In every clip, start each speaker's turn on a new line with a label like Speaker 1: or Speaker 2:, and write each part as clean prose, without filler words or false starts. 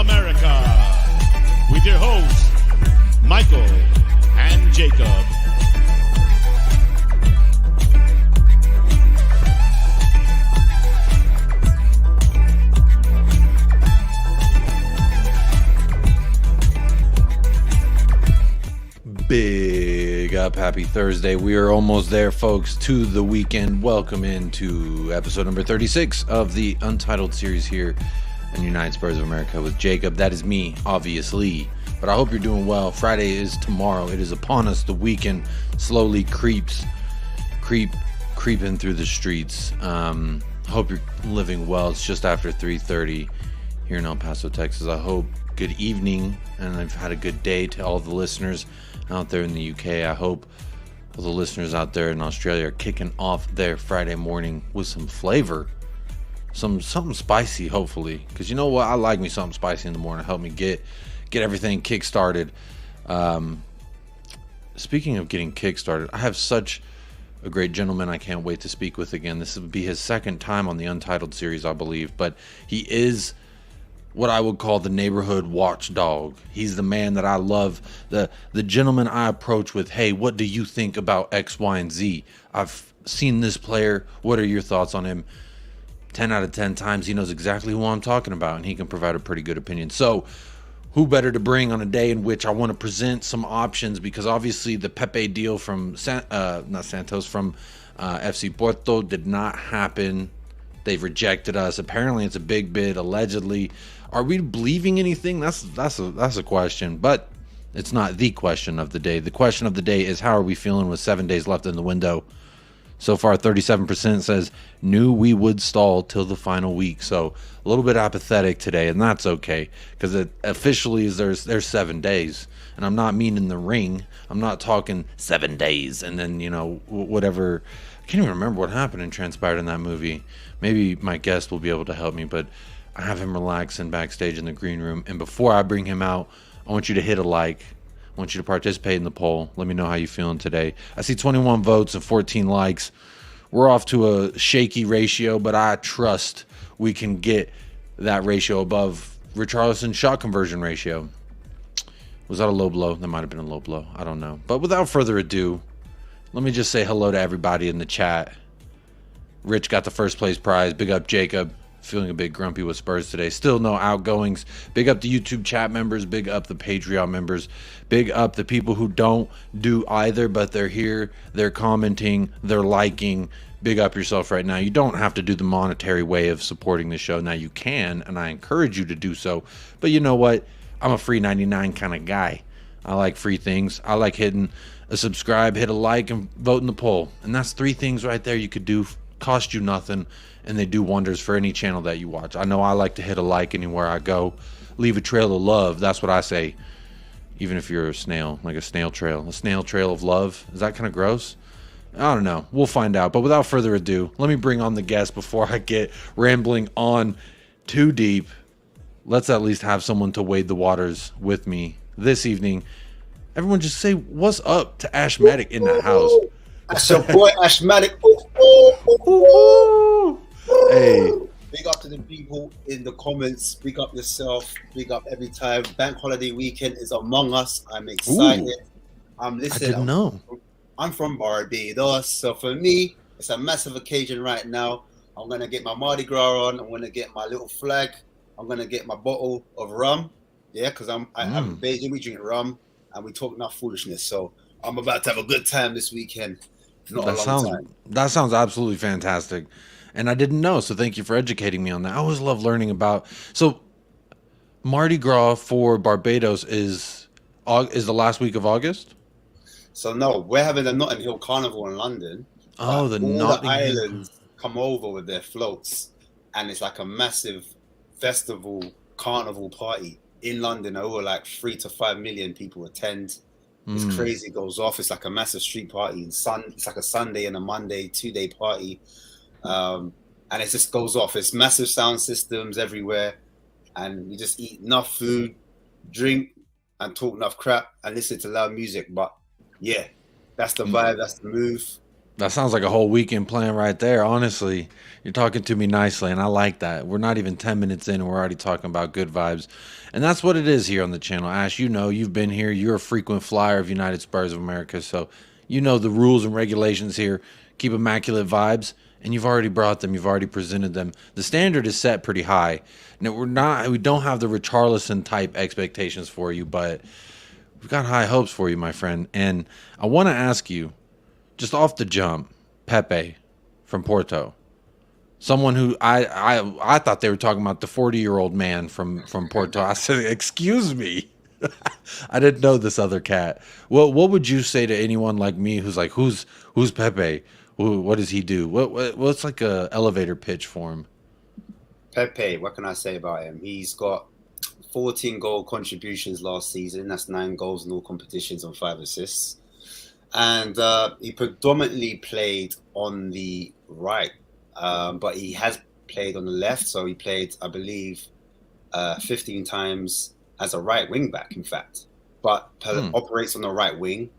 Speaker 1: America, with your hosts, Michael and Jacob.
Speaker 2: Big up, happy Thursday. We are almost there, folks, to the weekend. Welcome into episode number 36 of the Untitled series here on United Spurs of America with Jacob. That is me, obviously, but I hope you're doing well. Friday is tomorrow. It is upon us. The weekend slowly creeping through the streets. Hope you're living well. It's just after 3:30 here in El Paso, Texas. I hope good evening, and I've had a good day to all the listeners out there in the UK. I hope all the listeners out there in Australia are kicking off their Friday morning with some flavor, something spicy, hopefully, because you know what, I like me something spicy in the morning. Help me get everything kick started. Speaking of getting kick started, I have such a great gentleman I can't wait to speak with again. This will be his second time on the Untitled series, I believe, but he is what I would call the neighborhood watchdog. He's the man that I love, the gentleman I approach with, hey, what do you think about X, Y, and Z? I've seen this player. What are your thoughts on him? 10 out of 10 times he knows exactly who I'm talking about, and he can provide a pretty good opinion. So who better to bring on a day in which I want to present some options, because obviously the Pepê deal from FC Porto did not happen. They've rejected us. Apparently it's a big bid, allegedly. Are we believing anything? That's a question, but it's not the question of the day. The question of the day is, how are we feeling with 7 days left in the window? So far, 37% says knew we would stall till the final week. So a little bit apathetic today, and that's okay, because it officially is there's 7 days, and I'm not meaning the ring. I'm not talking 7 days and then, you know, whatever. I can't even remember what happened and transpired in that movie. Maybe my guest will be able to help me, but I have him relaxing backstage in the green room. And before I bring him out, I want you to hit a like. I want you to participate in the poll. Let me know how you're feeling today. I see 21 votes and 14 likes. We're off to a shaky ratio, but I trust we can get that ratio above Richarlison's shot conversion ratio. Was that a low blow? That might have been a low blow. I don't know. But without further ado, let me just say hello to everybody in the chat. Rich got the first place prize. Big up, Jacob. Feeling a bit grumpy with Spurs today. Still no outgoings. Big up the YouTube chat members. Big up the Patreon members. Big up the people who don't do either, but they're here. They're commenting. They're liking. Big up yourself right now. You don't have to do the monetary way of supporting the show. Now you can, and I encourage you to do so. But you know what? I'm a free 99 kind of guy. I like free things. I like hitting a subscribe, hit a like, and vote in the poll. And that's 3 things right there you could do. Cost you nothing, and they do wonders for any channel that you watch. I know I like to hit a like anywhere I go. Leave a trail of love. That's what I say. Even if you're a snail, like a snail trail of love. Is that kind of gross? I don't know. We'll find out. But without further ado, let me bring on the guest before I get rambling on too deep. Let's at least have someone to wade the waters with me this evening. Everyone just say what's up to ASHMATIC in the house.
Speaker 3: That's your boy ASHMATIC.
Speaker 2: Hey.
Speaker 3: Big up to the people in the comments. Big up yourself. Big up every time. Bank holiday weekend is among us. I'm excited. I'm listening.
Speaker 2: I didn't know.
Speaker 3: I'm from Barbados, so for me, it's a massive occasion right now. I'm gonna get my Mardi Gras on. I'm gonna get my little flag. I'm gonna get my bottle of rum. Yeah, because I'm in Beijing. We drink rum and we talk enough foolishness. So I'm about to have a good time this weekend.
Speaker 2: That sounds absolutely fantastic, and I didn't know, so thank you for educating me on that. I always love learning about. So Mardi Gras for Barbados is the last week of August.
Speaker 3: So no, we're having the Notting Hill Carnival in London.
Speaker 2: Oh,
Speaker 3: the islands come over with their floats, and it's like a massive festival carnival party in London. Over like 3 to 5 million people attend. It's crazy. It goes off. It's like a massive street party. It's like a Sunday and a Monday 2-day party, and it just goes off. It's massive sound systems everywhere, and you just eat enough food, drink, and talk enough crap, and listen to loud music. But yeah, that's the vibe. That's the move.
Speaker 2: That sounds like a whole weekend plan right there. Honestly, you're talking to me nicely, and I like that. We're not even 10 minutes in, and we're already talking about good vibes. And that's what it is here on the channel. Ash, you know, you've been here. You're a frequent flyer of United Spurs of America, so you know the rules and regulations here. Keep immaculate vibes, and you've already brought them. You've already presented them. The standard is set pretty high. Now, we don't have the Richarlison type expectations for you, but we've got high hopes for you, my friend. And I want to ask you, just off the jump, Pepe from Porto. Someone who I thought they were talking about the 40-year-old man from Porto. I said, "Excuse me." I didn't know this other cat. What would you say to anyone like me who's like, who's Pepe? What does he do? What's like a elevator pitch for him?
Speaker 3: Pepe, what can I say about him? He's got 14 goal contributions last season. That's 9 goals in all competitions and 5 assists. And he predominantly played on the right, but he has played on the left. So he played, I believe, 15 times as a right wing back, in fact. But operates on the right wing.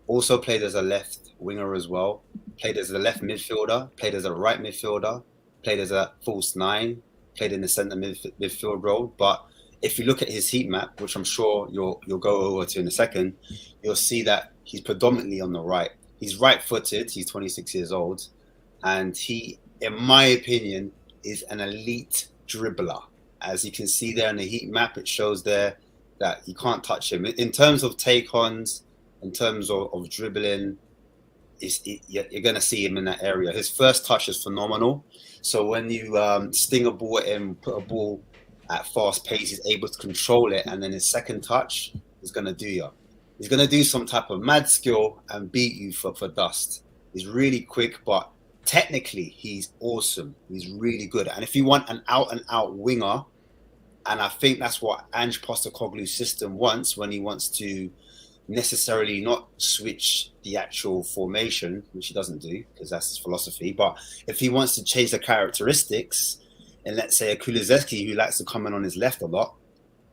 Speaker 3: Also played as a left winger as well. Played as a left midfielder. Played as a right midfielder. Played as a false 9. Played in the centre midfield role. But if you look at his heat map, which I'm sure you'll go over to in a second, you'll see that he's predominantly on the right. He's right-footed. He's 26 years old. And he, in my opinion, is an elite dribbler. As you can see there in the heat map, it shows there that you can't touch him. In terms of take-ons, in terms of dribbling, you're going to see him in that area. His first touch is phenomenal. So when you sting a ball at him, put a ball at fast pace, he's able to control it. And then his second touch is going to do you. He's going to do some type of mad skill and beat you for dust. He's really quick, but technically he's awesome. He's really good. And if you want an out-and-out winger, and I think that's what Ange Postecoglou's system wants when he wants to necessarily not switch the actual formation, which he doesn't do because that's his philosophy. But if he wants to change the characteristics, and let's say a Kulusevski who likes to come in on his left a lot,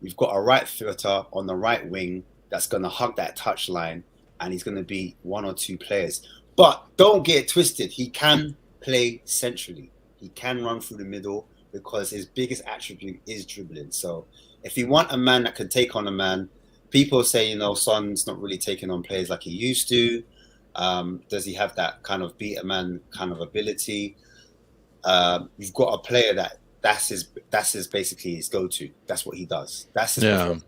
Speaker 3: you've got a right footer on the right wing that's going to hug that touch line, and he's going to be 1 or 2 players. But don't get it twisted. He can play centrally. He can run through the middle because his biggest attribute is dribbling. So if you want a man that can take on a man, people say, Son's not really taking on players like he used to. Does he have that kind of beat a man kind of ability? You've got a player that's his basically his go-to. That's what he does. That's his preference.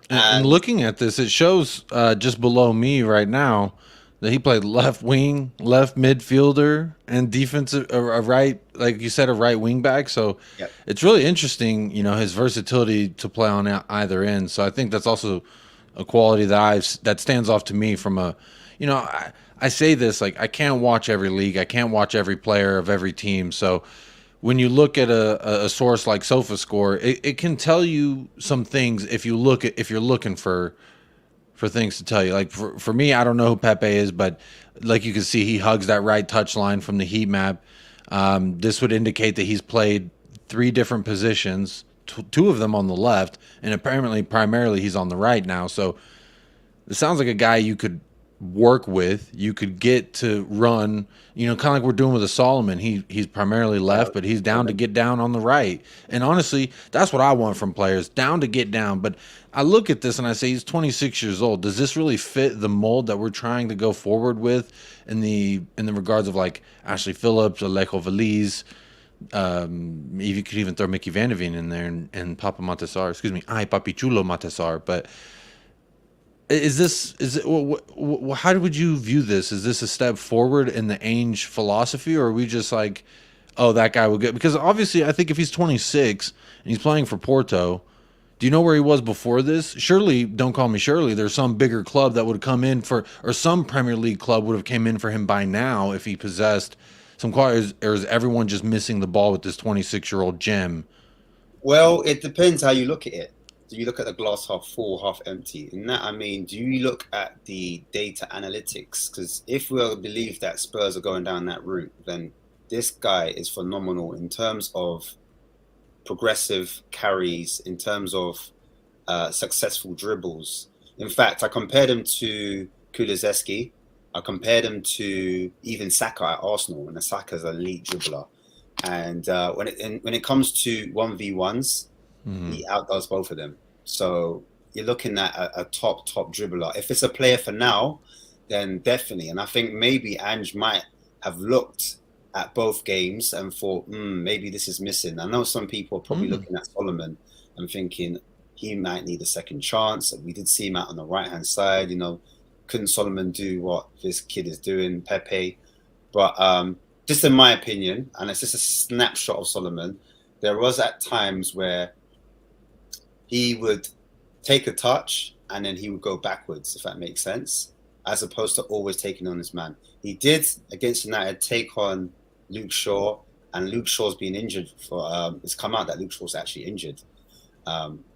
Speaker 2: And looking at this, it shows just below me right now that he played left wing, left midfielder, and defensive, a right, like you said, a right wing back. So It's really interesting, his versatility to play on either end. So I think that's also a quality that stands off to me from a, I say this, like, I can't watch every league. I can't watch every player of every team. So when you look at a source like SofaScore, it can tell you some things if you're looking for things to tell you. Like for me, I don't know who Pepe is, but like you can see, he hugs that right touch line from the heat map. This would indicate that he's played 3 different positions, 2 of them on the left, and apparently primarily he's on the right now. So it sounds like a guy you could work with, you could get to run, kind of like we're doing with a Solomon. He's primarily left, but he's down to get down on the right. And honestly, that's what I want from players, down to get down. But I look at this and I say, he's 26 years old. Does this really fit the mold that we're trying to go forward with in the regards of like Ashley Phillips, Alejo Veliz? You could even throw Mickey Van de Ven in there and Papa Matesar. Excuse me, Papi Chulo Matesar. But how would you view this? Is this a step forward in the Ainge philosophy, or are we just like, oh, that guy would get? Because obviously, I think if he's 26 and he's playing for Porto, do you know where he was before this? Surely, don't call me Shirley. There's some bigger club that would have come in for, or some Premier League club would have came in for him by now if he possessed some qualities. Or is everyone just missing the ball with this 26-year-old gem?
Speaker 3: Well, it depends how you look at it. Do you look at the glass half full, half empty? In that, I mean, do you look at the data analytics? Because if we believe that Spurs are going down that route, then this guy is phenomenal in terms of progressive carries, in terms of successful dribbles. In fact, I compared him to Kulusevski. I compared him to even Saka at Arsenal, and Saka's an elite dribbler. And when it comes to 1v1s, he outdoes both of them. So you're looking at a top dribbler. If it's a player for now, then definitely. And I think maybe Ange might have looked at both games and thought, maybe this is missing. I know some people are probably looking at Solomon and thinking he might need a second chance. We did see him out on the right-hand side, you know. Couldn't Solomon do what this kid is doing, Pepe? But just in my opinion, and it's just a snapshot of Solomon, there was at times where he would take a touch and then he would go backwards, if that makes sense, as opposed to always taking on his man. He did, against United, take on Luke Shaw, and Luke Shaw's been injured for, it's come out that Luke Shaw's actually injured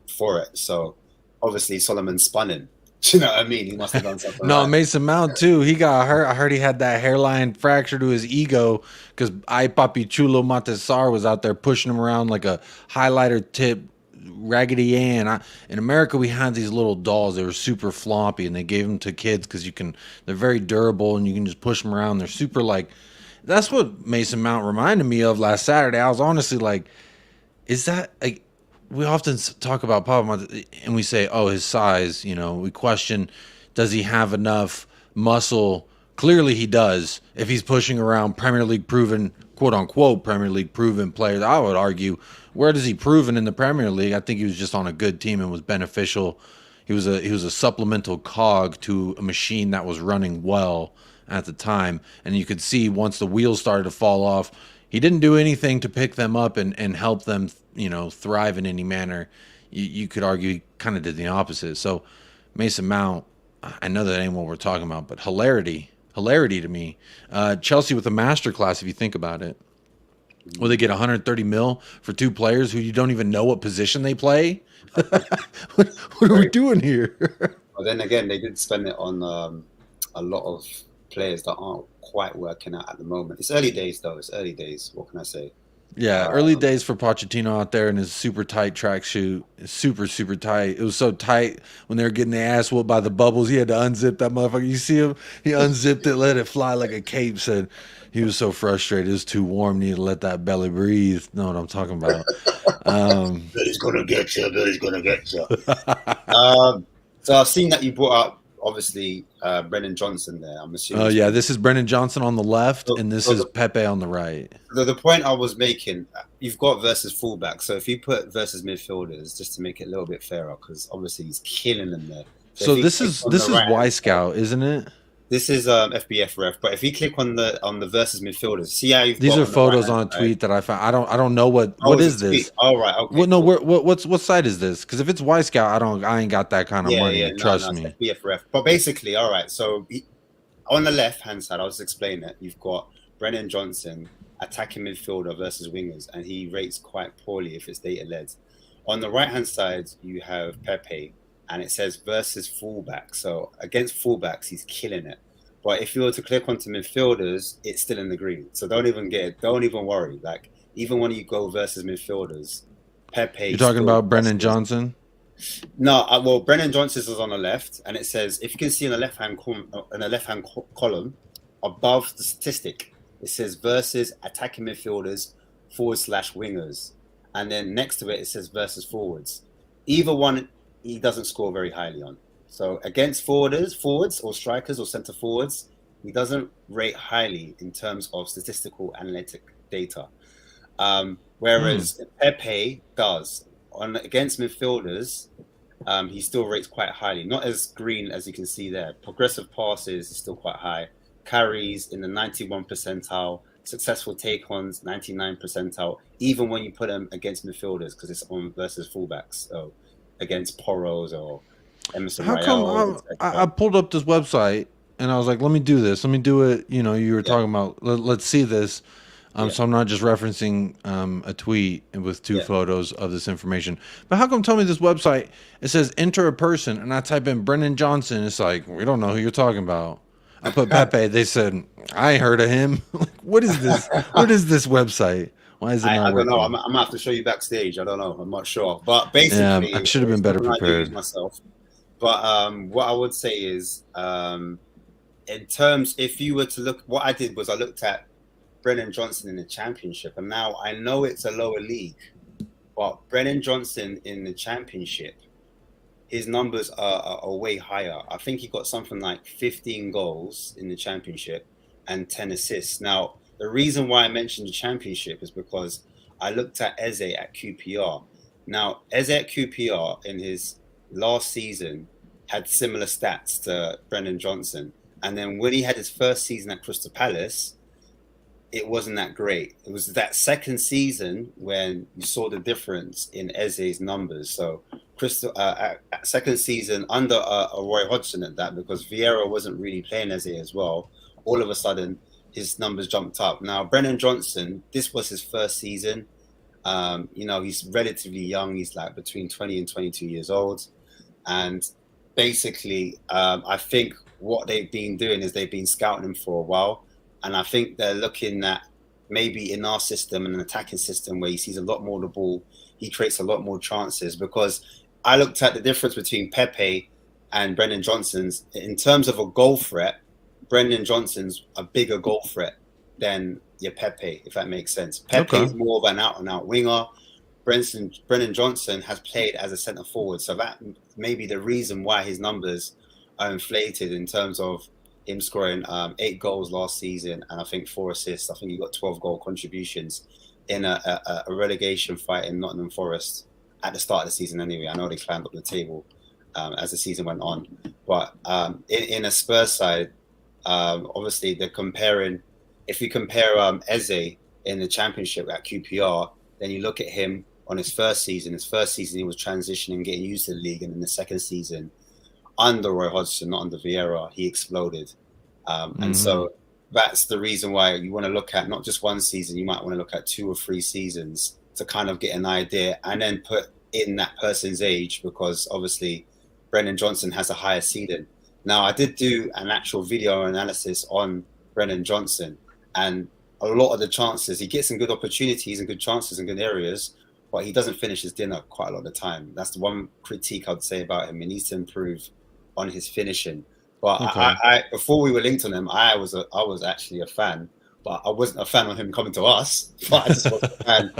Speaker 3: for it. So obviously Solomon spun him. Do you know what I mean? He must have done something.
Speaker 2: No, Mason Mount too. He got hurt. I heard he had that hairline fracture to his ego because I Papi Chulo Montesar was out there pushing him around like a highlighter tip Raggedy Ann. In America, we had these little dolls. They were super floppy, and they gave them to kids because they're very durable, and you can just push them around. They're super like. That's what Mason Mount reminded me of last Saturday. I was honestly like, is that like? We often talk about Papa and we say, oh, his size, you know, we question, does he have enough muscle? Clearly he does. If he's pushing around Premier League proven, quote unquote, Premier League proven players, I would argue, where does he proven in the Premier League? I think he was just on a good team and was beneficial. He was a supplemental cog to a machine that was running well at the time. And you could see once the wheels started to fall off, he didn't do anything to pick them up and help them, you know, thrive in any manner. You could argue he kind of did the opposite. So Mason Mount, I know that ain't what we're talking about, but hilarity to me. Chelsea with a masterclass, if you think about it. Will they get 130 mil for two players who you don't even know what position they play? What are we doing here?
Speaker 3: Well, then again, they did spend it on a lot of players that aren't quite working out at the moment. It's early days, though. It's early days. What can I say?
Speaker 2: Yeah, early days for Pochettino out there in his super tight tracksuit. Super, super tight. It was so tight when they were getting their ass whooped by the bubbles. He had to unzip that motherfucker. You see him? He unzipped it, let it fly like a cape. Said he was so frustrated. It was too warm. Needed to let that belly breathe. Know what I'm talking about?
Speaker 3: Billy's gonna get you. Billy's gonna get you. So I've seen that you brought up, obviously, Brennan Johnson there. I'm assuming.
Speaker 2: Oh yeah, this is Brennan Johnson on the left, and this is Pepe on the right.
Speaker 3: The point I was making, you've got versus fullback. So if you put versus midfielders, just to make it a little bit fairer, because obviously he's killing them there.
Speaker 2: So this is Y Scout, isn't it?
Speaker 3: This is FBF ref, but if you click on the versus midfielders, see how
Speaker 2: these are photos on a tweet that I found. I don't know what is this.
Speaker 3: Oh right, okay.
Speaker 2: Well, no, what site is this? Because if it's Y Scout, I ain't got that kind of money.
Speaker 3: Yeah,
Speaker 2: trust me.
Speaker 3: FBF ref, but basically, all right. So on the left hand side, I was explaining it. You've got Brennan Johnson, attacking midfielder versus wingers, and he rates quite poorly if it's data led. On the right hand side, you have Pepe. And it says versus fullback. So against fullbacks, he's killing it. But if you were to click onto midfielders, it's still in the green. So don't even worry. Like, even when you go versus midfielders, Pepe.
Speaker 2: You're talking about Brennan Johnson?
Speaker 3: No, well, Brennan Johnson is on the left, and it says, if you can see in the left-hand column above the statistic, it says versus attacking midfielders / wingers. And then next to it says versus forwards. Either one he doesn't score very highly on. So against forwards or strikers or centre forwards, he doesn't rate highly in terms of statistical analytic data. Whereas Pepe does. Against midfielders, he still rates quite highly. Not as green as you can see there. Progressive passes is still quite high. Carries in the 91 percentile. Successful take-ons, 99 percentile. Even when you put them against midfielders, because it's on versus fullbacks. So against Poros or Emerson
Speaker 2: How come I pulled up this website and I was like, let me do this. Let me do it. You know, you were talking about, let's see this. So I'm not just referencing a tweet with two photos of this information. But how come tell me this website, it says enter a person, and I type in Brennan Johnson. It's like, we don't know who you're talking about. I put Pepe. They said, I ain't heard of him. Like, what is this? What is this website? Why is it not working?
Speaker 3: I don't know. I'm gonna have to show you backstage. I don't know. I'm not sure. But basically,
Speaker 2: I should have been better prepared
Speaker 3: myself. But what I would say is, in terms, if you were to look, what I did was I looked at Brennan Johnson in the Championship, and now I know it's a lower league, but Brennan Johnson in the Championship, his numbers are way higher. I think he got something like 15 goals in the Championship and 10 assists. Now, the reason why I mentioned the Championship is because I looked at Eze at QPR. Now, Eze at QPR in his last season had similar stats to Brennan Johnson. And then when he had his first season at Crystal Palace, it wasn't that great. It was that second season when you saw the difference in Eze's numbers. So second season under Roy Hodgson at that, because Vieira wasn't really playing Eze as well. All of a sudden, his numbers jumped up. Now, Brennan Johnson, this was his first season. He's relatively young. He's like between 20 and 22 years old. And basically, I think what they've been doing is they've been scouting him for a while. And I think they're looking at maybe in our system, an attacking system where he sees a lot more of the ball, he creates a lot more chances. Because I looked at the difference between Pepe and Brennan Johnson's. In terms of a goal threat, Brennan Johnson's a bigger goal threat than your Pepe, if that makes sense. Pepe is more of an out-and-out winger. Brennan Johnson has played as a centre forward. So that may be the reason why his numbers are inflated in terms of him scoring 8 goals last season and I think 4 assists. I think he got 12 goal contributions in a relegation fight in Nottingham Forest at the start of the season anyway. I know they climbed up the table as the season went on. But in a Spurs side, obviously they're comparing, if you compare Eze in the Championship at QPR, then you look at him on his first season. His first season he was transitioning, getting used to the league, and in the second season, under Roy Hodgson, not under Vieira, he exploded. And so that's the reason why you want to look at not just one season, you might want to look at 2 or 3 seasons to kind of get an idea and then put in that person's age, because obviously Brennan Johnson has a higher ceiling. Now, I did do an actual video analysis on Brennan Johnson, and a lot of the chances, he gets some good opportunities and good chances in good areas, but he doesn't finish his dinner quite a lot of the time. That's the one critique I'd say about him. He needs to improve on his finishing. But okay. I before we were linked on him, I was actually a fan, but I wasn't a fan of him coming to us. But I just wasn't a fan.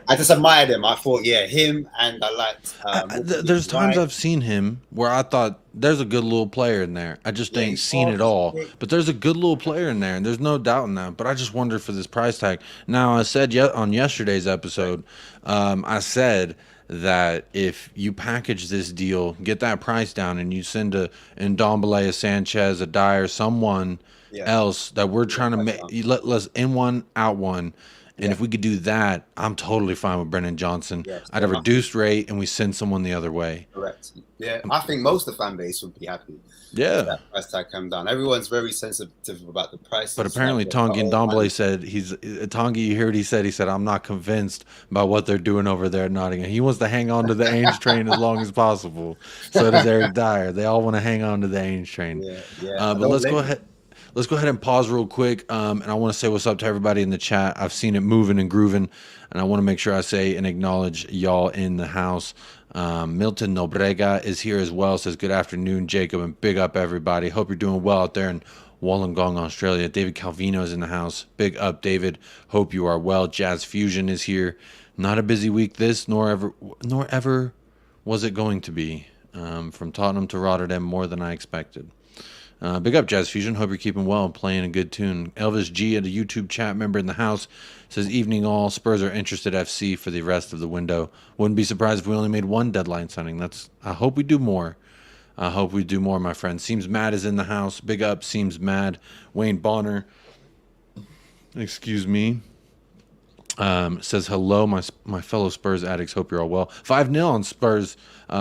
Speaker 3: I just admired him. I thought, yeah, him, and I liked.
Speaker 2: There's times I've seen him where I thought there's a good little player in there. I just ain't seen it all. But there's a good little player in there, and there's no doubt in that. But I just wondered for this price tag. Now, I said on yesterday's episode, I said that if you package this deal, get that price down, and you send a Ndombele, a Sanchez, a Dyer, someone else that we're trying to make, let's in one, out one. And if we could do that, I'm totally fine with Brennan Johnson. At a reduced rate, and we send someone the other way.
Speaker 3: Correct. Yeah, I think most of the fan base would be happy.
Speaker 2: Yeah.
Speaker 3: That price tag come down. Everyone's very sensitive about the price.
Speaker 2: But apparently Tanguy Ndombele said Tanguy, you hear what he said? He said, I'm not convinced about what they're doing over there at Nottingham. He wants to hang on to the Ainge train as long as possible. So does Eric Dyer. They all want to hang on to the Ainge train. But let's go ahead. Let's go ahead and pause real quick, and I want to say what's up to everybody in the chat. I've seen it moving and grooving, and I want to make sure I say and acknowledge y'all in the house. Milton Nobrega is here as well, says good afternoon, Jacob, and big up everybody. Hope you're doing well out there in Wollongong, Australia. David Calvino is in the house. Big up, David. Hope you are well. Jazz Fusion is here. Not a busy week this, nor ever was it going to be. From Tottenham to Rotterdam, more than I expected. Big up, Jazz Fusion. Hope you're keeping well and playing a good tune. Elvis G, a YouTube chat member in the house, says, evening all. Spurs are interested FC for the rest of the window. Wouldn't be surprised if we only made one deadline signing. I hope we do more. I hope we do more, my friend. Seems Mad is in the house. Big up, Seems Mad. Wayne Bonner, excuse me, says, hello, my fellow Spurs addicts. Hope you're all well. 5-0 on Spurs.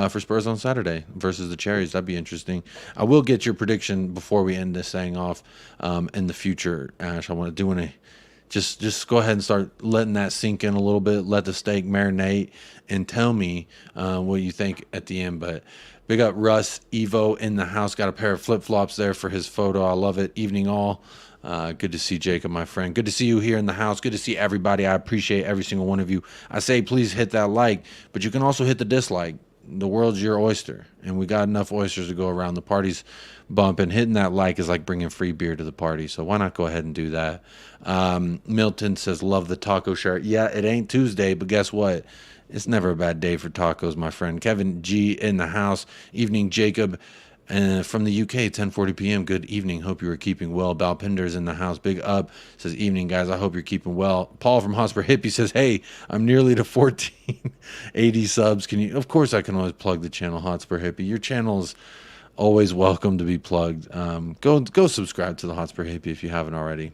Speaker 2: For Spurs on Saturday versus the Cherries. That'd be interesting. I will get your prediction before we end this thing off in the future, Ash. I want to just go ahead and start letting that sink in a little bit. Let the steak marinate and tell me what you think at the end. But big up Russ Evo in the house. Got a pair of flip-flops there for his photo. I love it. Evening all. Good to see Jacob, my friend. Good to see you here in the house. Good to see everybody. I appreciate every single one of you. I say please hit that like, but you can also hit the dislike. the world's your oyster, and we got enough oysters to go around. The party's bumping. Hitting that like is like bringing free beer to the party, so why not go ahead and do that? Milton says, love the taco shirt. Yeah, it ain't Tuesday, but guess what? It's never a bad day for tacos, my friend. Kevin G in the house. Evening, Jacob. From the UK, 10:40 p.m. Good evening. Hope you are keeping well. Balpinder's in the house. Big up. Says, evening, guys. I hope you're keeping well. Paul from Hotspur Hippie says, hey, I'm nearly to 1480 subs. Can you? Of course, I can always plug the channel, Hotspur Hippie. Your channel's always welcome to be plugged. Go subscribe to the Hotspur Hippie if you haven't already.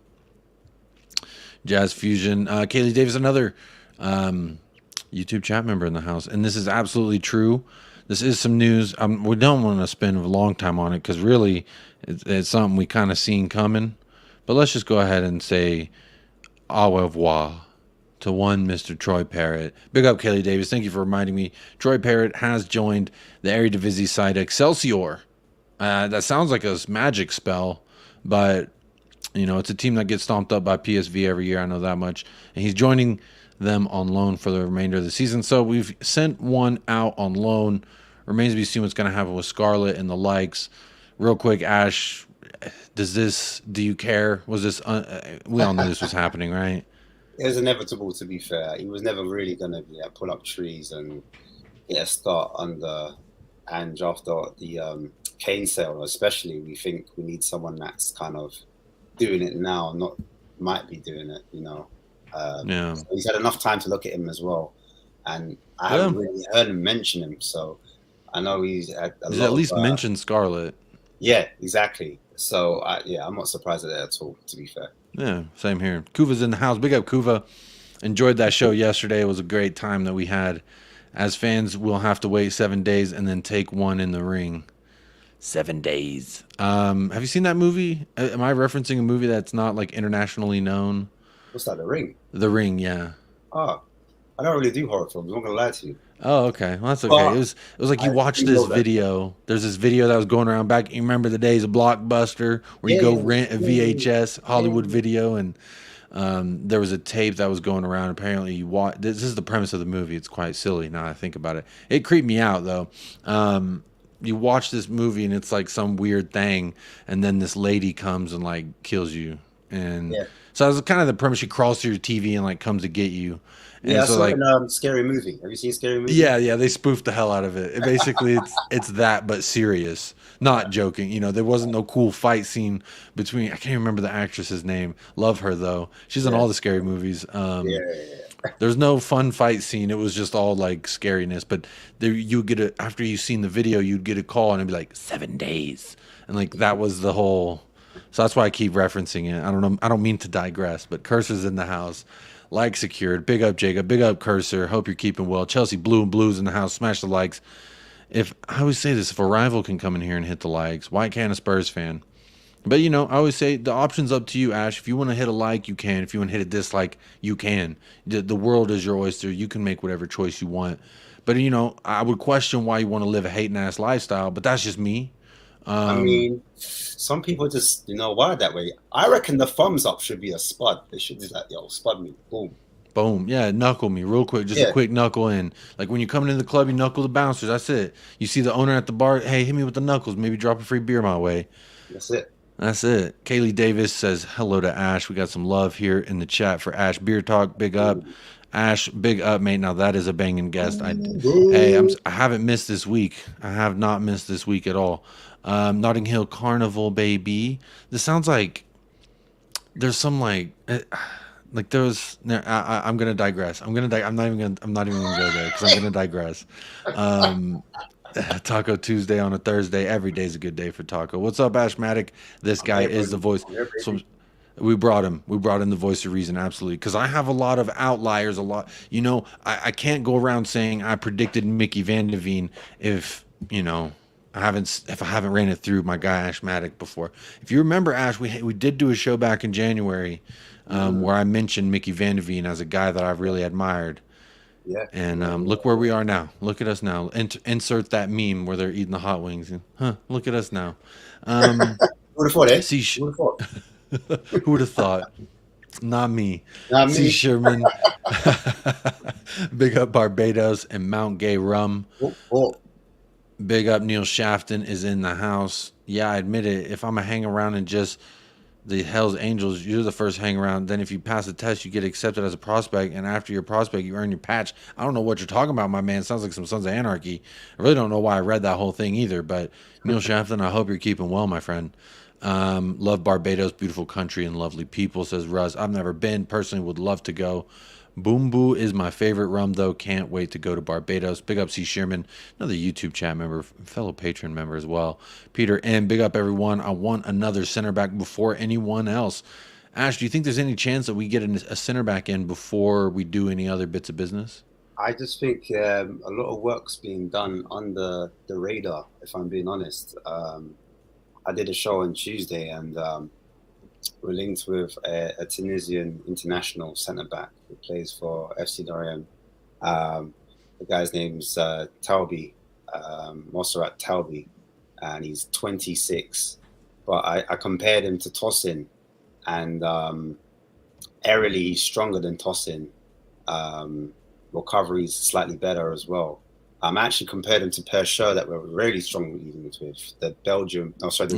Speaker 2: Jazz Fusion. Kaylee Davis, another YouTube chat member in the house. And this is absolutely true. This is some news. We don't want to spend a long time on it because really it's something we kind of seen coming. But let's just go ahead and say au revoir to one Mr. Troy Parrott. Big up, Kelly Davis. Thank you for reminding me. Troy Parrott has joined the Eredivisie side Excelsior. That sounds like a magic spell, but you know, it's a team that gets stomped up by PSV every year. I know that much. And he's joining them on loan for the remainder of the season. So we've sent one out on loan. Remains to be seen what's going to happen with Scarlett and the likes. Real quick, Ash, do you care? Was this, we all knew this was happening, right?
Speaker 3: It was inevitable, to be fair. He was never really going to pull up trees and get a start under Ange after the KANE sale, especially. We think we need someone that's kind of doing it now, not might be doing it, you know. So he's had enough time to look at him as well, and I haven't really heard him mention him, so I know he's had
Speaker 2: he's at least mentioned Scarlett.
Speaker 3: Yeah, exactly. So I'm not surprised at that at all, to be fair.
Speaker 2: Yeah, same here. Kuva's in the house. Big up, Kuva. Enjoyed that show yesterday. It was a great time that we had. As fans, we'll have to wait 7 days and then take one in the ring. 7 days. Have you seen that movie? Am I referencing a movie that's not like internationally known?
Speaker 3: What's that, The Ring?
Speaker 2: The Ring, yeah.
Speaker 3: Oh, I don't really do horror films. I'm not gonna lie to you.
Speaker 2: Oh, okay. Well, that's okay. It was like you watched this video. There's this video that was going around back. You remember the days of Blockbuster where you go rent a VHS Hollywood video, and there was a tape that was going around. Apparently, you watch. This is the premise of the movie. It's quite silly now I think about it. It creeped me out though. You watch this movie and it's like some weird thing, and then this lady comes and like kills you, and so that was kind of the premise. She crawls through your TV and like comes to get you. And
Speaker 3: yeah,
Speaker 2: so,
Speaker 3: I saw in Scary Movie. Have you seen Scary Movie?
Speaker 2: Yeah, they spoofed the hell out of it. Basically, it's that, but serious. Not joking. You know, there wasn't no cool fight scene between. I can't even remember the actress's name. Love her though. She's in all the Scary Movies. There's no fun fight scene. It was just all like scariness. But there, you get after you've seen the video, you'd get a call and it'd be like 7 days, and like that was the whole. So that's why I keep referencing it. I don't know. I don't mean to digress, but Cursor's in the house. Like secured. Big up, Jacob. Big up, Cursor. Hope you're keeping well. Chelsea Blue and Blues in the house. Smash the likes. If I always say this, if a rival can come in here and hit the likes, why can't a Spurs fan? But you know, I always say the option's up to you, Ash. If you want to hit a like, you can. If you want to hit a dislike, you can. The world is your oyster. You can make whatever choice you want. But you know, I would question why you want to live a hating ass lifestyle. But that's just me.
Speaker 3: I mean, some people just, wired that way. I reckon the thumbs up should be a spud. They should do that, spud me. Boom.
Speaker 2: Boom. Yeah, knuckle me real quick. Just a quick knuckle in. Like when you're coming into the club, you knuckle the bouncers. That's it. You see the owner at the bar, hey, hit me with the knuckles. Maybe drop a free beer my way.
Speaker 3: That's it.
Speaker 2: That's it. Kaylee Davis says hello to Ash. We got some love here in the chat for Ash Beer Talk. Big up. Ash, big up, mate. Now that is a banging guest. I haven't missed this week. I have not missed this week at all. Notting Hill Carnival, baby. This sounds like there's some I'm gonna digress. I'm not even gonna go there because I'm gonna digress. Taco Tuesday on a Thursday. Every day's a good day for taco. What's up, ASHMATIC? This guy is the voice. So we brought him. We brought in the voice of reason, absolutely. Because I have a lot of outliers. I can't go around saying I predicted Mickey Van de Veen if I haven't ran it through my guy ASHMATIC before. If you remember, Ash, we did do a show back in January where I mentioned Mickey Van de Veen as a guy that I've really admired.
Speaker 3: Yeah.
Speaker 2: And look where we are now. Look at us now. Insert that meme where they're eating the hot wings. Look at us now.
Speaker 3: Who would have thought, eh?
Speaker 2: Who would have thought? Not me.
Speaker 3: Not
Speaker 2: C.
Speaker 3: me.
Speaker 2: Sherman. Big up Barbados and Mount Gay Rum.
Speaker 3: Oh.
Speaker 2: Big up Neil Shafton is in the house. Yeah, I admit it. If I'm a hang around and just the Hells Angels, you're the first hang around. Then if you pass the test, you get accepted as a prospect. And after your prospect, you earn your patch. I don't know what you're talking about, my man. Sounds like some Sons of Anarchy. I really don't know why I read that whole thing either. But Neil Shafton, I hope you're keeping well, my friend. Love Barbados, beautiful country and lovely people, says Russ. I've never been. Personally, would love to go. Boom Boo is my favorite rum, though. Can't wait to go to Barbados. Big up C. Sherman, another YouTube chat member, fellow patron member as well. Peter M. Big up, everyone. I want another center back before anyone else. Ash, do you think there's any chance that we get a center back in before we do any other bits of business?
Speaker 3: I just think a lot of work's being done under the radar, if I'm being honest. I did a show on Tuesday, and we're linked with a Tunisian international centre-back who plays for FC Lorient. The guy's name's Talbi, Mossarat Talbi, and he's 26. But I compared him to Tosin, and aerially he's stronger than Tosin. Recovery's slightly better as well. I'm actually compared him to Per Scher that we're really strong with the Belgium. Oh, sorry,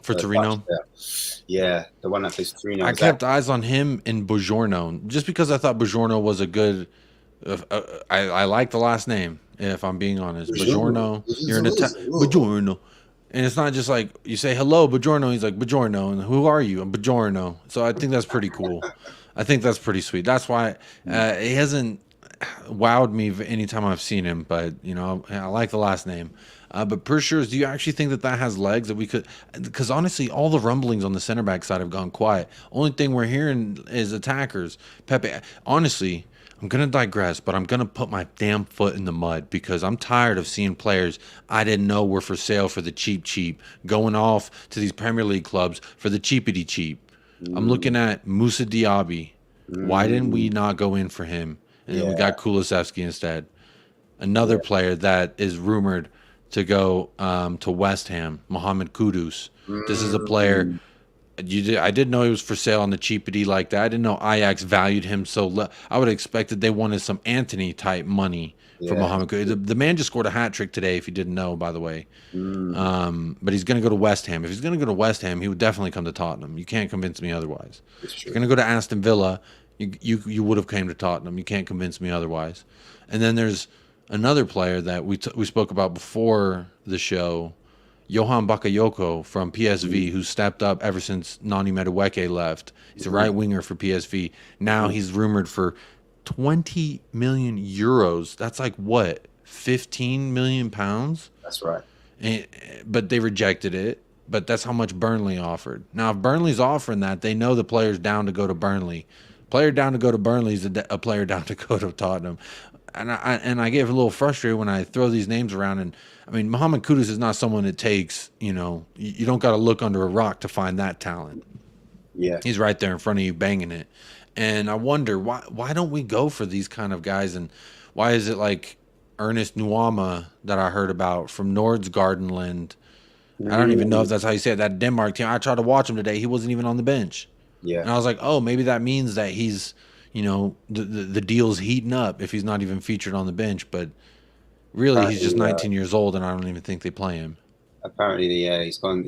Speaker 2: for Torino.
Speaker 3: Yeah, the one that plays Torino.
Speaker 2: I kept eyes on him in Buongiorno just because I thought Buongiorno was a good. I like the last name. If I'm being honest, Buongiorno. You're in Buongiorno, and it's not just like you say hello, Buongiorno. He's like Buongiorno, and who are you? I'm Buongiorno. So I think that's pretty cool. I think that's pretty sweet. That's why he hasn't wowed me anytime I've seen him, but you know, I like the last name. But per sure, do you actually think that has legs that we could? Because honestly, all the rumblings on the center back side have gone quiet. Only thing we're hearing is attackers. Pepe. Honestly, I'm gonna digress, but I'm gonna put my damn foot in the mud because I'm tired of seeing players I didn't know were for sale for the cheap, going off to these Premier League clubs for the cheapity cheap. I'm looking at Moussa Diaby. Why didn't we not go in for him? And we got Kulusevski instead. Another player that is rumored to go to West Ham, Mohamed Kudus. This is a player I didn't know he was for sale on the cheapity like that. I didn't know Ajax valued him so low. I would have expected they wanted some Anthony type money for Mohamed Kudus. The man just scored a hat trick today, if you didn't know, by the way. But he's going to go to West Ham. If he's going to go to West Ham, he would definitely come to Tottenham. You can't convince me otherwise. If you're going to go to Aston Villa, you would have came to Tottenham. You can't convince me otherwise. And then there's another player that we spoke about before the show, Johan Bakayoko from PSV, who stepped up ever since Nani Madueke left. He's a right winger for PSV. Now he's rumored for 20 million euros. That's like what, 15 million pounds?
Speaker 3: That's right.
Speaker 2: But they rejected it. But that's how much Burnley offered. Now, if Burnley's offering that, they know the player's down to go to Burnley. Player down to go to Burnley is a player down to go to Tottenham. And I get a little frustrated when I throw these names around. And I mean, Mohamed Kudus is not someone that takes, you don't got to look under a rock to find that talent.
Speaker 3: Yeah.
Speaker 2: He's right there in front of you banging it. And I wonder, why don't we go for these kind of guys? And why is it like Ernest Nuama that I heard about from Nordsgardenland? I don't even know if that's how you say it, that Denmark team. I tried to watch him today. He wasn't even on the bench.
Speaker 3: Yeah.
Speaker 2: And I was like, oh, maybe that means that he's, the deal's heating up if he's not even featured on the bench. But really, he's just 19 years old, and I don't even think they play him.
Speaker 3: Apparently, yeah, he's gone.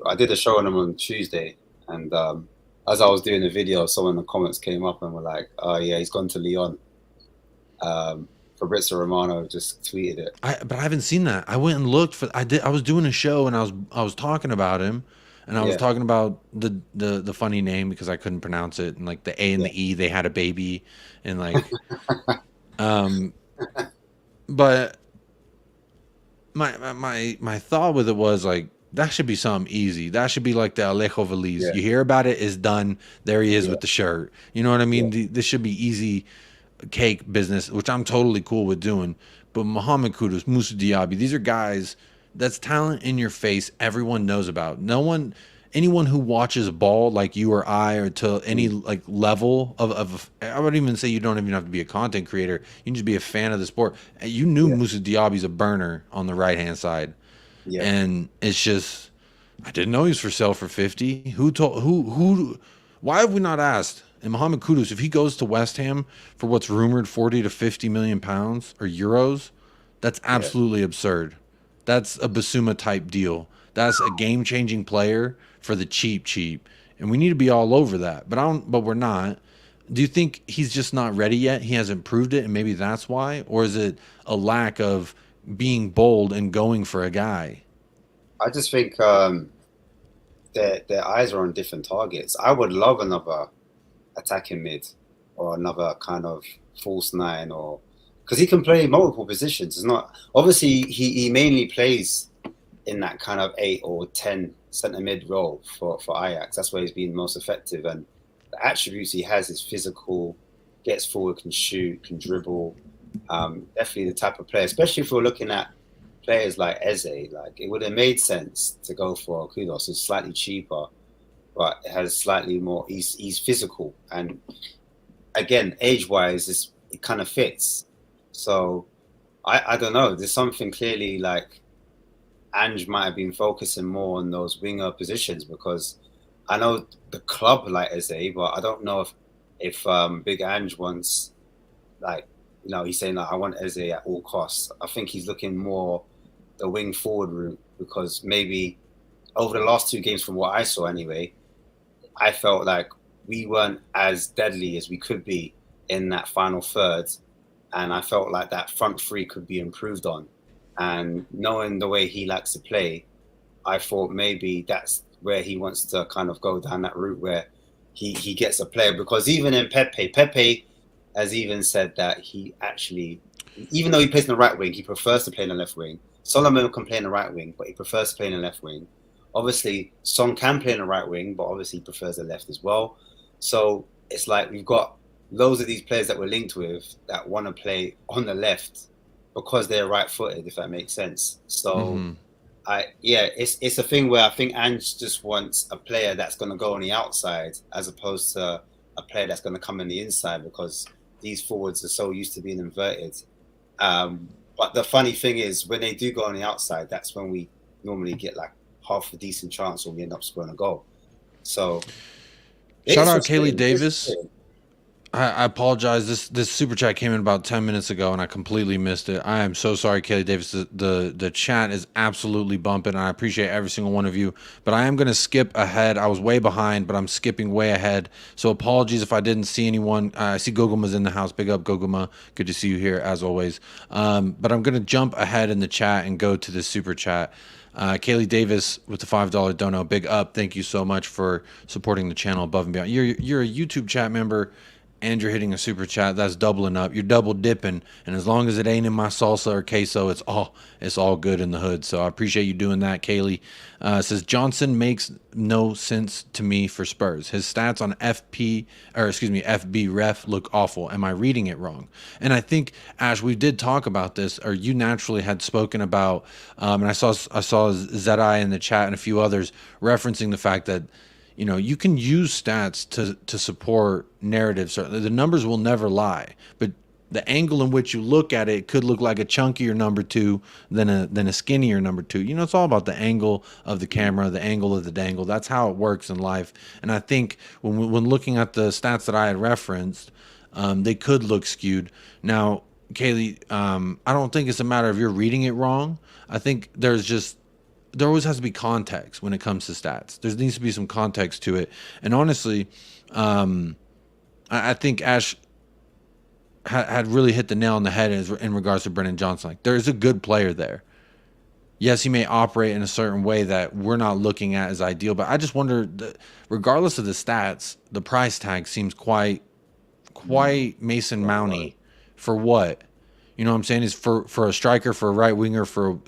Speaker 3: I did a show on him on Tuesday, and as I was doing the video, someone in the comments came up and were like, "Oh yeah, he's gone to Lyon." Fabrizio Romano just tweeted it.
Speaker 2: But I haven't seen that. I went and looked for. I was doing a show and I was talking about him, and I was talking about the funny name because I couldn't pronounce it, and like the A and the E, they had a baby, and like, but my thought with it was like, that should be something easy. That should be like the Alejo Veliz. You hear about it, it's done. There he is with the shirt. You know what I mean? This should be easy cake business, which I'm totally cool with doing. But Mohamed Kudus, Moussa Diaby, these are guys that's talent in your face. Everyone knows about. Anyone who watches ball like you or I, or to any like level of I would even say you don't even have to be a content creator. You can just be a fan of the sport. You knew Moussa Diaby's a burner on the right hand side. Yeah. And it's just, I didn't know he was for sale for 50. Who? Why have we not asked? And Mohamed Kudus, if he goes to West Ham for what's rumored 40 to 50 million pounds or euros, that's absolutely absurd. That's a Basuma type deal. That's a game-changing player for the cheap. And we need to be all over that. But we're not. Do you think he's just not ready yet? He hasn't proved it, and maybe that's why? Or is it a lack of being bold and going for a guy?
Speaker 3: I just think their eyes are on different targets. I would love another attacking mid or another kind of false nine, or because he can play multiple positions. It's not obviously he mainly plays in that kind of 8 or 10 centre mid role for Ajax. That's where he's been most effective, and the attributes he has is physical, gets forward, can shoot, can dribble. Definitely the type of player, especially if we're looking at players like Eze. Like, it would have made sense to go for Kudos. It's slightly cheaper, but it has slightly more. He's physical, and again, age-wise, it kind of fits. So I don't know. There's something clearly like Ange might have been focusing more on those winger positions, because I know the club like Eze, but I don't know if Big Ange wants, like, he's saying that I want Eze at all costs. I think he's looking more the wing forward route, because maybe over the last 2 games, from what I saw anyway, I felt like we weren't as deadly as we could be in that final third. And I felt like that front three could be improved on. And knowing the way he likes to play, I thought maybe that's where he wants to kind of go down that route, where he gets a player. Because even in Pepe has even said that he actually, even though he plays in the right wing, he prefers to play in the left wing. Solomon can play in the right wing, but he prefers to play in the left wing. Obviously, Son can play in the right wing, but obviously he prefers the left as well. So it's like we've got loads of these players that we're linked with that want to play on the left because they're right-footed, if that makes sense. So, it's a thing where I think Ange just wants a player that's going to go on the outside as opposed to a player that's going to come on the inside, because these forwards are so used to being inverted. But the funny thing is, when they do go on the outside, that's when we normally get like half a decent chance, or we end up scoring a goal. So,
Speaker 2: shout out Kaylee Davis. I apologize. This super chat came in about 10 minutes ago, and I completely missed it. I am so sorry, Kaylee Davis. The chat is absolutely bumping, and I appreciate every single one of you. But I am going to skip ahead. I was way behind, but I'm skipping way ahead. So apologies if I didn't see anyone. I see Goguma's in the house. Big up, Goguma. Good to see you here, as always. But I'm going to jump ahead in the chat and go to the super chat. Kaylee Davis with the $5 dono. Big up. Thank you so much for supporting the channel above and beyond. You're a YouTube chat member, and you're hitting a super chat. That's doubling up. You're double dipping, and as long as it ain't in my salsa or queso, it's all good in the hood. So I appreciate you doing that, Kaylee. Says Johnson makes no sense to me for Spurs. His stats on FB ref look awful. Am I reading it wrong? And I think, Ash, we did talk about this, or you naturally had spoken about, and I saw Zedai in the chat and a few others referencing the fact that, you can use stats to support narratives. The numbers will never lie, but the angle in which you look at it could look like a chunkier number 2 than a skinnier number 2. It's all about the angle of the camera, the angle of the dangle. That's how it works in life. And I think when looking at the stats that I had referenced, they could look skewed. Now, Kaylee, I don't think it's a matter of you're reading it wrong. I think there always has to be context when it comes to stats. There needs to be some context to it. And honestly, I think Ash had really hit the nail on the head in regards to Brennan Johnson. Like, there is a good player there. Yes, he may operate in a certain way that we're not looking at as ideal, but I just wonder, regardless of the stats, the price tag seems quite Mason Mounty for what? You know what I'm saying? Is for a striker, for a right winger, for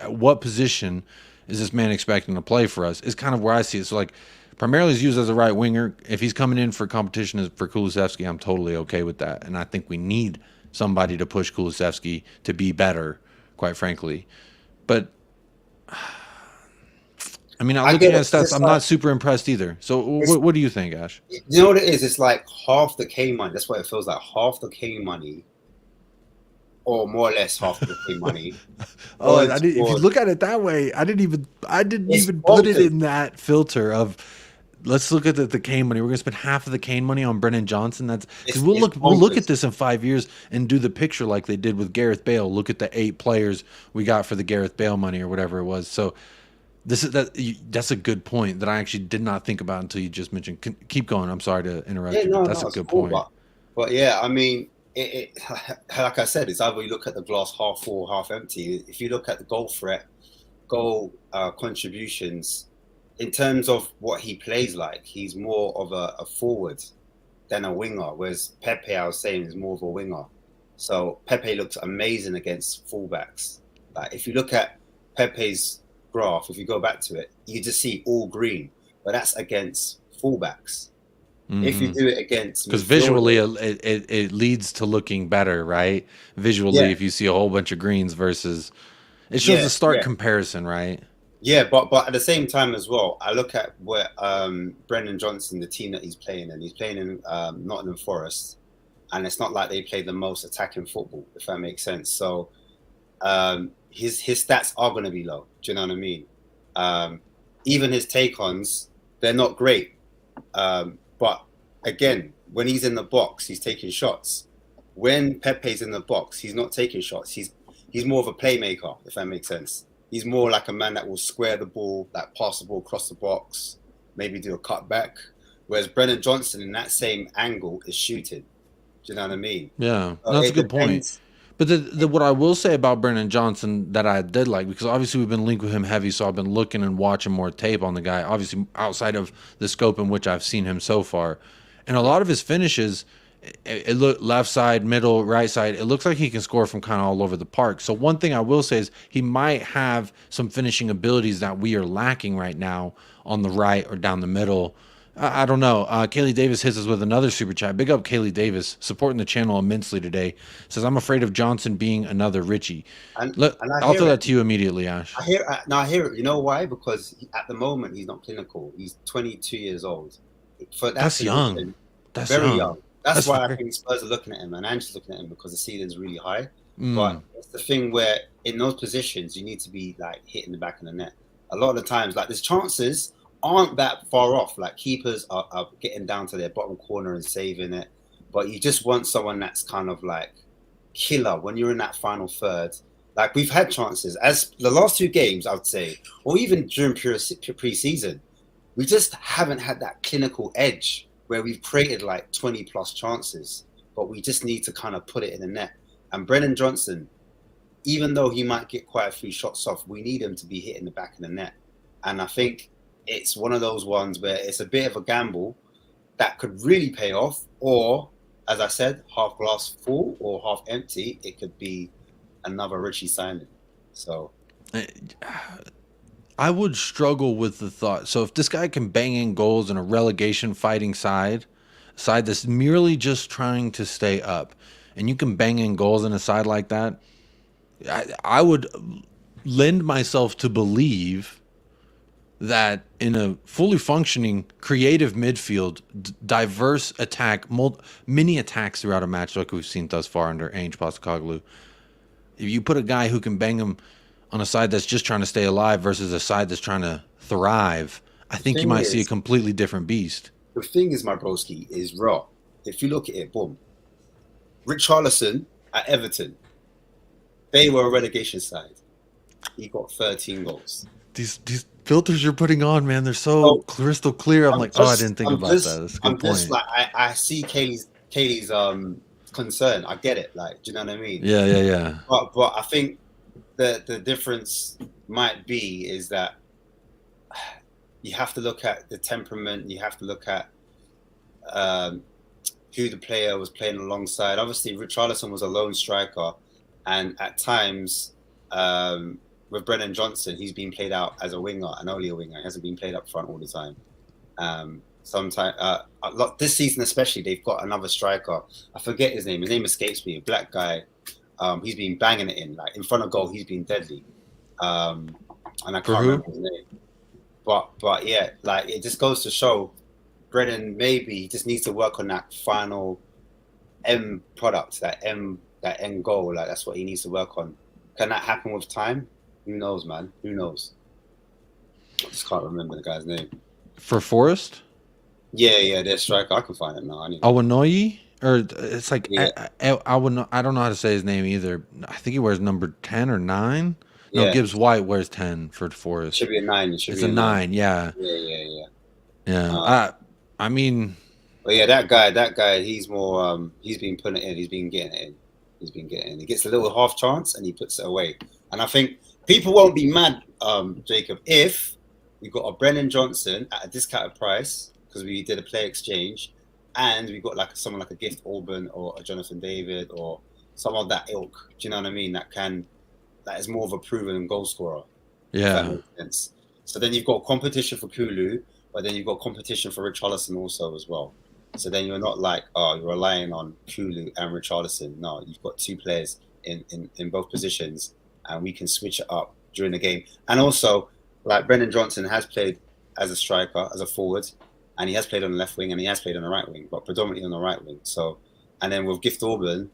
Speaker 2: what position is this man expecting to play for us? Is kind of where I see it. So, like, primarily he's used as a right winger. If he's coming in for competition for Kulusevski, I'm totally okay with that. And I think we need somebody to push Kulusevski to be better, quite frankly. But I mean, looking at stats, I'm not super impressed either. So what do you think, Ash?
Speaker 3: You know what it is? It's like half the K money. That's what it feels like. Half the K money, or more or less half the K money.
Speaker 2: If you look at it that way, I didn't even put it in that filter of let's look at the Kane money. We're gonna spend half of the Kane money on Brennan Johnson. That's because we'll
Speaker 3: It's
Speaker 2: look at
Speaker 3: bonkers.
Speaker 2: this in 5 years and do the picture like they did with Gareth Bale. Look at the 8 players we got for the Gareth Bale money or whatever it was. So that's a good point that I actually did not think about until you just mentioned. Keep going. I'm sorry to interrupt
Speaker 3: Yeah,
Speaker 2: you, but
Speaker 3: no,
Speaker 2: that's
Speaker 3: no,
Speaker 2: a
Speaker 3: it's
Speaker 2: good
Speaker 3: cool,
Speaker 2: point.
Speaker 3: but yeah, I mean, like I said, it's either you look at the glass half full, half empty. If you look at the goal threat, goal contributions, in terms of what he plays like, he's more of a forward than a winger, whereas Pepe, I was saying, is more of a winger. So Pepe looks amazing against fullbacks. Like if you look at Pepe's graph, if you go back to it, you just see all green, but that's against fullbacks. If you do it against
Speaker 2: Because visually,
Speaker 3: midfielders,
Speaker 2: it leads to looking better, right? Visually,
Speaker 3: yeah,
Speaker 2: if you see a whole bunch of greens versus, it shows
Speaker 3: yeah,
Speaker 2: the stark
Speaker 3: yeah,
Speaker 2: comparison, right?
Speaker 3: yeah. But at the same time as well, I look at where Brendan Johnson, the team that he's playing in, Nottingham Forest, and it's not like they play the most attacking football, if that makes sense. So his stats are going to be low. Do you know what I mean? Even his take-ons, they're not great. But again, when he's in the box, he's taking shots. When Pepe's in the box, he's not taking shots. He's more of a playmaker, if that makes sense. He's more like a man that will square the ball, like pass the ball across the box, maybe do a cutback. Whereas Brennan Johnson, in that same angle, is shooting. Do you know what I mean?
Speaker 2: Yeah,
Speaker 3: So
Speaker 2: that's a
Speaker 3: it
Speaker 2: good point.
Speaker 3: depends.
Speaker 2: But what I will say about Brennan Johnson that I did like, because obviously we've been linked with him heavy, so I've been looking and watching more tape on the guy, obviously outside of the scope in which I've seen him so far. And a lot of his finishes, it look left side, middle, right side, it looks like he can score from kind of all over the park. So one thing I will say is he might have some finishing abilities that we are lacking right now on the right or down the middle. I don't know. Kaylee Davis hits us with another super chat. Big up Kaylee Davis, supporting the channel immensely today. Says, I'm afraid of Johnson being another Richie.
Speaker 3: And I
Speaker 2: I'll
Speaker 3: hear
Speaker 2: throw
Speaker 3: it.
Speaker 2: that to you immediately, Ash.
Speaker 3: I hear it. You know why? Because at the moment he's not clinical. He's 22 years old. For that
Speaker 2: That's young.
Speaker 3: position,
Speaker 2: That's
Speaker 3: very
Speaker 2: young.
Speaker 3: young. That's
Speaker 2: That's
Speaker 3: why I
Speaker 2: very...
Speaker 3: think Spurs are looking at him and Ange's looking at him because the ceiling's really high.
Speaker 2: Mm.
Speaker 3: But it's the thing where in those positions you need to be like hitting the back of the net. A lot of the times, like there's chances aren't that far off. Like keepers are getting down to their bottom corner and saving it. But you just want someone that's kind of like killer when you're in that final third. Like we've had chances as the last 2 games, I would say, or even during pre-season, we just haven't had that clinical edge where we've created like 20 plus chances, but we just need to kind of put it in the net. And Brennan Johnson, even though he might get quite a few shots off, we need him to be hitting the back of the net. And I think it's one of those ones where it's a bit of a gamble that could really pay off, or as I said, half glass full or half empty, it could be another Richie signing. So
Speaker 2: I would struggle with the thought. So if this guy can bang in goals in a relegation fighting side that's merely just trying to stay up, and you can bang in goals in a side like that, I would lend myself to believe that in a fully functioning creative midfield, diverse attack, many attacks throughout a match like we've seen thus far under ANGE POSTECOGLOU, if you put a guy who can bang him on a side that's just trying to stay alive versus a side that's trying to thrive, I think you might see a completely different beast.
Speaker 3: The thing is, my broski, is raw. If you look at it, boom. Richarlison at Everton, they were a relegation side. He got 13 goals.
Speaker 2: These filters you're putting on, man, they're so crystal clear. I didn't think about that. That's a good point.
Speaker 3: Like, I see Kaylee's concern. I get it. Like, do you know what I mean?
Speaker 2: Yeah.
Speaker 3: But I think the difference might be is that you have to look at the temperament. You have to look at who the player was playing alongside. Obviously, Richarlison was a lone striker, and at times with Brennan Johnson, he's been played out as a winger and only a winger. He hasn't been played up front all the time. Sometimes, this season especially, they've got another striker. I forget his name. His name escapes me. A black guy. He's been banging it in, like in front of goal. He's been deadly. And I can't remember his name. But yeah, like it just goes to show, Brennan maybe just needs to work on that final M product, that end goal. Like that's what he needs to work on. Can that happen with time? Who knows, man? Who knows? I just can't remember the guy's name.
Speaker 2: For Forest?
Speaker 3: Yeah, their striker. I can find it now. Anyway.
Speaker 2: Awanoyi? Or it's like
Speaker 3: Yeah,
Speaker 2: I don't know how to say his name either. I think he wears number 10 or 9. No,
Speaker 3: yeah.
Speaker 2: Gibbs White wears 10 for
Speaker 3: It
Speaker 2: Forest.
Speaker 3: should be a 9. It should
Speaker 2: It's
Speaker 3: be
Speaker 2: a
Speaker 3: a 9.
Speaker 2: 9, yeah.
Speaker 3: Yeah.
Speaker 2: Yeah.
Speaker 3: Um,
Speaker 2: I mean,
Speaker 3: but yeah, that guy, he's more. He's been putting it in. He's been getting it in. He's been getting it in. He gets a little half chance and he puts it away. And I think people won't be mad, Jacob, if we got a Brennan Johnson at a discounted price because we did a play exchange, and we got like someone like a Gift Auburn or a Jonathan David or some of that ilk. Do you know what I mean? That is more of a proven goal scorer. If that
Speaker 2: yeah.
Speaker 3: makes sense. So then you've got competition for Kulu, but then you've got competition for Richarlison also as well. So then you're not like, oh, you're relying on Kulu and Richarlison. No, you've got 2 players in both positions, and we can switch it up during the game. And also, like Brendan Johnson has played as a striker, as a forward, and he has played on the left wing and he has played on the right wing, but predominantly on the right wing. So, and then with Gift Auburn,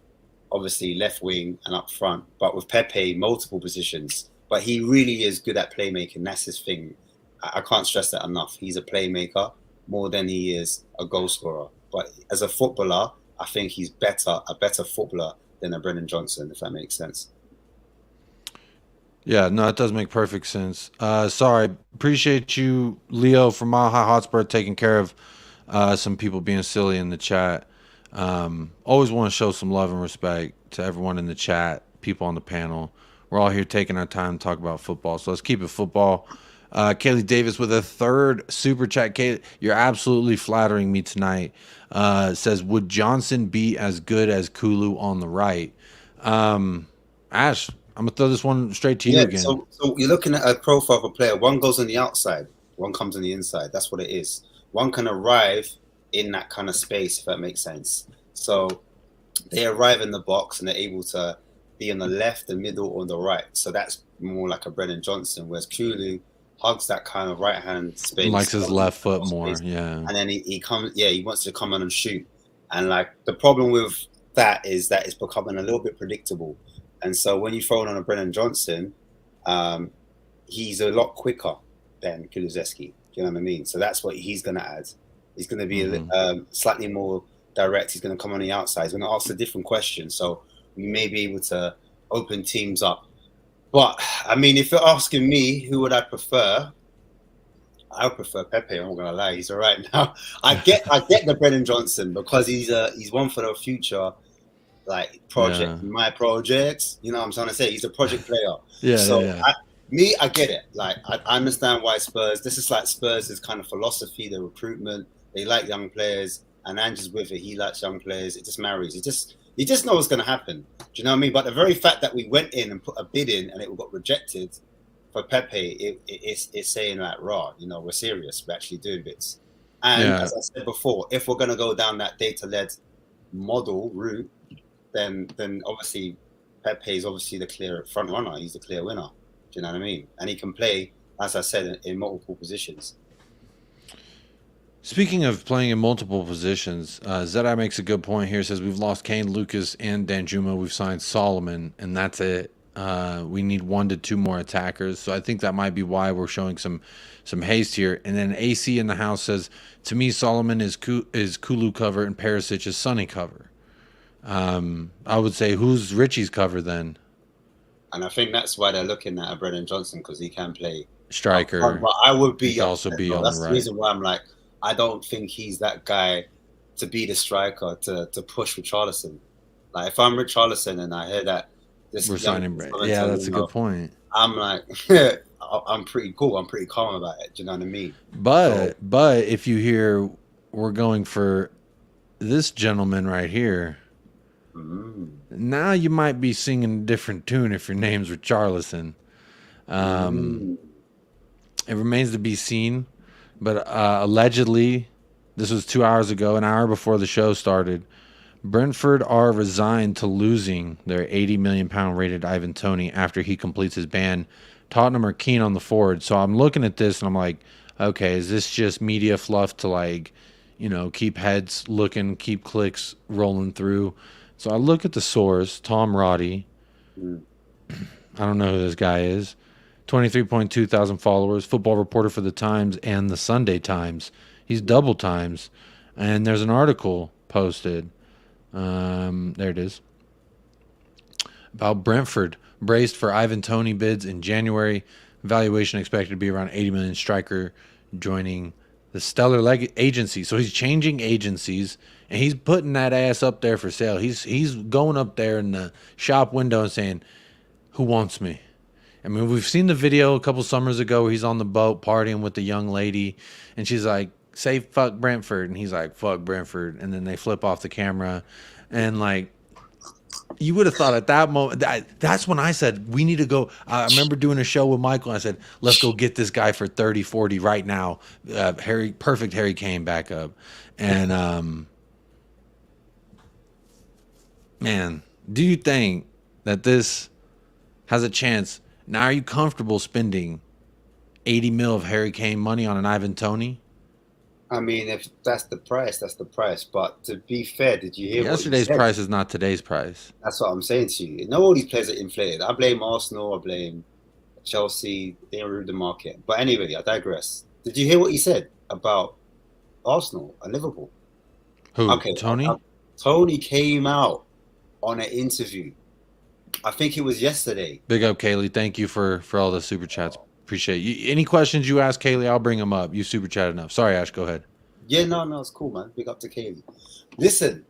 Speaker 3: obviously left wing and up front, but with Pepe, multiple positions. But he really is good at playmaking. That's his thing. I can't stress that enough. He's a playmaker more than he is a goal scorer. But as a footballer, I think he's a better footballer than a Brendan Johnson, if that makes sense.
Speaker 2: Yeah, no, it does make perfect sense. Sorry, appreciate you, Leo from Mile High Hotspur, taking care of some people being silly in the chat. Always want to show some love and respect to everyone in the chat, people on the panel. We're all here taking our time to talk about football, so let's keep it football. Kaylee Davis with a 3rd super chat. Kaylee, you're absolutely flattering me tonight. Says, would Johnson be as good as Kulu on the right? Ash, I'm gonna throw this one straight to you again.
Speaker 3: So you're looking at a profile of a player. One goes on the outside, one comes on the inside. That's what it is. One can arrive in that kind of space, if that makes sense. So they arrive in the box and they're able to be on the left, the middle, or the right. So that's more like a Brendan Johnson, whereas Kulu hugs that kind of right hand space.
Speaker 2: Likes his left foot more, yeah.
Speaker 3: And then he comes, he wants to come in and shoot. And like the problem with that is that it's becoming a little bit predictable. And so when you throw it on a Brennan Johnson, he's a lot quicker than Kulusevski. Do you know what I mean? So that's what he's going to add. He's going to be slightly more direct. He's going to come on the outside. He's going to ask a different question. So we may be able to open teams up. But, I mean, if you're asking me who would I prefer, I would prefer Pepe. I'm not going to lie. He's all right now. I get the Brennan Johnson because he's one for the future. Like project, my projects, you know what I'm trying to say? He's a project player. I get it. Like I understand why Spurs. This is like Spurs' kind of philosophy, the recruitment. They like young players, and Ange's with it. He likes young players. It just marries. You just know what's going to happen. Do you know what I mean? But the very fact that we went in and put a bid in and it got rejected for Pepe, it's saying like, raw. You know, we're serious. We're actually doing bits. And as I said before, if we're going to go down that data-led model route, then obviously Pepe is obviously the clear front runner. He's the clear winner. Do you know what I mean? And he can play, as I said, in multiple positions.
Speaker 2: Speaking of playing in multiple positions, Zedai makes a good point here. Says we've lost Kane, Lucas, and Danjuma. We've signed Solomon, and that's it. We need 1 to 2 more attackers. So I think that might be why we're showing some haste here. And then AC in the house says, to me, Solomon is Kulu cover and Perisic is Sonny cover. I would say, who's Richie's cover then?
Speaker 3: And I think that's why they're looking at a Brendan Johnson, because he can play
Speaker 2: striker.
Speaker 3: But I would be
Speaker 2: also be on
Speaker 3: that's
Speaker 2: the right.
Speaker 3: The reason why I'm like, I don't think he's that guy to be the striker to push Richarlison. Like if I'm Richarlison and I hear that
Speaker 2: we're signing, yeah, that's a good point.
Speaker 3: I'm like, I'm pretty cool. I'm pretty calm about it. Do you know what I mean?
Speaker 2: But if you hear we're going for this gentleman right here. Now you might be singing a different tune if your name's Richarlison. It remains to be seen, but allegedly, this was 2 hours ago, an hour before the show started, Brentford are resigned to losing their £80 million rated Ivan Toney after he completes his ban. Tottenham are keen on the forward. So I'm looking at this and I'm like, okay, is this just media fluff to like, you know, keep heads looking, keep clicks rolling through? So I look at the source, Tom Roddy. I don't know who this guy is. 23.2 thousand followers, football reporter for the Times and the Sunday Times. He's double times. And there's an article posted. There it is. About Brentford. Braced for Ivan Toney bids in January. Valuation expected to be around 80 million. Striker joining the Stellar agency. So he's changing agencies. And he's putting that ass up there for sale. He's going up there in the shop window and saying, who wants me? I mean, we've seen the video a couple summers ago where he's on the boat partying with the young lady. And she's like, say fuck Brentford. And he's like, fuck Brentford. And then they flip off the camera. And like, you would have thought at that moment, that's when I said, we need to go. I remember doing a show with Michael. And I said, let's go get this guy for 30, 40 right now. Perfect Harry Kane backup. And, man, do you think that this has a chance? Now, are you comfortable spending 80 mil of Harry Kane money on an Ivan Toney?
Speaker 3: I mean, if that's the price, that's the price. But to be fair, did you hear
Speaker 2: yesterday's price is not today's price?
Speaker 3: That's what I'm saying to you. No, all these players are inflated. I blame Arsenal. I blame Chelsea. They ruined the market. But anyway, I digress. Did you hear what he said about Arsenal and Liverpool?
Speaker 2: Who? Okay, Tony?
Speaker 3: Tony came out on an interview. I think it was yesterday.
Speaker 2: Big up, Kaylee. Thank you for all the super chats. Appreciate you. Any questions you ask Kaylee, I'll bring them up. You super chat enough. Sorry, Ash, go ahead.
Speaker 3: Yeah, no, it's cool, man. Big up to Kaylee. Listen,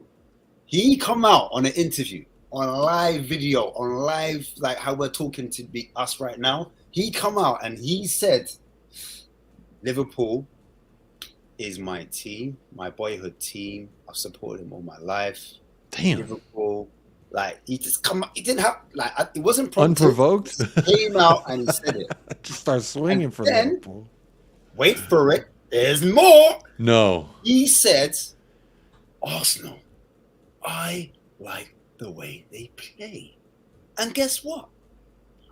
Speaker 3: he come out on an interview, on a live video, on live, like how we're talking to be us right now. He come out and he said, Liverpool is my team, my boyhood team. I've supported him all my life.
Speaker 2: Damn.
Speaker 3: Liverpool. Like, he just come out. He didn't have, like, it wasn't
Speaker 2: prompted. Unprovoked?
Speaker 3: He came out and he said it.
Speaker 2: Just start swinging for Liverpool.
Speaker 3: Wait for it. There's more.
Speaker 2: No.
Speaker 3: He said, Arsenal, I like the way they play. And guess what?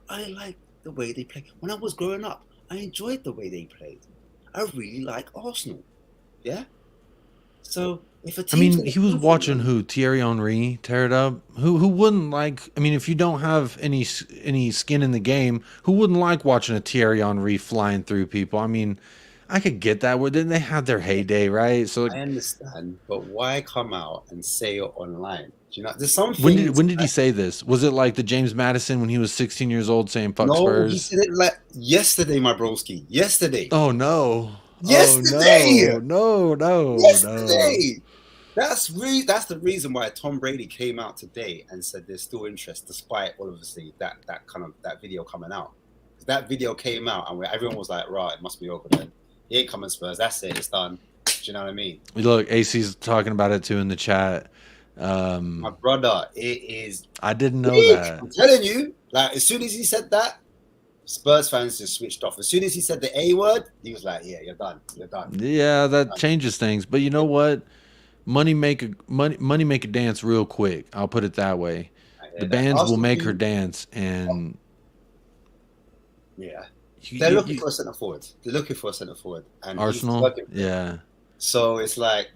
Speaker 3: I like the way they play. When I was growing up, I enjoyed the way they played. I really like Arsenal. Yeah? So, if a team,
Speaker 2: I mean, he was watching who? Thierry Henry tear it up? Who wouldn't like, I mean, if you don't have any skin in the game, who wouldn't like watching a Thierry Henry flying through people? I mean, I could get that. Well, then they had their heyday, right? So
Speaker 3: I understand, but why come out and say it online? Do you know, there's some
Speaker 2: when did he say this? Was it like the James Madison when he was 16 years old saying fuck Spurs?
Speaker 3: No, he said it like yesterday, my broski. Yesterday.
Speaker 2: Oh, no.
Speaker 3: Yesterday.
Speaker 2: Oh, no.
Speaker 3: Yesterday. That's the reason why Tom Brady came out today and said there's still interest, despite obviously that video coming out. That video came out and everyone was like, right, it must be over then. He ain't coming Spurs. That's it. It's done. Do you know what I mean?
Speaker 2: Look, AC's talking about it too in the chat.
Speaker 3: My brother, it is.
Speaker 2: I didn't know that.
Speaker 3: I'm telling you, like as soon as he said that, Spurs fans just switched off. As soon as he said the A word, he was like, yeah, you're done. You're done.
Speaker 2: Yeah, that changes things. But you know what? Money make a dance real quick. I'll put it that way. The bands will make her dance, and
Speaker 3: yeah, they're looking for a centre forward. They're looking for a centre forward. And
Speaker 2: Arsenal, yeah.
Speaker 3: So it's like,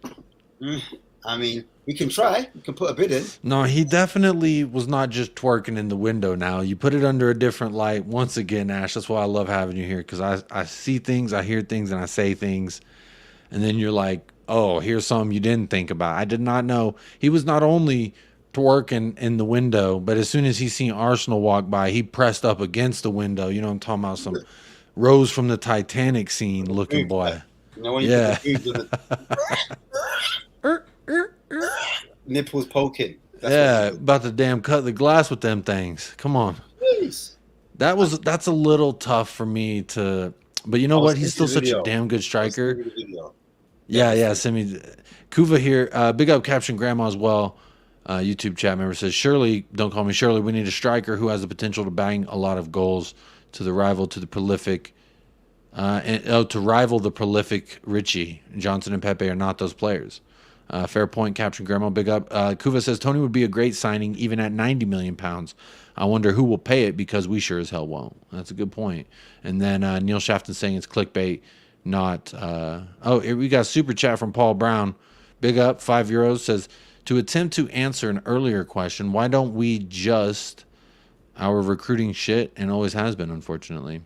Speaker 3: I mean, we can try. We can put a bid in.
Speaker 2: No, he definitely was not just twerking in the window. Now you put it under a different light. Once again, Ash, that's why I love having you here, because I see things, I hear things, and I say things, and then you're like, oh, here's something you didn't think about. I did not know he was not only twerking in the window, but as soon as he seen Arsenal walk by, he pressed up against the window. You know what I'm talking about? Some Rose from the Titanic scene looking boy.
Speaker 3: You know, when you nipples poking.
Speaker 2: That's about to damn cut the glass with them things. Come on.
Speaker 3: Please.
Speaker 2: That's a little tough for me to, but you know what? He's still such a damn good striker. Yeah, send me. Kuva here. Big up Caption Grandma as well. YouTube chat member says, Shirley, don't call me Shirley. We need a striker who has the potential to bang a lot of goals to rival the prolific Richie. Johnson and Pepe are not those players. Fair point, Caption Grandma. Big up. Kuva says Tony would be a great signing even at £90 million. I wonder who will pay it because we sure as hell won't. That's a good point. And then Neil Shafton saying it's clickbait. Not here we got a super chat from Paul Brown. Big up, €5 says, to attempt to answer an earlier question, why don't we just our recruiting shit, and always has been, unfortunately.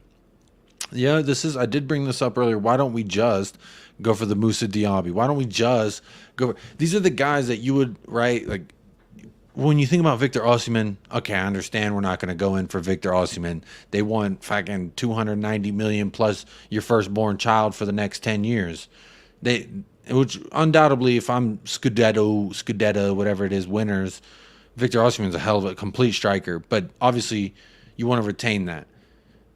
Speaker 2: Yeah, this is. I did bring this up earlier. Why don't we just go for the Moussa Diaby? Why don't we just go? These are the guys that you would like when you think about Victor Osimhen. Okay, I understand we're not going to go in for Victor Osimhen. They want fucking 290 million plus your firstborn child for the next 10 years. Which undoubtedly, if I'm Scudetto, whatever it is, winners, Victor Osimhen's a hell of a complete striker. But obviously, you want to retain that.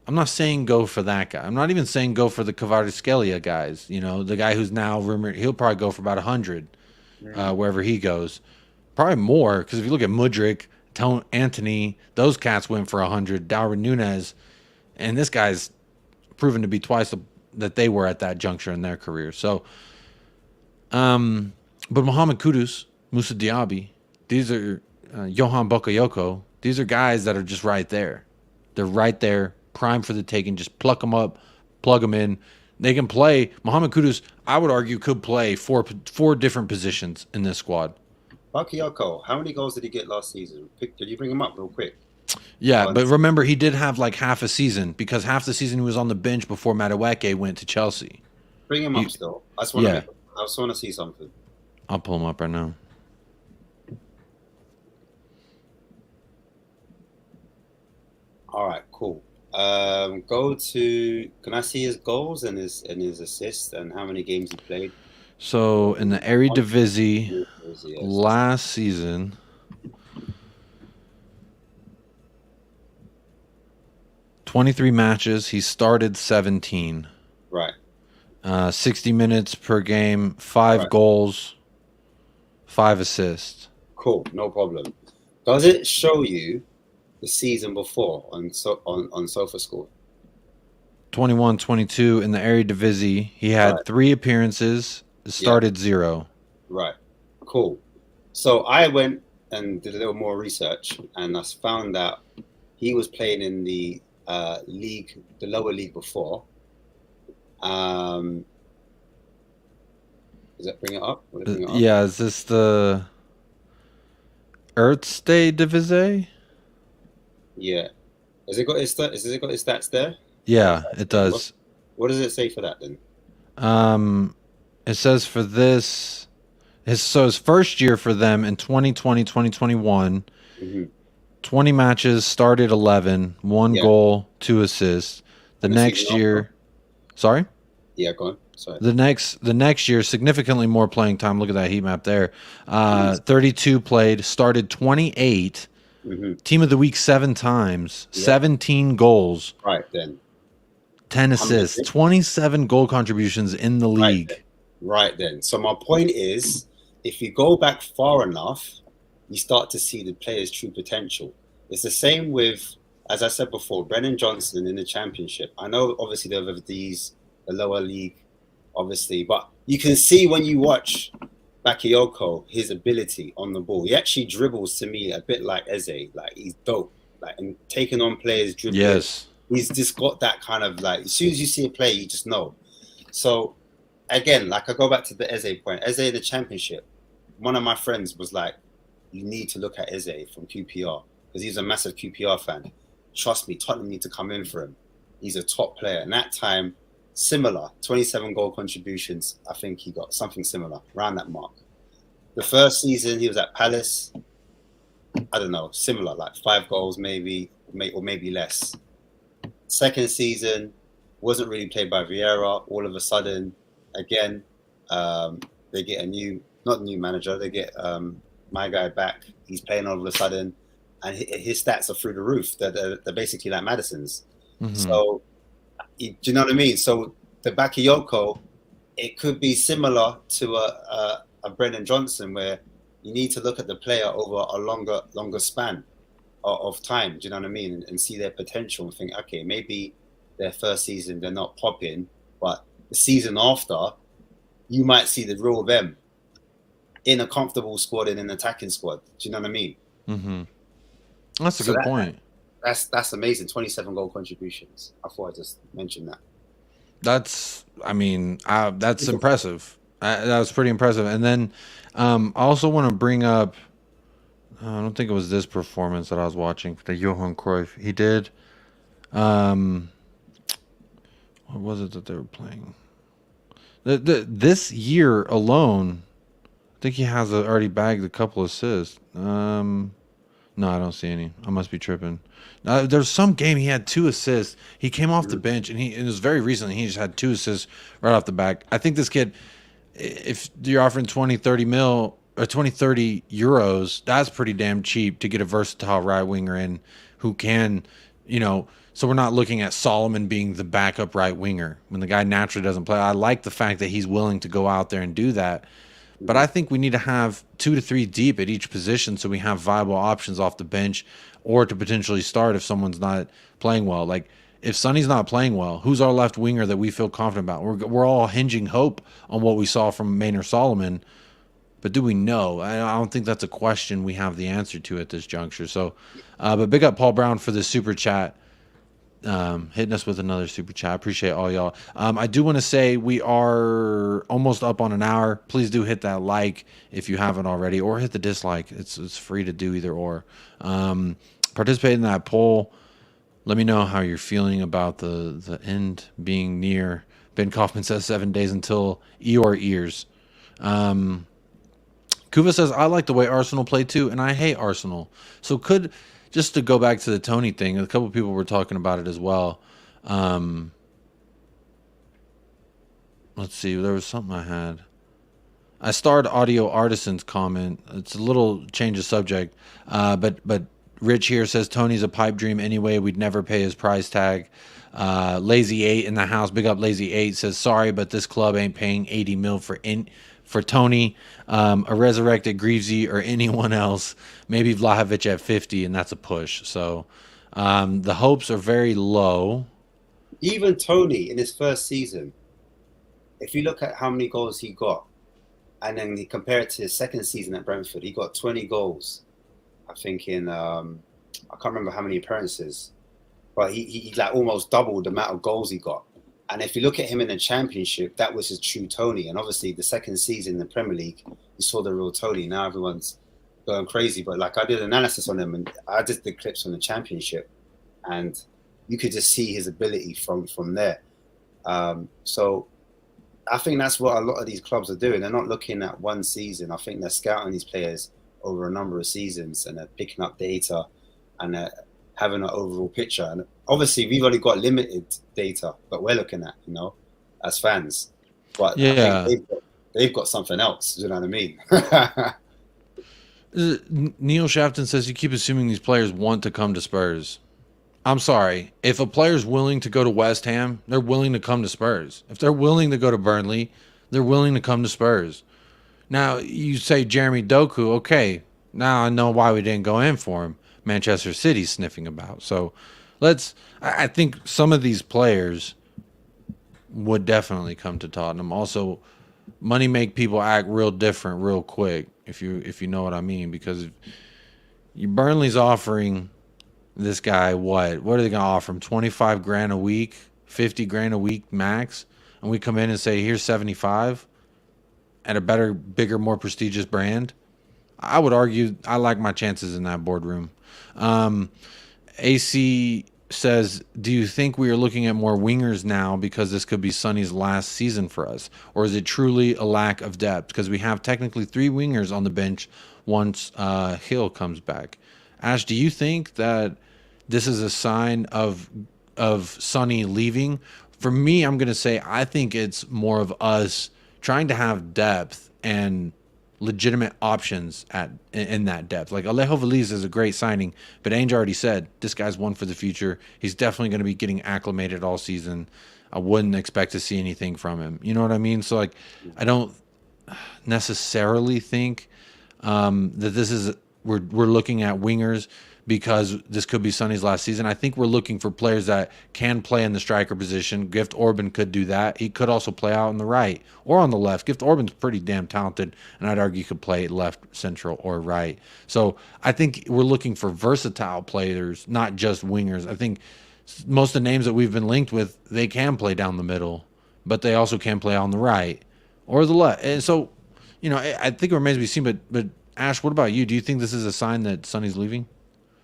Speaker 2: I'm not saying go for that guy. I'm not even saying go for the Kvaratskhelia guys. You know, the guy who's now rumored, he'll probably go for about 100 wherever he goes. Probably more, because if you look at Mudryk, Anthony, those cats went for 100. Darwin Núñez, and this guy's proven to be twice that they were at that juncture in their career. So, but Mohamed Kudus, Moussa Diaby, these are Johan Bakayoko. These are guys that are just right there. They're right there. Prime for the taking. Just pluck them up, plug them in. They can play. Mohamed Kudus, I would argue, could play four different positions in this squad.
Speaker 3: Bakayoko, how many goals did he get last season? Did you bring him up real quick?
Speaker 2: Yeah, but remember, he did have like half a season because half the season he was on the bench before Madueke went to Chelsea.
Speaker 3: Bring him up still. I just want to see something.
Speaker 2: I'll pull him up right now.
Speaker 3: All right, cool. Go to. Can I see his goals and his assists and how many games he played?
Speaker 2: So in the Eredivisie last season, (23 matches. He started 17.
Speaker 3: Right.
Speaker 2: 60 minutes per game, 5 goals, 5 assists.
Speaker 3: Cool, no problem. Does it show you the season before on SofaScore?
Speaker 2: 21-22 in the Eredivisie. He had 3 appearances, started 0.
Speaker 3: Right. Cool. So I went and did a little more research, and I found out he was playing in the league, the lower league before. Does that bring it up?
Speaker 2: Yeah, is this the Erste Divisie?
Speaker 3: Yeah. Has it got his stats there?
Speaker 2: Yeah, it does.
Speaker 3: What does it say for that then?
Speaker 2: It says for this, his first year for them in 2020-2021, 20 matches, started 11, 1 goal, 2 assists. The next year, sorry?
Speaker 3: Yeah, go on. Sorry.
Speaker 2: The next year, significantly more playing time. Look at that heat map there. 32 played, started 28. Team of the week 7 times, 17 goals.
Speaker 3: Right then.
Speaker 2: 10 assists, 27 goal contributions in the league.
Speaker 3: Right then. So my point is, if you go back far enough, you start to see the player's true potential. It's the same with, as I said before, Brennan Johnson in the Championship. I know obviously there are the lower league, obviously, but you can see when you watch Bakayoko, his ability on the ball. He actually dribbles to me a bit like Eze. Like, he's dope. Like, and taking on players, dribbling.
Speaker 2: Yes.
Speaker 3: He's just got that kind of, like, as soon as you see a player, you just know. So, again, like, I go back to the Eze point. Eze in the Championship, one of my friends was like, you need to look at Eze from QPR because he's a massive QPR fan. Trust me, Tottenham need to come in for him. He's a top player. And that time, similar, 27 goal contributions. I think he got something similar, around that mark. The first season, he was at Palace. I don't know, similar, like 5 goals maybe, or maybe less. Second season, wasn't really played by Vieira. All of a sudden, again, they get not a new manager, they get my guy back. He's playing all of a sudden, and his stats are through the roof. They're basically like Madison's. So, do you know what I mean? So the Bakayoko, it could be similar to a Brennan Johnson, where you need to look at the player over a longer span of time. Do you know what I mean? And see their potential and think, okay, maybe their first season they're not popping, but the season after, you might see the real them in a comfortable squad, in an attacking squad. Do you know what I mean?
Speaker 2: That's a good point.
Speaker 3: That's amazing. 27 goal contributions. I thought I'd just mention that.
Speaker 2: That's impressive. That was pretty impressive. And then I also want to bring up, I don't think it was this performance that I was watching, the Johan Cruyff. He did, What was it that they were playing? This year alone, I think he has already bagged a couple assists. No, I don't see any. I must be tripping. There's some game he had 2 assists. He came off the bench, and it was very recently. He just had 2 assists right off the back. I think this kid, if you're offering 20, 30 mil or 20, 30 euros, that's pretty damn cheap to get a versatile right winger in who can, so we're not looking at Solomon being the backup right winger when the guy naturally doesn't play. I like the fact that he's willing to go out there and do that. But I think we need to have 2 to 3 deep at each position so we have viable options off the bench or to potentially start if someone's not playing well. Like, if Sonny's not playing well, who's our left winger that we feel confident about? We're all hinging hope on what we saw from Maynard Solomon. But do we know? I don't think that's a question we have the answer to at this juncture. So, but big up Paul Brown for this super chat. Hitting us with another super chat. I appreciate all y'all. I do want to say we are almost up on an hour. Please do hit that like if you haven't already, or hit the dislike. It's free to do either or. Participate in that poll. Let me know how you're feeling about the end being near. Ben Kaufman says 7 days until Eeyore ears. Kuva says, I like the way Arsenal play too, and I hate Arsenal. So just to go back to the Tony thing, a couple of people were talking about it as well. Let's see, there was something I had. I starred Audio Artisan's comment. It's a little change of subject, but Rich here says Tony's a pipe dream anyway. We'd never pay his price tag. Lazy 8 in the house, big up Lazy 8, says sorry, but this club ain't paying 80 mil for Tony, a resurrected Greavesy, or anyone else. Maybe Vlahovic at 50, and that's a push. So the hopes are very low.
Speaker 3: Even Tony in his first season, if you look at how many goals he got, and then you compare it to his second season at Brentford, he got 20 goals. I think in I can't remember how many appearances, but he like almost doubled the amount of goals he got. And if you look at him in the Championship, that was his true Tony. And obviously, the second season in the Premier League, you saw the real Tony. Now everyone's going crazy. But like, I did analysis on him, and I just did clips from the Championship, and you could just see his ability from there. So I think that's what a lot of these clubs are doing. They're not looking at one season. I think they're scouting these players over a number of seasons, and they're picking up data and having an overall picture. And obviously, we've only got limited data, but we're looking at, as fans. But
Speaker 2: yeah,
Speaker 3: I think they've got something else. Do you know what I mean?
Speaker 2: Neil Shafton says you keep assuming these players want to come to Spurs. I'm sorry. If a player's willing to go to West Ham, they're willing to come to Spurs. If they're willing to go to Burnley, they're willing to come to Spurs. Now, you say Jeremy Doku, okay, now I know why we didn't go in for him. Manchester City's sniffing about. So I think some of these players would definitely come to Tottenham. Also, money make people act real different real quick, if you know what I mean, because Burnley's offering this guy what are they going to offer him? 25 grand a week, 50 grand a week max, and we come in and say here's 75 at a better, bigger, more prestigious brand. I would argue I like my chances in that boardroom. AC says, do you think we are looking at more wingers now because this could be Sonny's last season for us? Or is it truly a lack of depth? Because we have technically 3 wingers on the bench once Hill comes back. Ash, do you think that this is a sign of Sonny leaving? For me, I'm going to say I think it's more of us trying to have depth and legitimate options in that depth. Like Alejo Veliz is a great signing, but Ainge already said this guy's one for the future. He's definitely going to be getting acclimated all season. I wouldn't expect to see anything from him. You know what I mean? So like, I don't necessarily think that this is we're looking at wingers because this could be Sonny's last season. I think we're looking for players that can play in the striker position. Gift Orban could do that. He could also play out on the right or on the left. Gift Orban's pretty damn talented, and I'd argue he could play left, central, or right. So I think we're looking for versatile players, not just wingers. I think most of the names that we've been linked with, they can play down the middle, but they also can play on the right or the left. And so, I think it remains to be seen. But Ash, what about you? Do you think this is a sign that Sonny's leaving?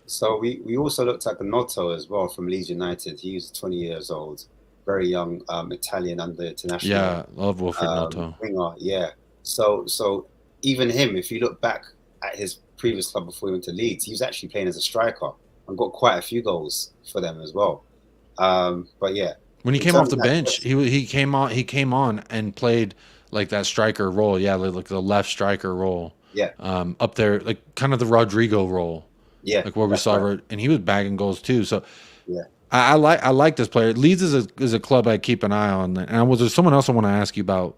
Speaker 3: So we also looked at Gnotto as well from Leeds United. He was 20 years old. very young Italian under international.
Speaker 2: Yeah, love Wilfred Noto.
Speaker 3: Winger, yeah. So even him, if you look back at his previous club before he went to Leeds, he was actually playing as a striker and got quite a few goals for them as well. But yeah,
Speaker 2: when he came off the bench, he came on and played like that striker role. Yeah, like the left striker role.
Speaker 3: Yeah.
Speaker 2: Up there, like kind of the Rodrigo role.
Speaker 3: Yeah.
Speaker 2: Like where we saw, right. And he was bagging goals too. So
Speaker 3: yeah,
Speaker 2: I like this player. Leeds is a club I keep an eye on. And was there someone else I want to ask you about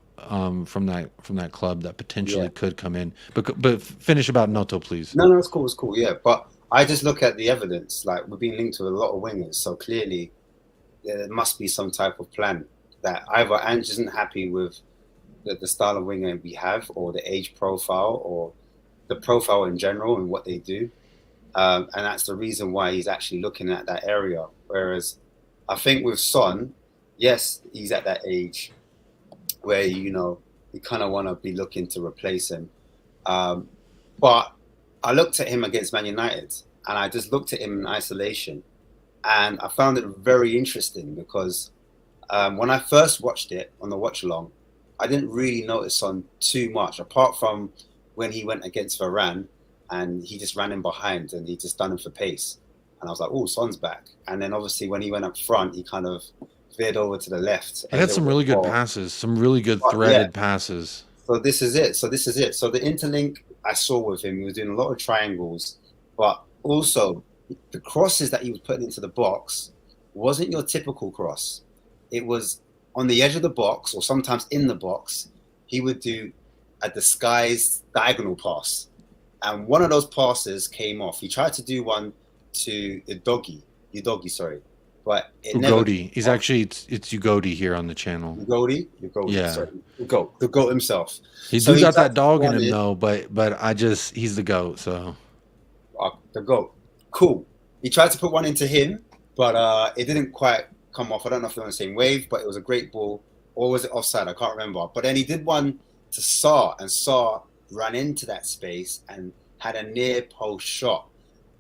Speaker 2: from that club that potentially could come in? But finish about Noto, please.
Speaker 3: No, it's cool. It's cool. Yeah, but I just look at the evidence. Like we're being linked to a lot of wingers, so clearly there must be some type of plan that either Ange isn't happy with the style of winger we have, or the age profile, or the profile in general and what they do. And that's the reason why he's actually looking at that area. Whereas I think with Son, yes, he's at that age where, you kind of want to be looking to replace him. But I looked at him against Man United, and I just looked at him in isolation. And I found it very interesting because when I first watched it on the watch along, I didn't really notice Son too much, apart from when he went against Varane and he just ran in behind and he just done him for pace. And I was like, oh, Son's back. And then obviously when he went up front, he kind of veered over to the left.
Speaker 2: He had some really good passes, some really good threaded passes.
Speaker 3: So this is it. So the interlink I saw with him, he was doing a lot of triangles, but also the crosses that he was putting into the box wasn't your typical cross. It was on the edge of the box, or sometimes in the box. He would do a disguised diagonal pass. And one of those passes came off. He tried to do one to Udogie, sorry. But it
Speaker 2: Ugodi. He's actually, it's Ugodi here on the channel.
Speaker 3: Ugodi?
Speaker 2: Yeah.
Speaker 3: Sorry. The GOAT himself.
Speaker 2: He got that dog in him though, but he's the GOAT, so.
Speaker 3: The GOAT. Cool. He tried to put one into him, but it didn't quite come off. I don't know if they're on the same wave, but it was a great ball. Or was it offside? I can't remember. But then he did one to Sarr, and Sarr ran into that space and had a near post shot,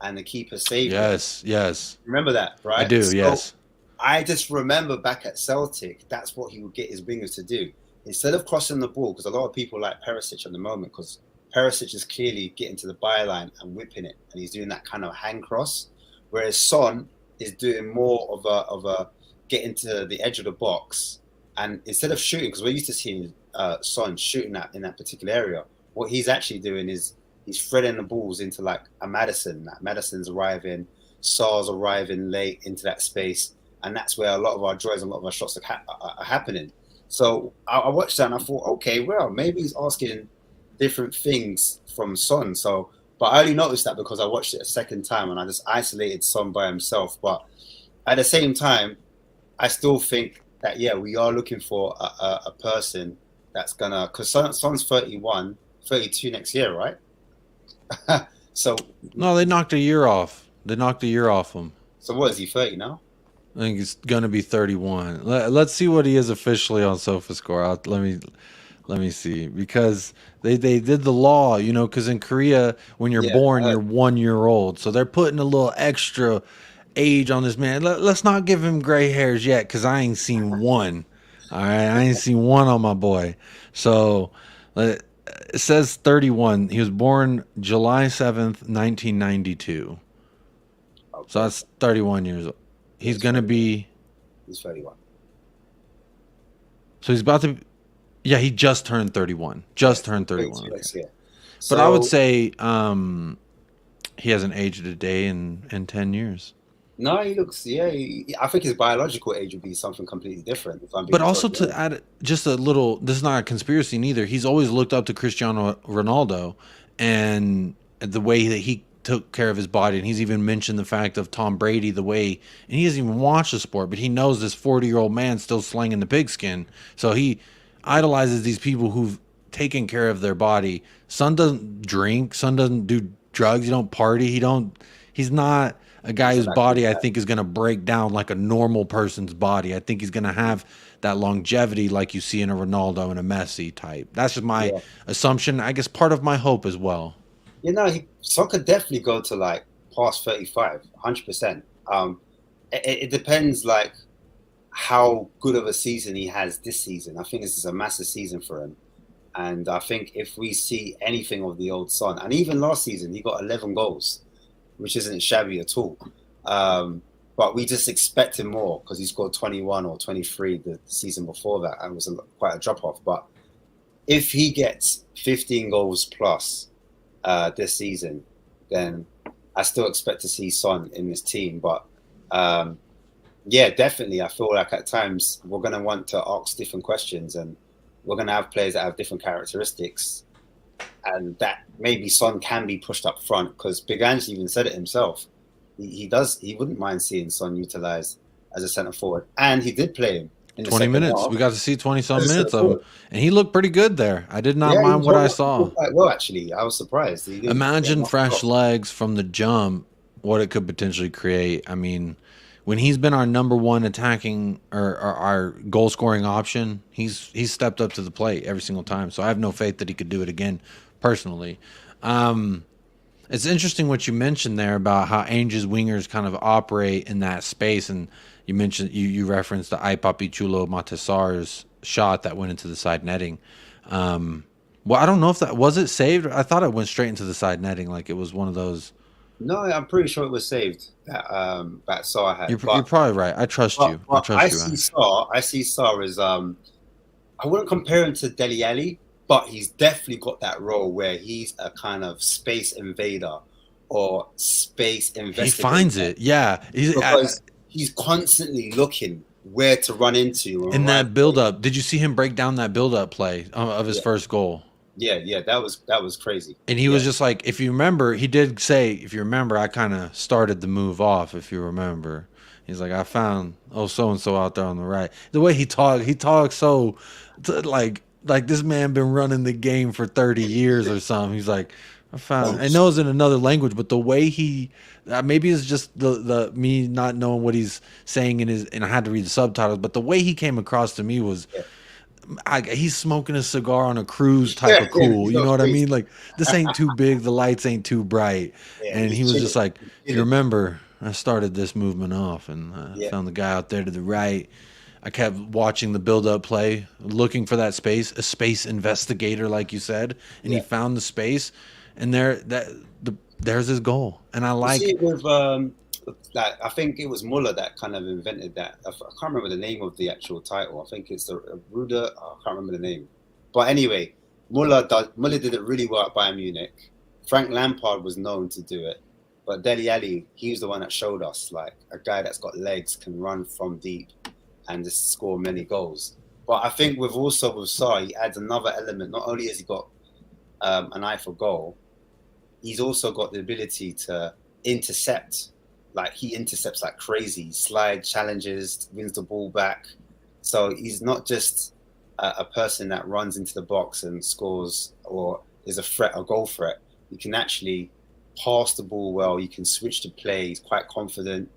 Speaker 3: and the keeper saved it. Yes. Remember that, right?
Speaker 2: I do, yes.
Speaker 3: I just remember back at Celtic, that's what he would get his wingers to do. Instead of crossing the ball, because a lot of people like Perisic at the moment, because Perisic is clearly getting to the byline and whipping it, and he's doing that kind of hand cross, whereas Son is doing more of a getting to the edge of the box, and instead of shooting, because we're used to seeing Son shooting that in that particular area, what he's actually doing is he's threading the balls into like a Maddison. That Maddison's arriving, Sarr's arriving late into that space, and that's where a lot of our joys and a lot of our shots are happening. So I watched that and I thought, okay, well, maybe he's asking different things from Son. So, but I only noticed that because I watched it a second time and I just isolated Son by himself. But at the same time, I still think that, yeah, we are looking for a person that's gonna, because Son's 32 next year, right? So
Speaker 2: no, they knocked a year off. Him.
Speaker 3: So what is he, 30 now?
Speaker 2: I think he's gonna be 31. Let's see what he is officially on SofaScore. Let me see, because they did the law, because in Korea when you're born you're 1 year old, so they're putting a little extra age on this man. Let's not give him gray hairs yet, because I ain't seen one. All right, I ain't seen one on my boy. So it says 31. He was born July 7th, 1992. Okay. So that's 31 years old. He's going to be...
Speaker 3: He's 31.
Speaker 2: So he's about to... Yeah, he just turned 31. Turned 31.
Speaker 3: Yeah.
Speaker 2: But I would say he hasn't aged a day in 10 years.
Speaker 3: No, he looks... Yeah, I think his biological age would be something completely different.
Speaker 2: But also to add just a little... This is not a conspiracy neither. He's always looked up to Cristiano Ronaldo and the way that he took care of his body, and he's even mentioned the fact of Tom Brady, the way, and he doesn't even watch the sport, but he knows this 40-year-old man still slinging the pigskin. So he idolizes these people who've taken care of their body. Son doesn't drink. Son doesn't do drugs. He don't party. He's not a guy whose body I think is going to break down like a normal person's body. I think he's going to have that longevity like you see in a Ronaldo and a Messi type. That's just my assumption. I guess part of my hope as well.
Speaker 3: Son could definitely go to like past 35, 100%. It depends like how good of a season he has this season. I think this is a massive season for him. And I think if we see anything of the old Son, and even last season, he got 11 goals, which isn't shabby at all. But we just expected more because he scored 21 or 23 the season before that, and it was quite a drop-off. But if he gets 15 goals plus this season, then I still expect to see Son in this team. But yeah, definitely, I feel like at times we're going to want to ask different questions, and we're going to have players that have different characteristics, and that maybe Son can be pushed up front, because Big Ange even said it himself. He wouldn't mind seeing Son utilised as a centre forward, and he did play him in the
Speaker 2: 20 minutes.
Speaker 3: half.
Speaker 2: We got to see 20-some minutes of him, and he looked pretty good there. I did not mind what I saw.
Speaker 3: Quite well, actually, I was surprised.
Speaker 2: Imagine fresh legs from the jump, what it could potentially create. I mean, when he's been our number one attacking or our goal scoring option, he's stepped up to the plate every single time. So I have no faith that he could do it again, personally. It's interesting what you mentioned there about how Ange's wingers kind of operate in that space, and you mentioned you referenced the Ay Papi Chulo Matasar's shot that went into the side netting. Well, I don't know if that was it saved. I thought it went straight into the side netting, like it was one of those.
Speaker 3: No, I'm pretty sure it was saved. That Sarr had.
Speaker 2: You're probably right. I trust you. I
Speaker 3: see Sarr as I wouldn't compare him to Dele Alli, but he's definitely got that role where he's a kind of space invader or space investigator.
Speaker 2: He finds it, yeah.
Speaker 3: He's constantly looking where to run into.
Speaker 2: In that build-up, did you see him break down that build-up play of his first goal?
Speaker 3: Yeah, that was crazy.
Speaker 2: And he was just like, if you remember, he did say, if you remember, I kind of started the move off, if you remember. He's like, I found, so-and-so out there on the right. The way he talks so, like this man been running the game for 30 years or something. He's like, I know it's in another language, but the way he, maybe it's just the me not knowing what he's saying and I had to read the subtitles, but the way he came across to me was, he's smoking a cigar on a cruise type of cool. You know what I mean? Like, this ain't too big, the lights ain't too bright. And he was just like, you remember, I started this movement off, and I found the guy out there to the right. I kept watching the build-up play, looking for that space, a space investigator, like you said, and he found the space, and there's his goal. And I like
Speaker 3: it with I think it was Muller that kind of invented that. I can't remember the name of the actual title. I think it's the Ruder. I can't remember the name. But anyway, Muller did it really well at Bayern Munich. Frank Lampard was known to do it, but Dele Alli, he's the one that showed us, like, a guy that's got legs, can run from deep and just score many goals. But I think with Sarr, he adds another element. Not only has he got an eye for goal, he's also got the ability to intercept. Like, he intercepts like crazy, slide challenges, wins the ball back. So he's not just a person that runs into the box and scores or is a goal threat. He can actually pass the ball well. You can switch to play. He's quite confident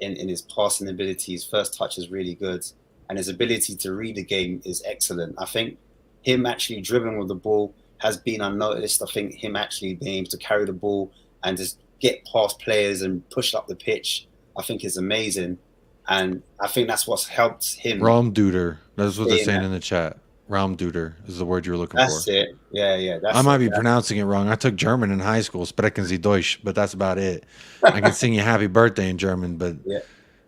Speaker 3: in his passing ability. His first touch is really good, and his ability to read the game is excellent. I think him actually dribbling with the ball has been unnoticed. I think him actually being able to carry the ball and just get past players and push up the pitch, I think is amazing. And I think that's what's helped him.
Speaker 2: Raumduder. That's what they're saying in the chat. Raumduder is the word you were looking for.
Speaker 3: That's it. Yeah.
Speaker 2: I might be pronouncing it wrong. I took German in high school, Sprechen Sie Deutsch, but that's about it. I can sing you happy birthday in German, but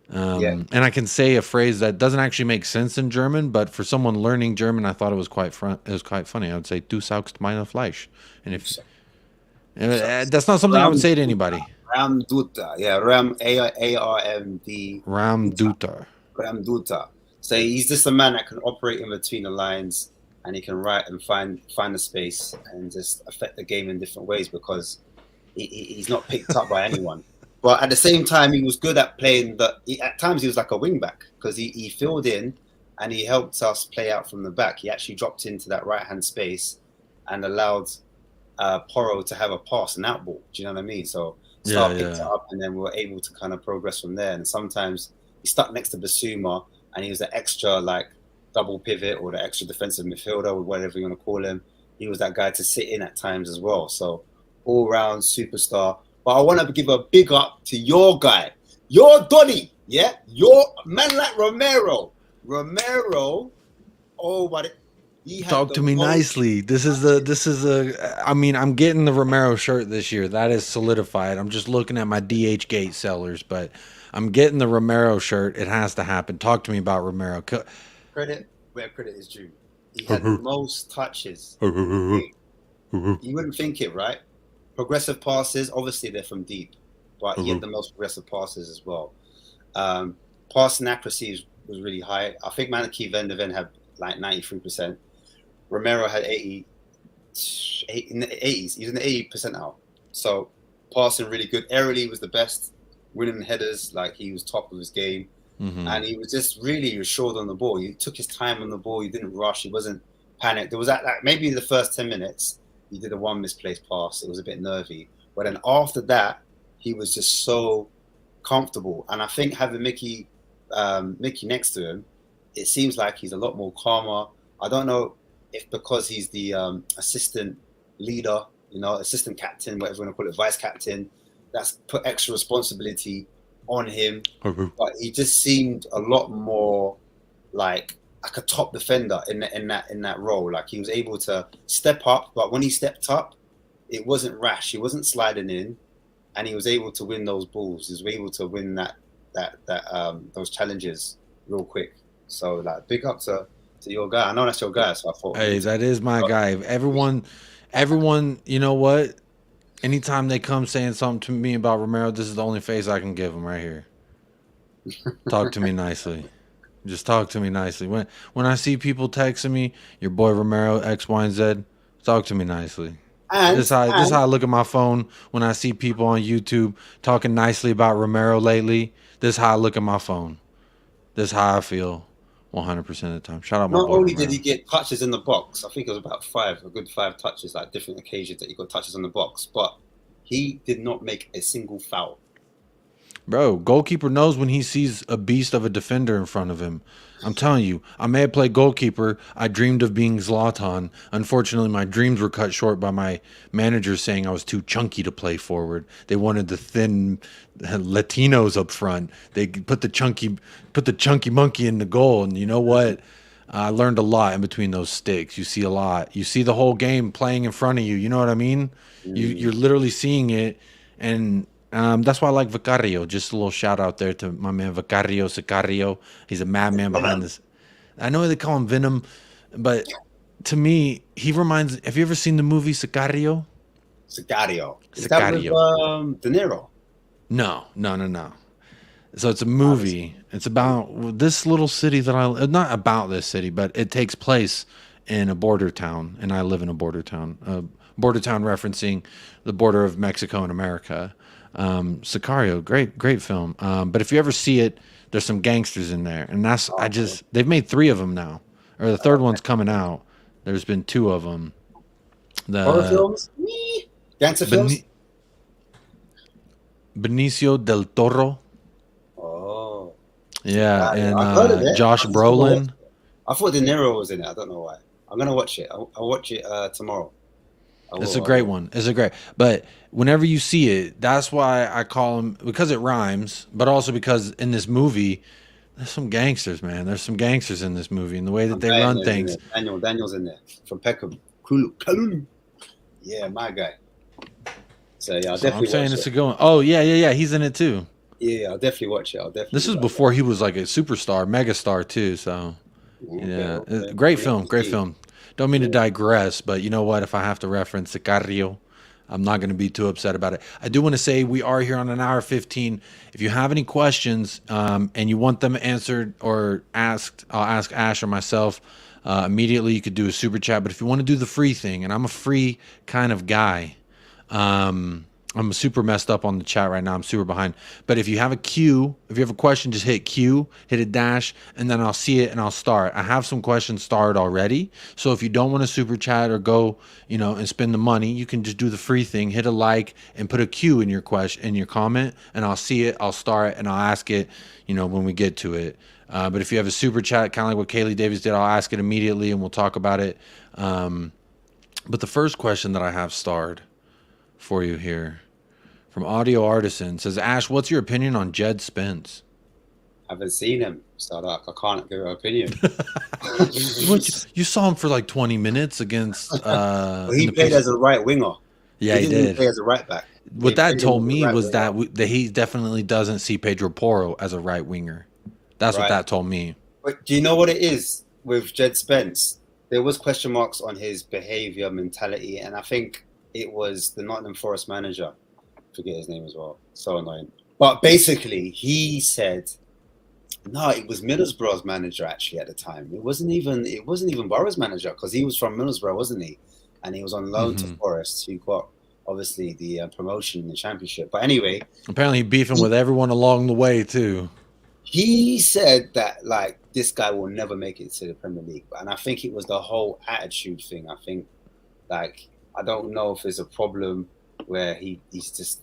Speaker 2: and I can say a phrase that doesn't actually make sense in German, but for someone learning German, I thought it was quite funny. I would say, Du saugst meine Fleisch. And if that's not something I would say to anybody.
Speaker 3: Raumduder. Yeah, A-R-M-D.
Speaker 2: Raumduder.
Speaker 3: So he's just a man that can operate in between the lines, and he can write and find the space and just affect the game in different ways, because he's not picked up by anyone. But at the same time, he was good at playing at times he was like a wing back, because he filled in and he helped us play out from the back. He actually dropped into that right-hand space and allowed Porro to have a pass, an out ball. Do you know what I mean? So Sarr picked it up, and then we were able to kind of progress from there. And sometimes he stuck next to Basuma, and he was the extra, like, double pivot or the extra defensive midfielder, or whatever you want to call him. He was that guy to sit in at times as well. So all-round superstar. But I want to give a big up to your guy, your Donny, your man like Romero. Romero, oh, but he had
Speaker 2: Talk
Speaker 3: the
Speaker 2: to me
Speaker 3: most-
Speaker 2: nicely. This is a. I mean, I'm getting the Romero shirt this year. That is solidified. I'm just looking at my DH Gate sellers, but I'm getting the Romero shirt. It has to happen. Talk to me about Romero.
Speaker 3: Credit where credit is due. He had the most touches. You wouldn't think it, right? Progressive passes, obviously they're from deep, but he had the most progressive passes as well. Passing accuracy was really high. I think Manaki Van de Ven had like 93%. Romero had 80 in the 80s. He was in the 80% now. So passing really good. Aerially was the best. Winning headers, like he was top of his game. And he was just really assured on the ball. He took his time on the ball. He didn't rush. He wasn't panicked. There was that like maybe the first 10 minutes, he did a one misplaced pass. It was a bit nervy. But then after that, he was just so comfortable. And I think having Mickey next to him, it seems like he's a lot more calmer. I don't know if because he's the assistant leader, assistant captain, whatever you want to call it, vice captain, that's put extra responsibility on him. But he just seemed a lot more like a top defender in that role. Like he was able to step up, but when he stepped up, it wasn't rash. He wasn't sliding in, and he was able to win those balls. He was able to win those challenges real quick. So like big up to your guy. I know that's your guy, so I thought.
Speaker 2: Hey, that is my guy. Everyone, you know what? Anytime they come saying something to me about Romero, this is the only face I can give them right here. Talk to me nicely. Just talk to me nicely. When I see people texting me, your boy Romero, X, Y, and Z, talk to me nicely. This is how I look at my phone when I see people on YouTube talking nicely about Romero lately. This is how I look at my phone. This is how I feel 100% of the time. Shout out my boy
Speaker 3: Not only
Speaker 2: Romero.
Speaker 3: did he get touches in the box, I think it was about a good five touches, like different occasions that he got touches in the box, but he did not make a single foul.
Speaker 2: Bro, goalkeeper knows when he sees a beast of a defender in front of him. I'm telling you, I may have played goalkeeper. I dreamed of being Zlatan. Unfortunately, my dreams were cut short by my manager saying I was too chunky to play forward. They wanted the thin Latinos up front. They put the chunky monkey in the goal. And you know what? I learned a lot in between those sticks. You see a lot. You see the whole game playing in front of you. You know what I mean? You're literally seeing it. And that's why I like Vicario. Just a little shout out there to my man Vicario Sicario. He's a madman behind this. I know they call him Venom, but to me, he reminds. Have you ever seen the movie Sicario?
Speaker 3: Sicario. Is that with De Niro?
Speaker 2: No. So it's a movie. It's about this little city that I live. Not about this city, but it takes place in a border town, and I live in a border town. Border town referencing the border of Mexico and America. Sicario, great film. But if you ever see it, there's some gangsters in there, and they've made 3 of them now, or the third one's coming out. There's been 2 of them.
Speaker 3: Horror films, gangster films.
Speaker 2: Benicio del Toro.
Speaker 3: Oh,
Speaker 2: yeah, and Josh Brolin.
Speaker 3: I thought De Niro was in it. I don't know why. I'm gonna watch it. I'll watch it tomorrow.
Speaker 2: It's a great one. But whenever you see it, that's why I call him, because it rhymes, but also because in this movie, there's some gangsters, man. There's some gangsters in this movie and the way that they run things.
Speaker 3: Daniel's in there from Peckham. Yeah, my guy. So yeah, I'll definitely
Speaker 2: I'm saying
Speaker 3: watch
Speaker 2: it's
Speaker 3: it.
Speaker 2: a good one. Oh yeah. He's in it too.
Speaker 3: Yeah, I'll definitely watch it.
Speaker 2: This is before he was like a superstar, megastar too. So yeah, great film. Don't mean to digress, but you know what? If I have to reference Sicario, I'm not going to be too upset about it. I do want to say we are here on an hour 15. If you have any questions and you want them answered or asked, I'll ask Ash or myself immediately. You could do a super chat. But if you want to do the free thing, and I'm a free kind of guy, I'm super messed up on the chat right now. I'm super behind. But if you have a Q, if you have a question, just hit Q, hit a dash, and then I'll see it and I'll start. I have some questions started already. So if you don't want to super chat or go, and spend the money, you can just do the free thing, hit a like, and put a Q in your question, in your comment, and I'll see it, I'll start, and I'll ask it, when we get to it. But if you have a super chat, kind of like what Kaylee Davis did, I'll ask it immediately and we'll talk about it. But the first question that I have starred for you here from Audio Artisan says, Ash, what's your opinion on Jed Spence?
Speaker 3: haven't seen him, so I can't give an opinion.
Speaker 2: You saw him for like 20 minutes against.
Speaker 3: Well, he played as a right winger.
Speaker 2: Yeah, he
Speaker 3: didn't
Speaker 2: did.
Speaker 3: play as a right back.
Speaker 2: What that told me was that he definitely doesn't see Pedro Porro as a right winger. That's what that told me.
Speaker 3: But do you know what it is with Jed Spence? There was question marks on his behaviour, mentality, and I think it was the Nottingham Forest manager. I forget his name as well. So annoying. But basically, he said, no, it was Middlesbrough's manager actually at the time. It wasn't even Borough's manager, because he was from Middlesbrough, wasn't he? And he was on loan to Forest, who got obviously the promotion in the Championship. But anyway,
Speaker 2: apparently beefing with everyone along the way too.
Speaker 3: He said that like this guy will never make it to the Premier League, and I think it was the whole attitude thing. I think like I don't know if there's a problem where he's just,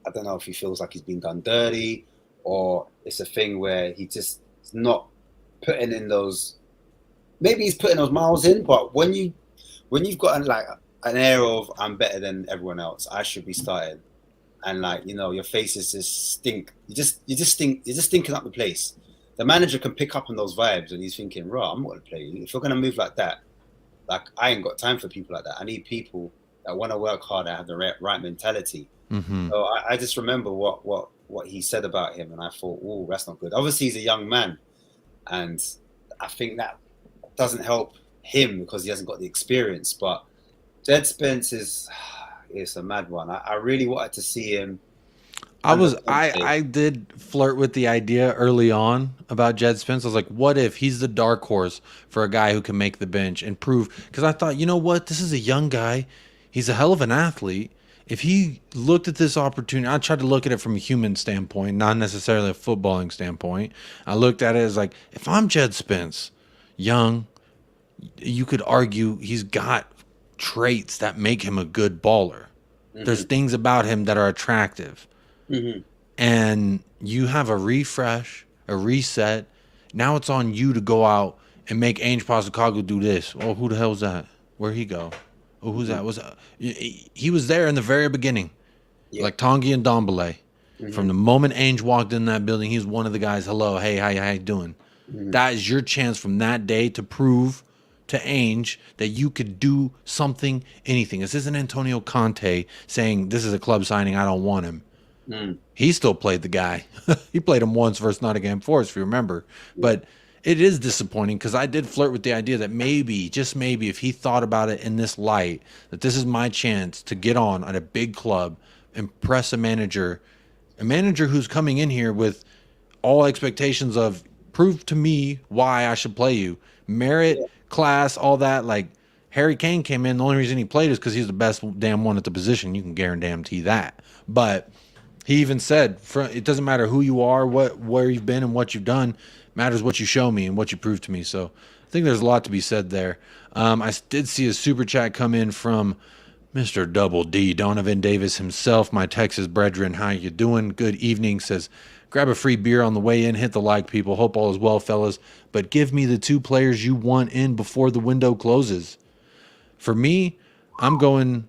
Speaker 3: I don't know if he feels like he's been done dirty, or it's a thing where he just is not putting in those. Maybe he's putting those miles in, but when you've got like an air of I'm better than everyone else, I should be starting. And like, you know, your faces just stink. You're just stinking up the place. The manager can pick up on those vibes, and he's thinking, "Right, I'm not gonna play you. If you're gonna move like that, like I ain't got time for people like that. I need people that want to work hard, that have the right mentality." So I just remember what he said about him, and I thought, "Oh, that's not good." Obviously, he's a young man, and I think that doesn't help him because he hasn't got the experience. But Jed Spence it's a mad one. I really wanted to see him.
Speaker 2: I did flirt with the idea early on about Jed Spence. I was like, what if he's the dark horse for a guy who can make the bench and prove? Because I thought, you know what? This is a young guy. He's a hell of an athlete. If he looked at this opportunity, I tried to look at it from a human standpoint, not necessarily a footballing standpoint. I looked at it as like, if I'm Jed Spence, young, you could argue he's got traits that make him a good baller. There's things about him that are attractive. And you have a refresh, a reset. Now it's on you to go out and make Ange Postecoglou do this. Oh, who the hell was that? Where'd he go? Oh, who's that? He was there in the very beginning, like Tanguy and Dombele. From the moment Ange walked in that building, he's one of the guys. Hello, hey, how you doing? That is your chance from that day to prove to Ange that you could do something, anything. This isn't Antonio Conte saying this is a club signing, I don't want him. He still played the guy. He played him once versus Nottingham Forest, if you remember. But it is disappointing because I did flirt with the idea that maybe, just maybe, if he thought about it in this light, that this is my chance to get on at a big club, impress a manager who's coming in here with all expectations of prove to me why I should play you. Merit, class, all that. Like Harry Kane came in, the only reason he played is because he's the best damn one at the position. You can guarantee that. But he even said, it doesn't matter who you are, where you've been, and what you've done. Matters what you show me and what you prove to me. So I think there's a lot to be said there. I did see a super chat come in from Mr. Double D, Donovan Davis himself, my Texas brethren. How you doing? Good evening. Says, grab a free beer on the way in. Hit the like, people. Hope all is well, fellas. But give me the 2 players you want in before the window closes. For me, I'm going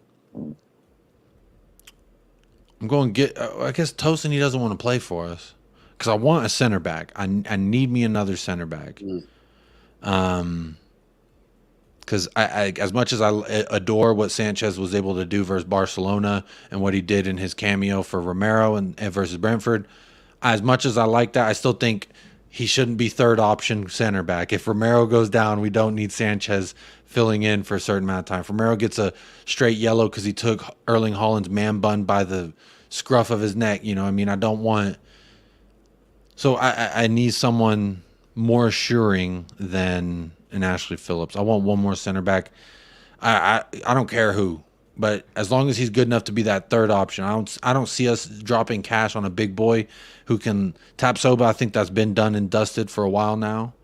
Speaker 2: get. I guess Tosin, he doesn't want to play for us because I want a center back. I need me another center back. Because I as much as I adore what Sanchez was able to do versus Barcelona and what he did in his cameo for Romero and versus Brentford, as much as I like that, I still think he shouldn't be third option center back. If Romero goes down, we don't need Sanchez filling in for a certain amount of time. If Romero gets a straight yellow because he took Erling Haaland's man bun by the scruff of his neck, you know, I mean, I don't want. So I need someone more assuring than an Ashley Phillips. I want one more center back. I don't care who, but as long as he's good enough to be that third option, I don't see us dropping cash on a big boy who can tap Soba. I think that's been done and dusted for a while now.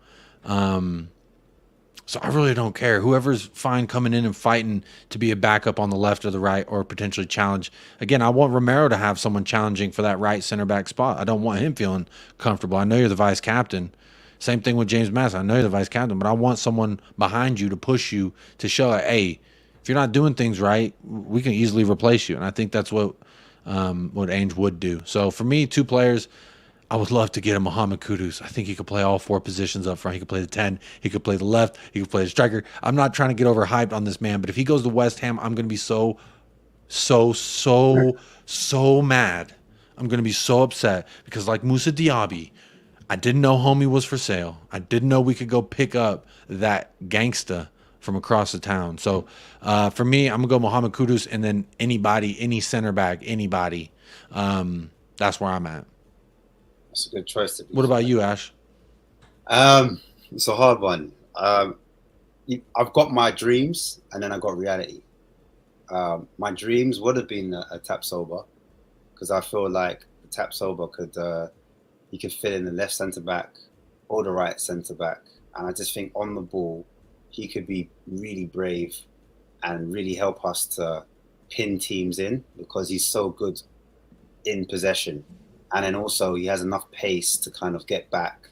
Speaker 2: So I really don't care. Whoever's fine coming in and fighting to be a backup on the left or the right or potentially challenge. Again, I want Romero to have someone challenging for that right center back spot. I don't want him feeling comfortable. I know you're the vice captain. Same thing with James Madison. I know you're the vice captain, but I want someone behind you to push you to show, hey, if you're not doing things right, we can easily replace you. And I think that's what Ainge would do. So for me, 2 players, I would love to get a Mohamed Kudus. I think he could play all 4 positions up front. He could play the 10. He could play the left. He could play the striker. I'm not trying to get overhyped on this man, but if he goes to West Ham, I'm going to be so mad. I'm going to be so upset because like Moussa Diaby, I didn't know homie was for sale. I didn't know we could go pick up that gangsta from across the town. So for me, I'm going to go Mohamed Kudus and then anybody, any center back, anybody. That's where I'm at.
Speaker 3: That's a good choice.
Speaker 2: What about you, Ash?
Speaker 3: It's a hard one. I've got my dreams and then I got reality. My dreams would have been a Tapsoba because I feel like the Tapsoba could fit in the left centre back or the right centre back, and I just think on the ball he could be really brave and really help us to pin teams in because he's so good in possession, and then also he has enough pace to kind of get back,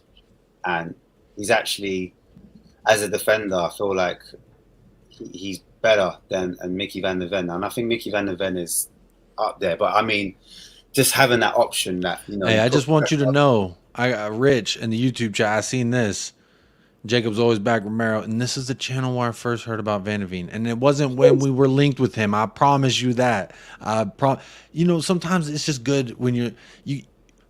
Speaker 3: and he's actually, as a defender, I feel like he's better than Mickey van der Ven, and I think Mickey van der Ven is up there. But I mean, just having that option that
Speaker 2: Hey, I just want you to know, Rich in the YouTube chat, I seen this. Jacob's always back Romero, and this is the channel where I first heard about Van der Veen, and it wasn't when we were linked with him. I promise you that. Sometimes it's just good when you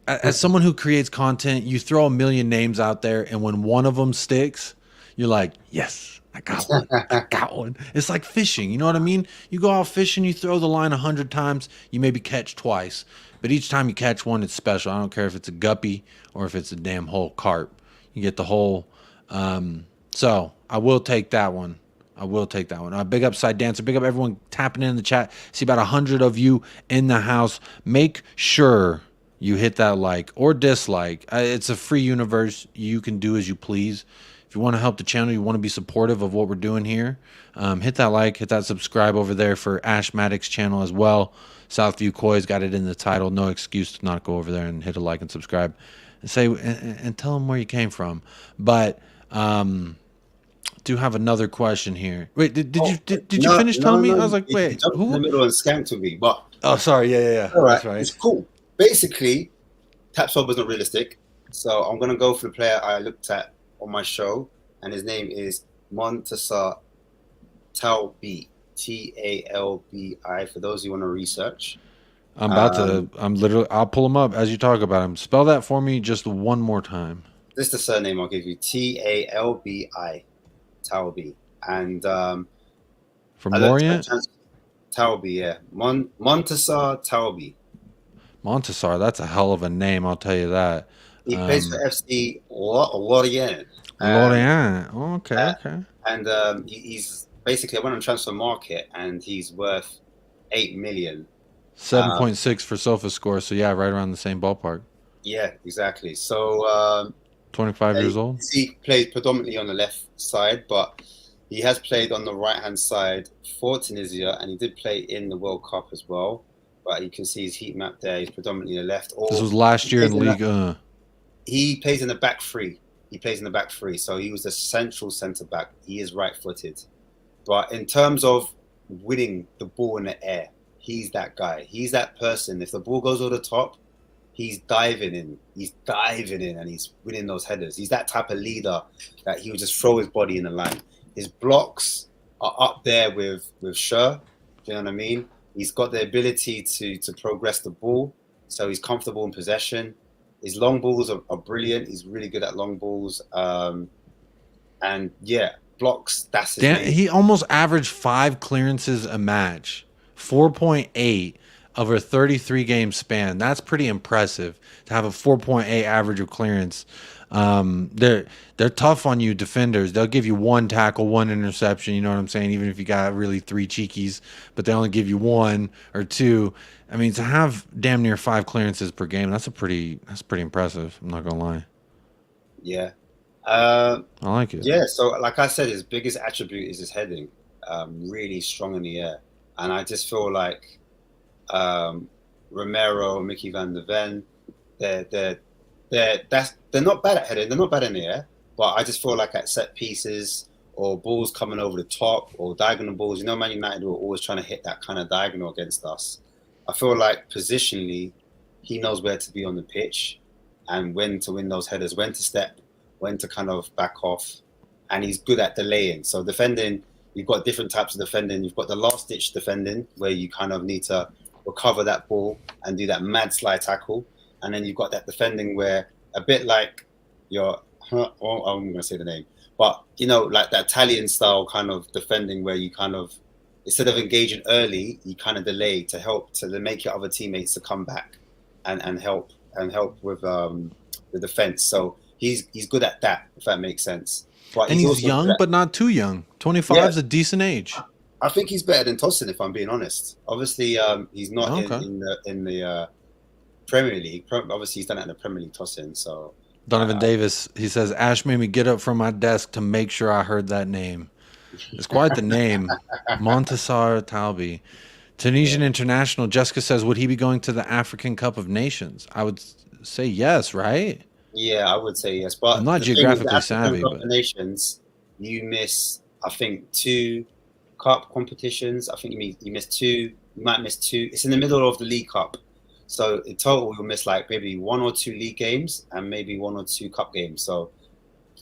Speaker 2: as someone who creates content, you throw a million names out there, and when one of them sticks, you're like, yes, I got one. I got one. It's like fishing. You know what I mean? You go out fishing, you throw the line 100 times, you maybe catch twice. But each time you catch one, it's special. I don't care if it's a guppy or if it's a damn whole carp. You get the whole. So I will take that one. I will take that one. Big up Side Dancer. Big up everyone tapping in the chat. See about 100 of you in the house. Make sure you hit that like or dislike. It's a free universe. You can do as you please. If you want to help the channel, you want to be supportive of what we're doing here, hit that like, hit that subscribe over there for ASHMATIC's channel as well. Southview Coys got it in the title. No excuse to not go over there and hit a like and subscribe and say and tell them where you came from. But do have another question here. Wait, did you finish telling me? I was like, wait,
Speaker 3: who? In the middle and skanked to me, but
Speaker 2: sorry, yeah.
Speaker 3: All right,
Speaker 2: that's right.
Speaker 3: It's cool. Basically, Tapsoba is not realistic, so I'm gonna go for the player I looked at on my show, and his name is Montesa Talbi, Talbi. For those who want to research, I'll pull him up as you talk about him. Spell that for me just one more time. This is the surname I'll give you: Talbi, Talbi, and
Speaker 2: from Lorient.
Speaker 3: Talbi, yeah, Montesa Talbi.
Speaker 2: Montesar, that's a hell of a name, I'll tell you that.
Speaker 3: He plays for FC Lorient.
Speaker 2: Lorient. Okay.
Speaker 3: And he's basically, I went on transfer market, and he's worth 8 million.
Speaker 2: 7.6 for SofaScore. So yeah, right around the same ballpark.
Speaker 3: Yeah, exactly. So
Speaker 2: 25 years old.
Speaker 3: He plays predominantly on the left side, but he has played on the right hand side for Tunisia, and he did play in the World Cup as well. But you can see his heat map there. He's predominantly the left.
Speaker 2: This was last year in League.
Speaker 3: He plays in the back three. So he was the central centre back. He is right-footed. But in terms of winning the ball in the air, he's that guy. He's that person. If the ball goes over the top, he's diving in. And he's winning those headers. He's that type of leader that he would just throw his body in the line. His blocks are up there with Sher. Do you know what I mean? He's got the ability to progress the ball, so he's comfortable in possession. His long balls are brilliant. He's really good at long balls. And yeah, blocks, that's his name. He
Speaker 2: almost averaged 5 clearances a match, 4.8 over a 33-game span. That's pretty impressive to have a 4.8 average of clearance. They're tough on you defenders. They'll give you 1 tackle, 1 interception, you know what I'm saying, even if you got really 3 cheekies, but they only give you 1 or 2. I mean, to have damn near 5 clearances per game, that's pretty impressive. I'm not gonna lie.
Speaker 3: Yeah.
Speaker 2: I like it.
Speaker 3: Yeah, so like I said, his biggest attribute is his heading. Really strong in the air. And I just feel like Romero, Mickey van der Ven, they're not bad at heading. They're not bad in the air, but I just feel like at set pieces or balls coming over the top or diagonal balls, Man United were always trying to hit that kind of diagonal against us. I feel like positionally, he knows where to be on the pitch. and when to win those headers, when to step, when to kind of back off. And he's good at delaying. So defending, you've got different types of defending. You've got the last ditch defending where you kind of need to recover that ball and do that mad slide tackle. And then you've got that defending where a bit like your, I'm going to say the name, but you know, like that Italian style kind of defending where you kind of, instead of engaging early, you kind of delay to help to make your other teammates to come back and help with the defense. So he's good at that, if that makes sense. But
Speaker 2: and he's young, but not too young. 25 is a decent age.
Speaker 3: I think he's better than Tosin, if I'm being honest. Obviously, he's not in the Premier League. Obviously, he's done it in the Premier League, Tosin. So
Speaker 2: Donovan Davis, he says, Ash made me get up from my desk to make sure I heard that name. It's quite the name, Montasar Talbi. Tunisian international. Jessica says, would he be going to the African Cup of Nations? I would say yes, right?
Speaker 3: Yeah, I would say yes, but
Speaker 2: I'm not geographically savvy.
Speaker 3: But nations, you miss, I think, 2 cup competitions. I think you miss 2. You might miss 2. It's in the middle of the League Cup, so in total you'll miss like maybe 1 or 2 league games and maybe 1 or 2 cup games. So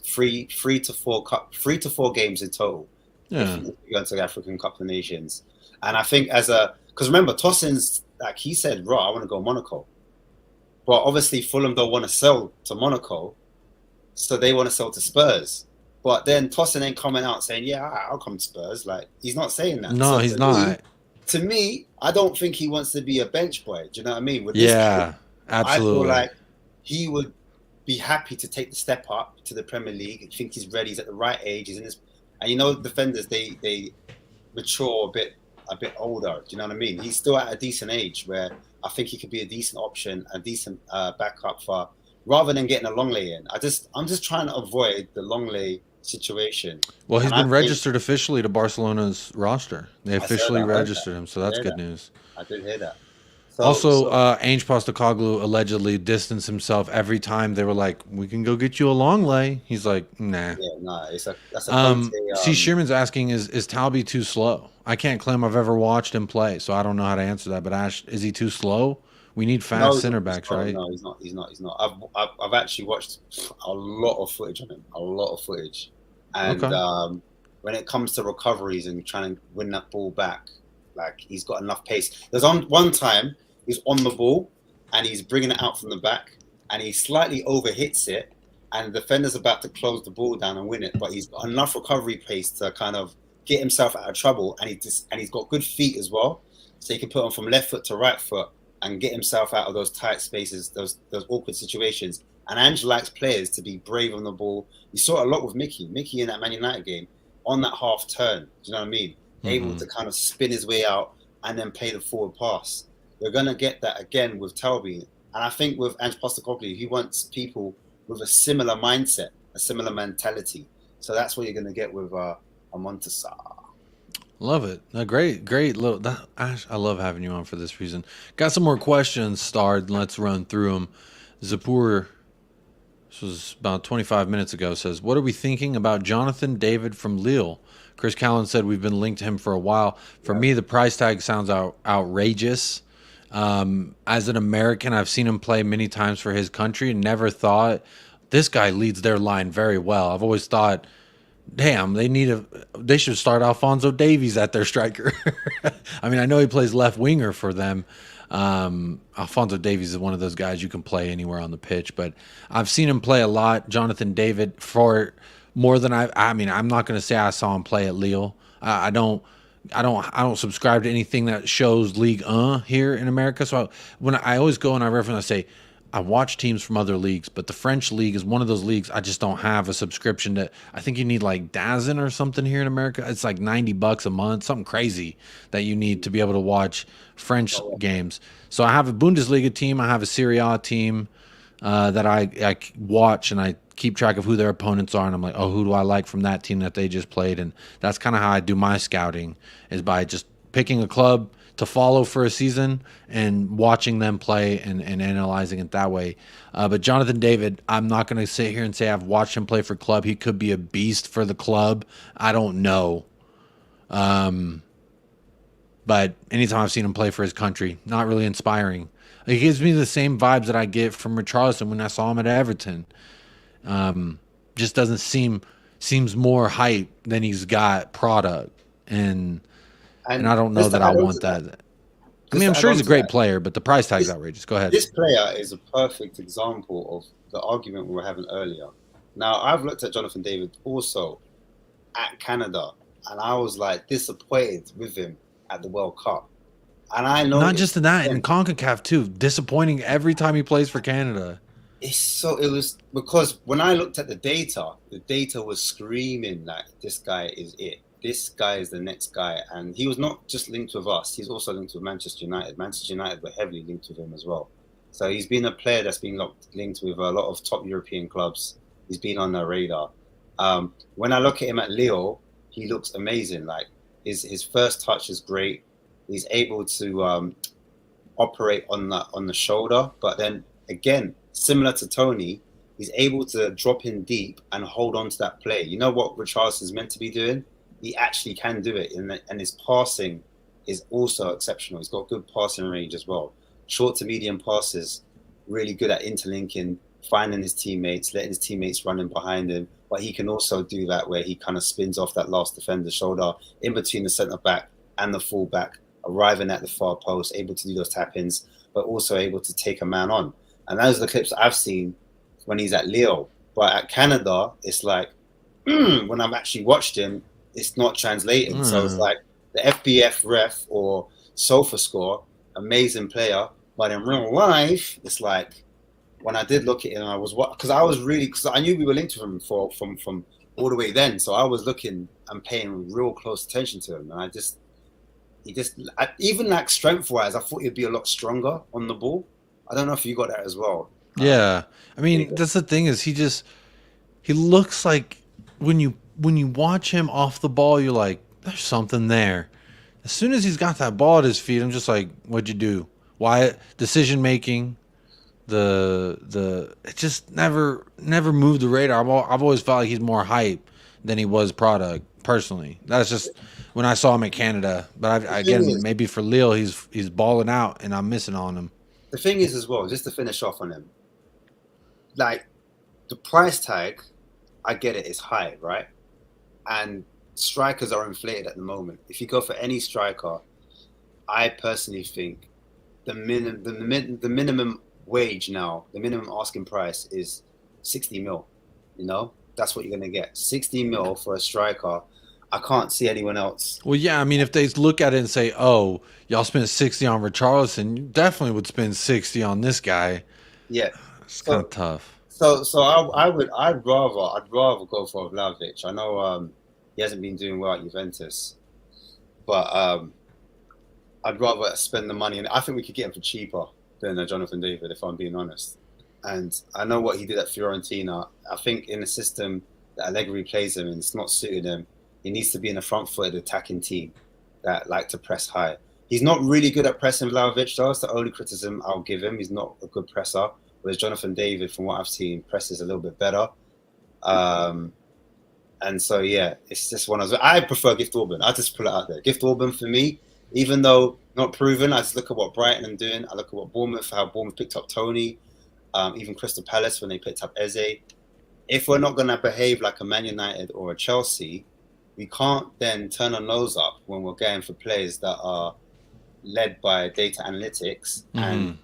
Speaker 3: 3 to 4 games in total.
Speaker 2: Yeah,
Speaker 3: if you go to the African Cup of Nations, and I think because remember Tosin's like he said, "Right, I want to go Monaco." But obviously, Fulham don't want to sell to Monaco, so they want to sell to Spurs. But then Tosin ain't coming out saying, "Yeah, I'll come to Spurs." Like he's not saying that.
Speaker 2: No,
Speaker 3: so
Speaker 2: he's not.
Speaker 3: To me, I don't think he wants to be a bench boy. Do you know what I mean? With this
Speaker 2: Yeah, absolutely.
Speaker 3: I feel like he would be happy to take the step up to the Premier League. I think he's ready. He's at the right age. He's in his, and you know, defenders they mature a bit older. Do you know what I mean? He's still at a decent age where I think he could be a decent option, a decent backup for, rather than getting a long lay in. I'm just trying to avoid the long lay situation.
Speaker 2: Well, he's been registered officially to Barcelona's roster. They officially registered him, so that's good news.
Speaker 3: I did hear that.
Speaker 2: Also, ANGE POSTECOGLOU allegedly distanced himself every time they were like, "We can go get you a long lay." He's like, "Nah."
Speaker 3: Yeah, nah. That's a
Speaker 2: C. Shearman's asking, "Is Talbi too slow?" I can't claim I've ever watched him play, so I don't know how to answer that. But Ash, is he too slow? We need fast center backs, right?
Speaker 3: No, he's not. I've actually watched a lot of footage on him, and when it comes to recoveries and trying to win that ball back, like he's got enough pace. There's one time he's on the ball and he's bringing it out from the back and he slightly overhits it, and the defender's about to close the ball down and win it, but he's got enough recovery pace to kind of get himself out of trouble, and he's got good feet as well, so he can put on from left foot to right foot and get himself out of those tight spaces, those awkward situations. And Ange likes players to be brave on the ball. You saw it a lot with Mickey in that Man United game on that half turn. Do you know what I mean? Able to kind of spin his way out and then play the forward pass. You're going to get that again with Talbi. And I think with Ange Postecoglou, he wants people with a similar mindset, a similar mentality. So that's what you're going to get with a Montasar.
Speaker 2: Love it. Great little. Ash, I love having you on for this reason. Got some more questions starred. Let's run through them. Zapur, this was about 25 minutes ago, says, "What are we thinking about Jonathan David from Lille?" Chris Callan said we've been linked to him for a while. For me, the price tag sounds outrageous. As an American, I've seen him play many times for his country and never thought this guy leads their line very well. I've always thought, damn, they should start Alphonso Davies at their striker. I mean, I know he plays left winger for them. Alphonso Davies is one of those guys you can play anywhere on the pitch, but I've seen him play a lot. Jonathan David for more than I mean, I'm not going to say I saw him play at Lille. I don't subscribe to anything that shows Ligue 1 here in America. So when I always go and I reference, I say, I watch teams from other leagues, but the French league is one of those leagues I just don't have a subscription to. I think you need like DAZN or something here in America. It's like $90 a month, something crazy that you need to be able to watch French games. So I have a Bundesliga team. I have a Serie A team that I watch, and I keep track of who their opponents are. And I'm like, oh, who do I like from that team that they just played? And that's kind of how I do my scouting, is by just picking a club to follow for a season and watching them play and analyzing it that way. But Jonathan David, I'm not going to sit here and say I've watched him play for club. He could be a beast for the club. I don't know. But anytime I've seen him play for his country, not really inspiring. It gives me the same vibes that I get from Richarlison when I saw him at Everton. Just doesn't seems more hype than he's got product, and I don't know that I want that. I mean, I'm sure he's a great player, but the price tag's outrageous. Go ahead.
Speaker 3: This player is a perfect example of the argument we were having earlier. Now, I've looked at Jonathan David also at Canada, and I was like disappointed with him at the World Cup. And I know
Speaker 2: not just in that, in CONCACAF too, disappointing every time he plays for Canada.
Speaker 3: It was because when I looked at the data was screaming like this guy is it. This guy is the next guy. And he was not just linked with us, he's also linked with Manchester United. Manchester United were heavily linked with him as well. So he's been a player that's been linked with a lot of top European clubs. He's been on their radar. When I look at him at Lille, he looks amazing. Like his first touch is great. He's able to operate on the shoulder, but then again, similar to Tony, he's able to drop in deep and hold on to that play. You know what Richarlison is meant to be doing? He actually can do it, and his passing is also exceptional. He's got good passing range as well. Short to medium passes, really good at interlinking, finding his teammates, letting his teammates run in behind him. But he can also do that where he kind of spins off that last defender's shoulder in between the centre back and the full back, arriving at the far post, able to do those tap-ins, but also able to take a man on. And those are the clips I've seen when he's at Lille. But at Canada, it's like, when I've actually watched him, it's not translating. So it's like the FBF ref or SofaScore, amazing player. But in real life, it's like, when I did look at him, because I knew we were linked to him from all the way then. So I was looking and paying real close attention to him. And even like strength-wise, I thought he'd be a lot stronger on the ball. I don't know if you got that as well.
Speaker 2: Yeah. I mean, that's the thing is he looks like when you watch him off the ball, you're like, there's something there. As soon as he's got that ball at his feet, I'm just like, what'd you do? Why decision making? It just never moved the radar. I've always felt like he's more hype than he was product. Personally, that's just when I saw him in Canada. But maybe for Lille, he's balling out, and I'm missing on him.
Speaker 3: The thing is, as well, just to finish off on him, like the price tag, I get it, is high, right? And strikers are inflated at the moment. If you go for any striker, I personally think the minimum wage now, the minimum asking price is 60 mil. You know, that's what you're gonna get. 60 mil for a striker. I can't see anyone else.
Speaker 2: Well, yeah, I mean, if they look at it and say, "Oh, y'all spent 60 on Richarlison," you definitely would spend 60 on this guy.
Speaker 3: Yeah,
Speaker 2: it's kind of tough.
Speaker 3: So I'd rather go for Vlahovic. I know he hasn't been doing well at Juventus, but I'd rather spend the money, and I think we could get him for cheaper than Jonathan David, if I'm being honest. And I know what he did at Fiorentina. I think in the system that Allegri plays him in, it's not suited him. He needs to be in a front-footed attacking team that like to press high. He's not really good at pressing, Vlahovic, though. That's the only criticism I'll give him. He's not a good presser. Whereas Jonathan David, from what I've seen, presses a little bit better. And so, yeah, it's just one of those. I prefer Gift Orban. I just put it out there. Gift Orban, for me, even though not proven, I just look at what Brighton are doing. I look at what Bournemouth, how Bournemouth picked up Tony, even Crystal Palace when they picked up Eze. If we're not going to behave like a Man United or a Chelsea, we can't then turn our nose up when we're going for players that are led by data analytics. Mm-hmm. And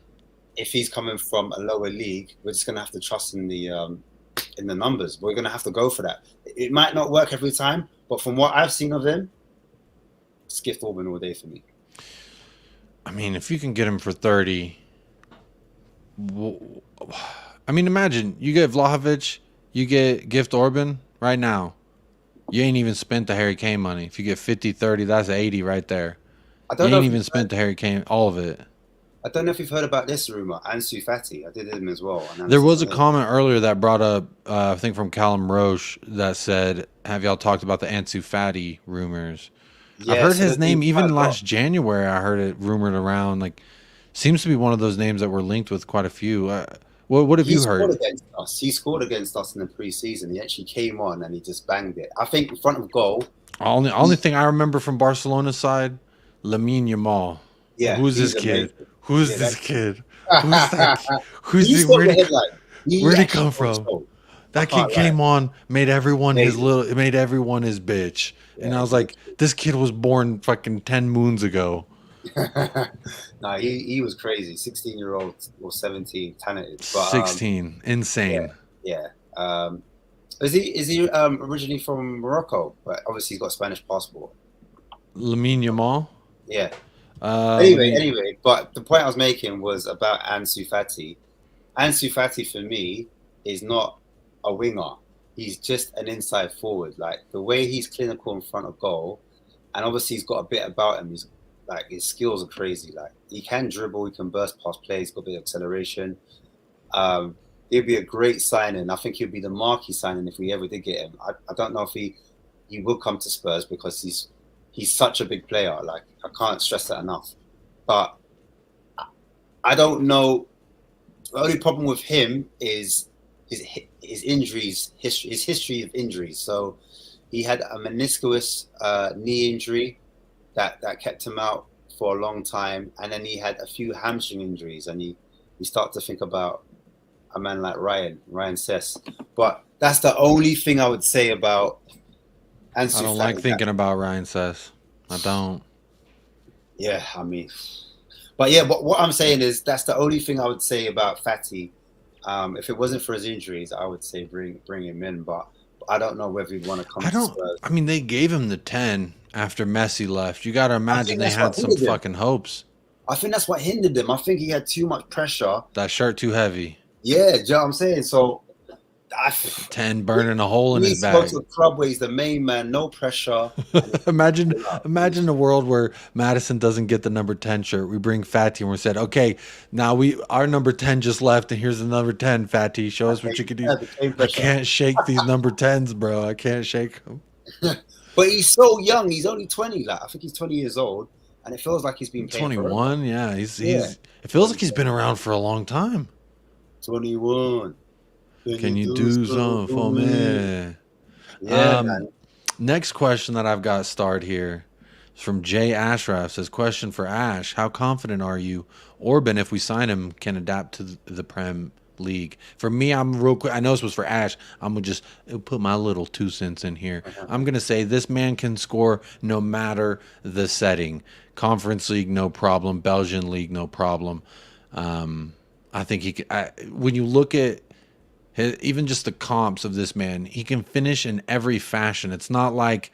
Speaker 3: if he's coming from a lower league, we're just going to have to trust in the numbers. We're going to have to go for that. It might not work every time, but from what I've seen of him, it's Gift Orban all day for me.
Speaker 2: I mean, if you can get him for 30, I mean, imagine you get Vlahovic, you get Gift Orban right now. You ain't even spent the Harry Kane money. If you get 50, 30, that's 80 right there. You ain't even spent the Harry Kane, all of it.
Speaker 3: I don't know if you've heard about this rumor, Ansu Fati. I did him as well.
Speaker 2: There was a comment earlier that brought up, I think from Callum Roche, that said, have y'all talked about the Ansu Fati rumors? Yeah, I've heard his name even last January. I heard it rumored around. Like, seems to be one of those names that were linked with quite a few. What have you heard?
Speaker 3: He scored against us in the preseason. He actually came on and he just banged it. I think in front of goal.
Speaker 2: Only thing I remember from Barcelona's side, Lamine Yamal.
Speaker 3: Yeah,
Speaker 2: who's this kid? Who's this kid? Who's that? Who's
Speaker 3: He
Speaker 2: the,
Speaker 3: stole
Speaker 2: where'd
Speaker 3: the
Speaker 2: he,
Speaker 3: headline.
Speaker 2: where'd he
Speaker 3: actually
Speaker 2: come
Speaker 3: stole the
Speaker 2: from?
Speaker 3: show.
Speaker 2: That
Speaker 3: I
Speaker 2: kid
Speaker 3: can't lie.
Speaker 2: came on, made everyone his
Speaker 3: Amazing.
Speaker 2: little, made everyone his bitch, and
Speaker 3: Yeah,
Speaker 2: I was like, this kid was born fucking 10 moons ago.
Speaker 3: no, he was crazy. 16-year-old or 17, talented. But
Speaker 2: 16, insane.
Speaker 3: yeah. Is he originally from Morocco? But obviously he's got a Spanish passport.
Speaker 2: Lamine Yamal.
Speaker 3: Yeah.
Speaker 2: Let me-
Speaker 3: Anyway, but the point I was making was about Ansu Fati. Ansu Fati for me is not a winger. He's just an inside forward. Like the way he's clinical in front of goal, and obviously he's got a bit about him. He's like his skills are crazy. Like he can dribble, he can burst past plays, got a bit of acceleration. He'd be a great signing. I think he'd be the marquee signing if we ever did get him. I don't know if he will come to Spurs because he's such a big player. Like I can't stress that enough. But I don't know. The only problem with him is his injuries, his history of injuries. So he had a meniscus knee injury that kept him out for a long time, and then he had a few hamstring injuries, and you start to think about a man like Ryan Sess. But that's the only thing I would say about Ansu
Speaker 2: I don't
Speaker 3: Fati.
Speaker 2: like thinking about Ryan Sess. I don't.
Speaker 3: Yeah, I mean, but yeah, what I'm saying is that's the only thing I would say about Fati. If it wasn't for his injuries, I would say bring him in, but I don't know whether he'd want to come.
Speaker 2: I mean, they gave him the 10 after Messi left. You got to imagine they had some fucking hopes.
Speaker 3: I think that's what hindered him. I think he had too much pressure.
Speaker 2: That shirt too heavy.
Speaker 3: Yeah, you know what I'm saying? So
Speaker 2: 10 burning a hole in his back.
Speaker 3: He goes to a club where he's the main man, no pressure.
Speaker 2: imagine a world where Madison doesn't get the number 10 shirt. We bring Fatty and we're said, okay, now our number 10 just left, and here's the number 10, Fatty. Show us what you can do. I can't shake these number 10s, bro. I can't shake them.
Speaker 3: But he's so young. He's only 20. Like I think he's 20 years old, and it feels like he's been playing
Speaker 2: 21. Yeah, he's. It feels like he's been around for a long time.
Speaker 3: 21.
Speaker 2: Can you do something for me?
Speaker 3: Yeah, man.
Speaker 2: Next question that I've got starred here is from Jay Ashraf. Says, question for Ash. How confident are you Orban, if we sign him, can adapt to the Prem League? For me, I'm real quick. I know this was for Ash. I'm going to just put my little 2 cents in here. I'm going to say this man can score no matter the setting. Conference League, no problem. Belgian League, no problem. I think he can. When you look at even just the comps of this man, he can finish in every fashion. It's not like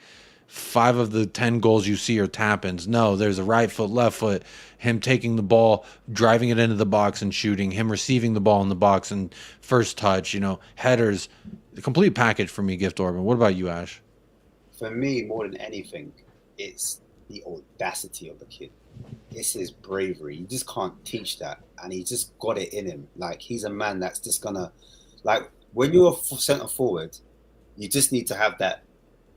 Speaker 2: 5 of the 10 goals you see are tap-ins. No, there's a right foot, left foot, him taking the ball, driving it into the box and shooting, him receiving the ball in the box and first touch, headers. The complete package for me, Gift Orban. What about you, Ash?
Speaker 3: For me, more than anything, it's the audacity of the kid. It's his bravery. You just can't teach that. And he just got it in him. Like, he's a man that's just going to... Like, when you're a centre forward, you just need to have that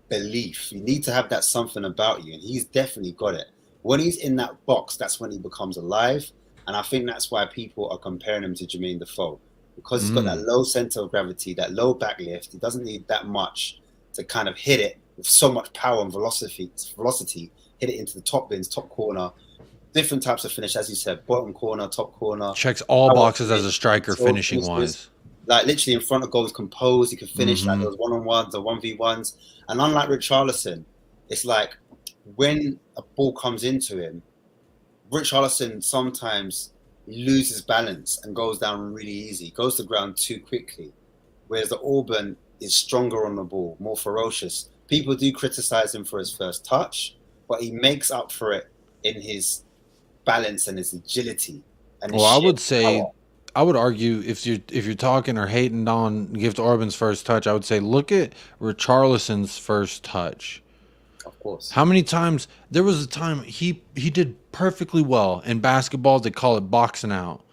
Speaker 3: belief. You need to have that something about you. And he's definitely got it. When he's in that box, that's when he becomes alive. And I think that's why people are comparing him to Jermaine Defoe. Because he's got that low centre of gravity, that low backlift. He doesn't need that much to kind of hit it with so much power and velocity, hit it into the top bins, top corner. Different types of finish, as you said, bottom corner, top corner.
Speaker 2: Checks all boxes as a striker, finishing-wise.
Speaker 3: Like, literally in front of goals, composed. He can finish like those one-on-ones or 1v1s. And unlike Richarlison, it's like when a ball comes into him, Richarlison sometimes loses balance and goes down really easy, goes to the ground too quickly. Whereas the Orban is stronger on the ball, more ferocious. People do criticize him for his first touch, but he makes up for it in his balance and his agility. And his
Speaker 2: I would say,
Speaker 3: power.
Speaker 2: I would argue if you're talking or hating on Gift Orban's first touch, I would say look at Richarlison's first touch.
Speaker 3: Of course.
Speaker 2: How many times there was a time he did perfectly well in basketball? They call it boxing out.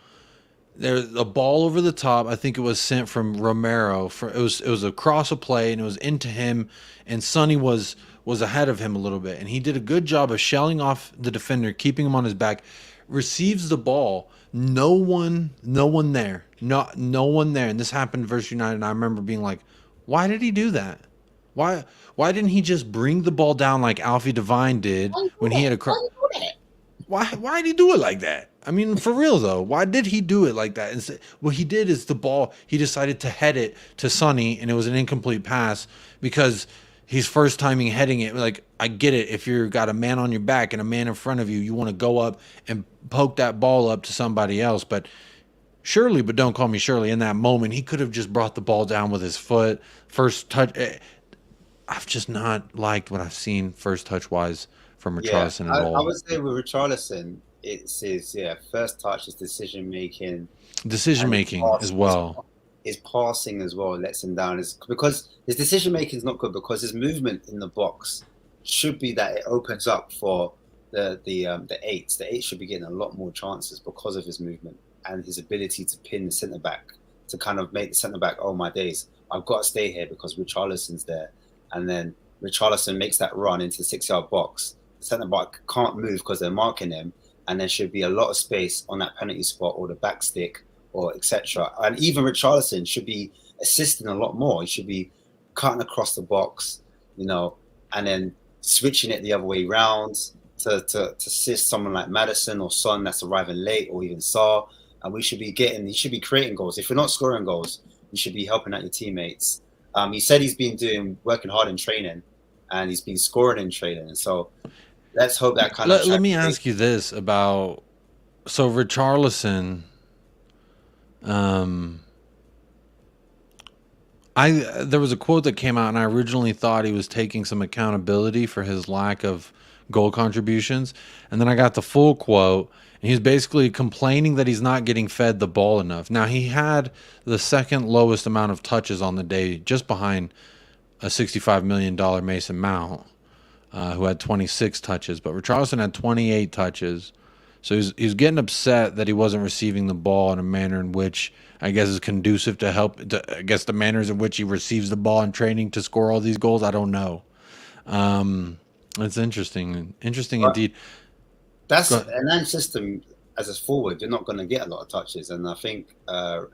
Speaker 2: There's a ball over the top. I think it was sent from Romero. It was across a play and it was into him, and Sonny was ahead of him a little bit, and he did a good job of shelling off the defender, keeping him on his back. Receives the ball, no one there, no one there, and this happened versus United. And I remember being like, why did he do that? Why didn't he just bring the ball down like Alfie Devine did when he had a cross? Why did he do it like that? I mean, for real though, why did he do it like that? Instead, what he did is the ball, he decided to head it to Sonny, and it was an incomplete pass because he's first timing heading it. Like, I get it. If you've got a man on your back and a man in front of you, you want to go up and poke that ball up to somebody else. But Shirley, but don't call me Shirley, in that moment, he could have just brought the ball down with his foot. First touch. I've just not liked what I've seen first touch wise from Richarlison at all.
Speaker 3: I would say with Richarlison, it's his first touch, his decision making
Speaker 2: as well.
Speaker 3: His passing as well lets him down. Is because his decision making is not good, because his movement in the box should be that it opens up for the eights. The eight should be getting a lot more chances because of his movement and his ability to pin the centre back, to kind of make the centre back, oh my days, I've got to stay here because Richarlison's there. And then Richarlison makes that run into the 6-yard box. The centre back can't move because they're marking him, and there should be a lot of space on that penalty spot or the back stick or etc. And even Richarlison should be assisting a lot more. He should be cutting across the box, and then switching it the other way round to assist someone like Maddison or Son that's arriving late, or even Sarr. And he should be creating goals. If you're not scoring goals, you should be helping out your teammates. He said he's been working hard in training, and he's been scoring in training. And so let's hope that kind of...
Speaker 2: Let me ask you this about... So Richarlison... there was a quote that came out, and I originally thought he was taking some accountability for his lack of goal contributions. And then I got the full quote, and he's basically complaining that he's not getting fed the ball enough. Now, he had the second lowest amount of touches on the day, just behind a $65 million Mason Mount, who had 26 touches. But Richarlison had 28 touches. So he's getting upset that he wasn't receiving the ball in a manner in which, I guess, is conducive to I guess the manners in which he receives the ball in training to score all these goals. I don't know. It's interesting. Interesting indeed.
Speaker 3: That's an ANGE system. As a forward, you're not going to get a lot of touches. And I think the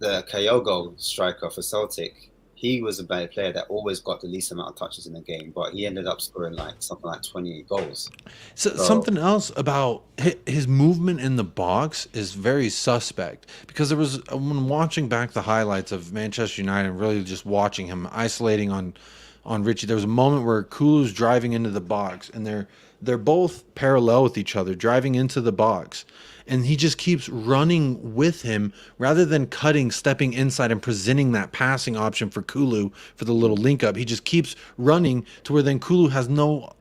Speaker 3: Kyogo striker for Celtic, he was a bad player that always got the least amount of touches in the game, but he ended up scoring something like 28 goals.
Speaker 2: So something else about his movement in the box is very suspect, because there was, when watching back the highlights of Manchester United and really just watching him isolating on Richie, there was a moment where Kulu's driving into the box, and they're both parallel with each other, driving into the box. And he just keeps running with him rather than stepping inside and presenting that passing option for Kulu for the little link up. He just keeps running to where then Kulu has no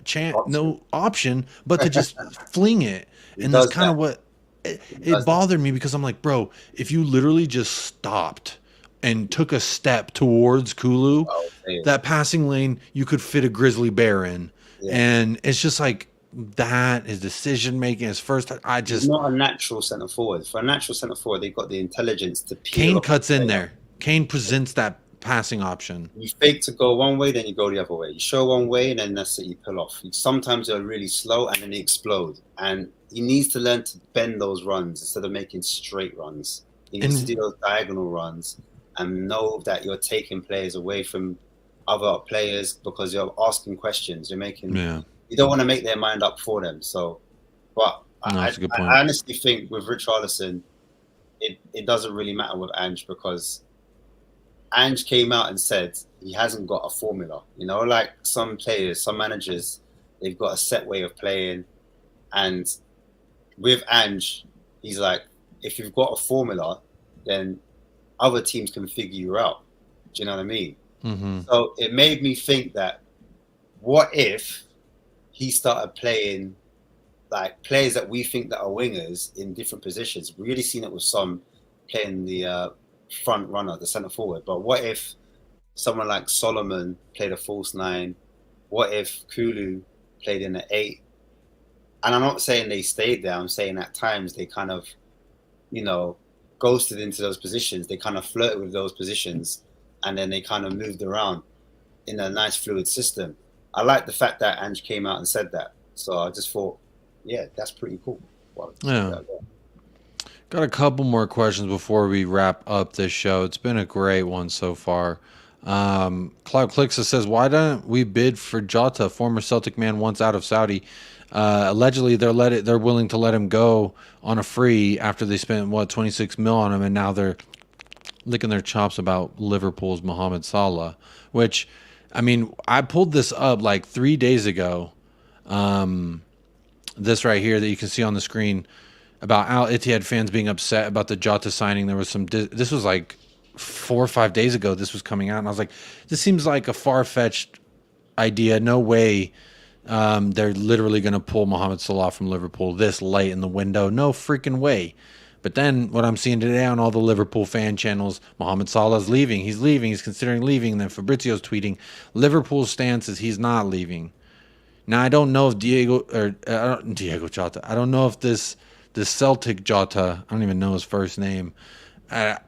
Speaker 2: option but to just fling it. And that's kind of what it bothered me, because I'm like, bro, if you literally just stopped and took a step towards Kulu, that passing lane, you could fit a grizzly bear in. Yeah. And it's just like, that his decision making, his first touch,
Speaker 3: he's not a natural centre forward. For a natural centre forward, they've got the intelligence to
Speaker 2: peel. Kane cuts in there. Kane presents that passing option.
Speaker 3: You fake to go one way, then you go the other way. You show one way, and then that's it, you pull off. Sometimes they're really slow, and then they explode. And he needs to learn to bend those runs instead of making straight runs. He needs to do those diagonal runs and know that you're taking players away from other players because you're asking questions. You're making... Yeah. You don't want to make their mind up for them. So, but I honestly think with Richarlison, it doesn't really matter with ANGE, because ANGE came out and said he hasn't got a formula. Like some players, some managers, they've got a set way of playing. And with ANGE, he's like, if you've got a formula, then other teams can figure you out. Do you know what I mean? Mm-hmm. So it made me think that, what if he started playing like players that we think that are wingers in different positions? We really seen it with some playing the front runner, the centre forward. But what if someone like Solomon played a false 9? What if Kulu played in the 8? And I'm not saying they stayed there. I'm saying at times they kind of, ghosted into those positions. They kind of flirted with those positions, and then they kind of moved around in a nice fluid system. I like the fact that ANGE came out and said that. So I just thought, yeah, that's pretty cool.
Speaker 2: Got a couple more questions before we wrap up this show. It's been a great one so far. Cloud Clixa says, why don't we bid for Jota, former Celtic man once out of Saudi? Allegedly, they're willing to let him go on a free after they spent 26 mil on him, and now they're licking their chops about Liverpool's Mohamed Salah. Which, I mean, I pulled this up like 3 days ago. This right here that you can see on the screen about Al Ittihad fans being upset about the Jota signing. There was some. This was like 4 or 5 days ago. This was coming out, and I was like, this seems like a far-fetched idea. No way. They're literally going to pull Mohamed Salah from Liverpool this late in the window. No freaking way. But then what I'm seeing today on all the Liverpool fan channels, Mohamed Salah's leaving. He's leaving. He's considering leaving. And then Fabrizio's tweeting, Liverpool's stance is he's not leaving. Now, I don't know if Diego Jota. I don't know if this Celtic Jota, I don't even know his first name. I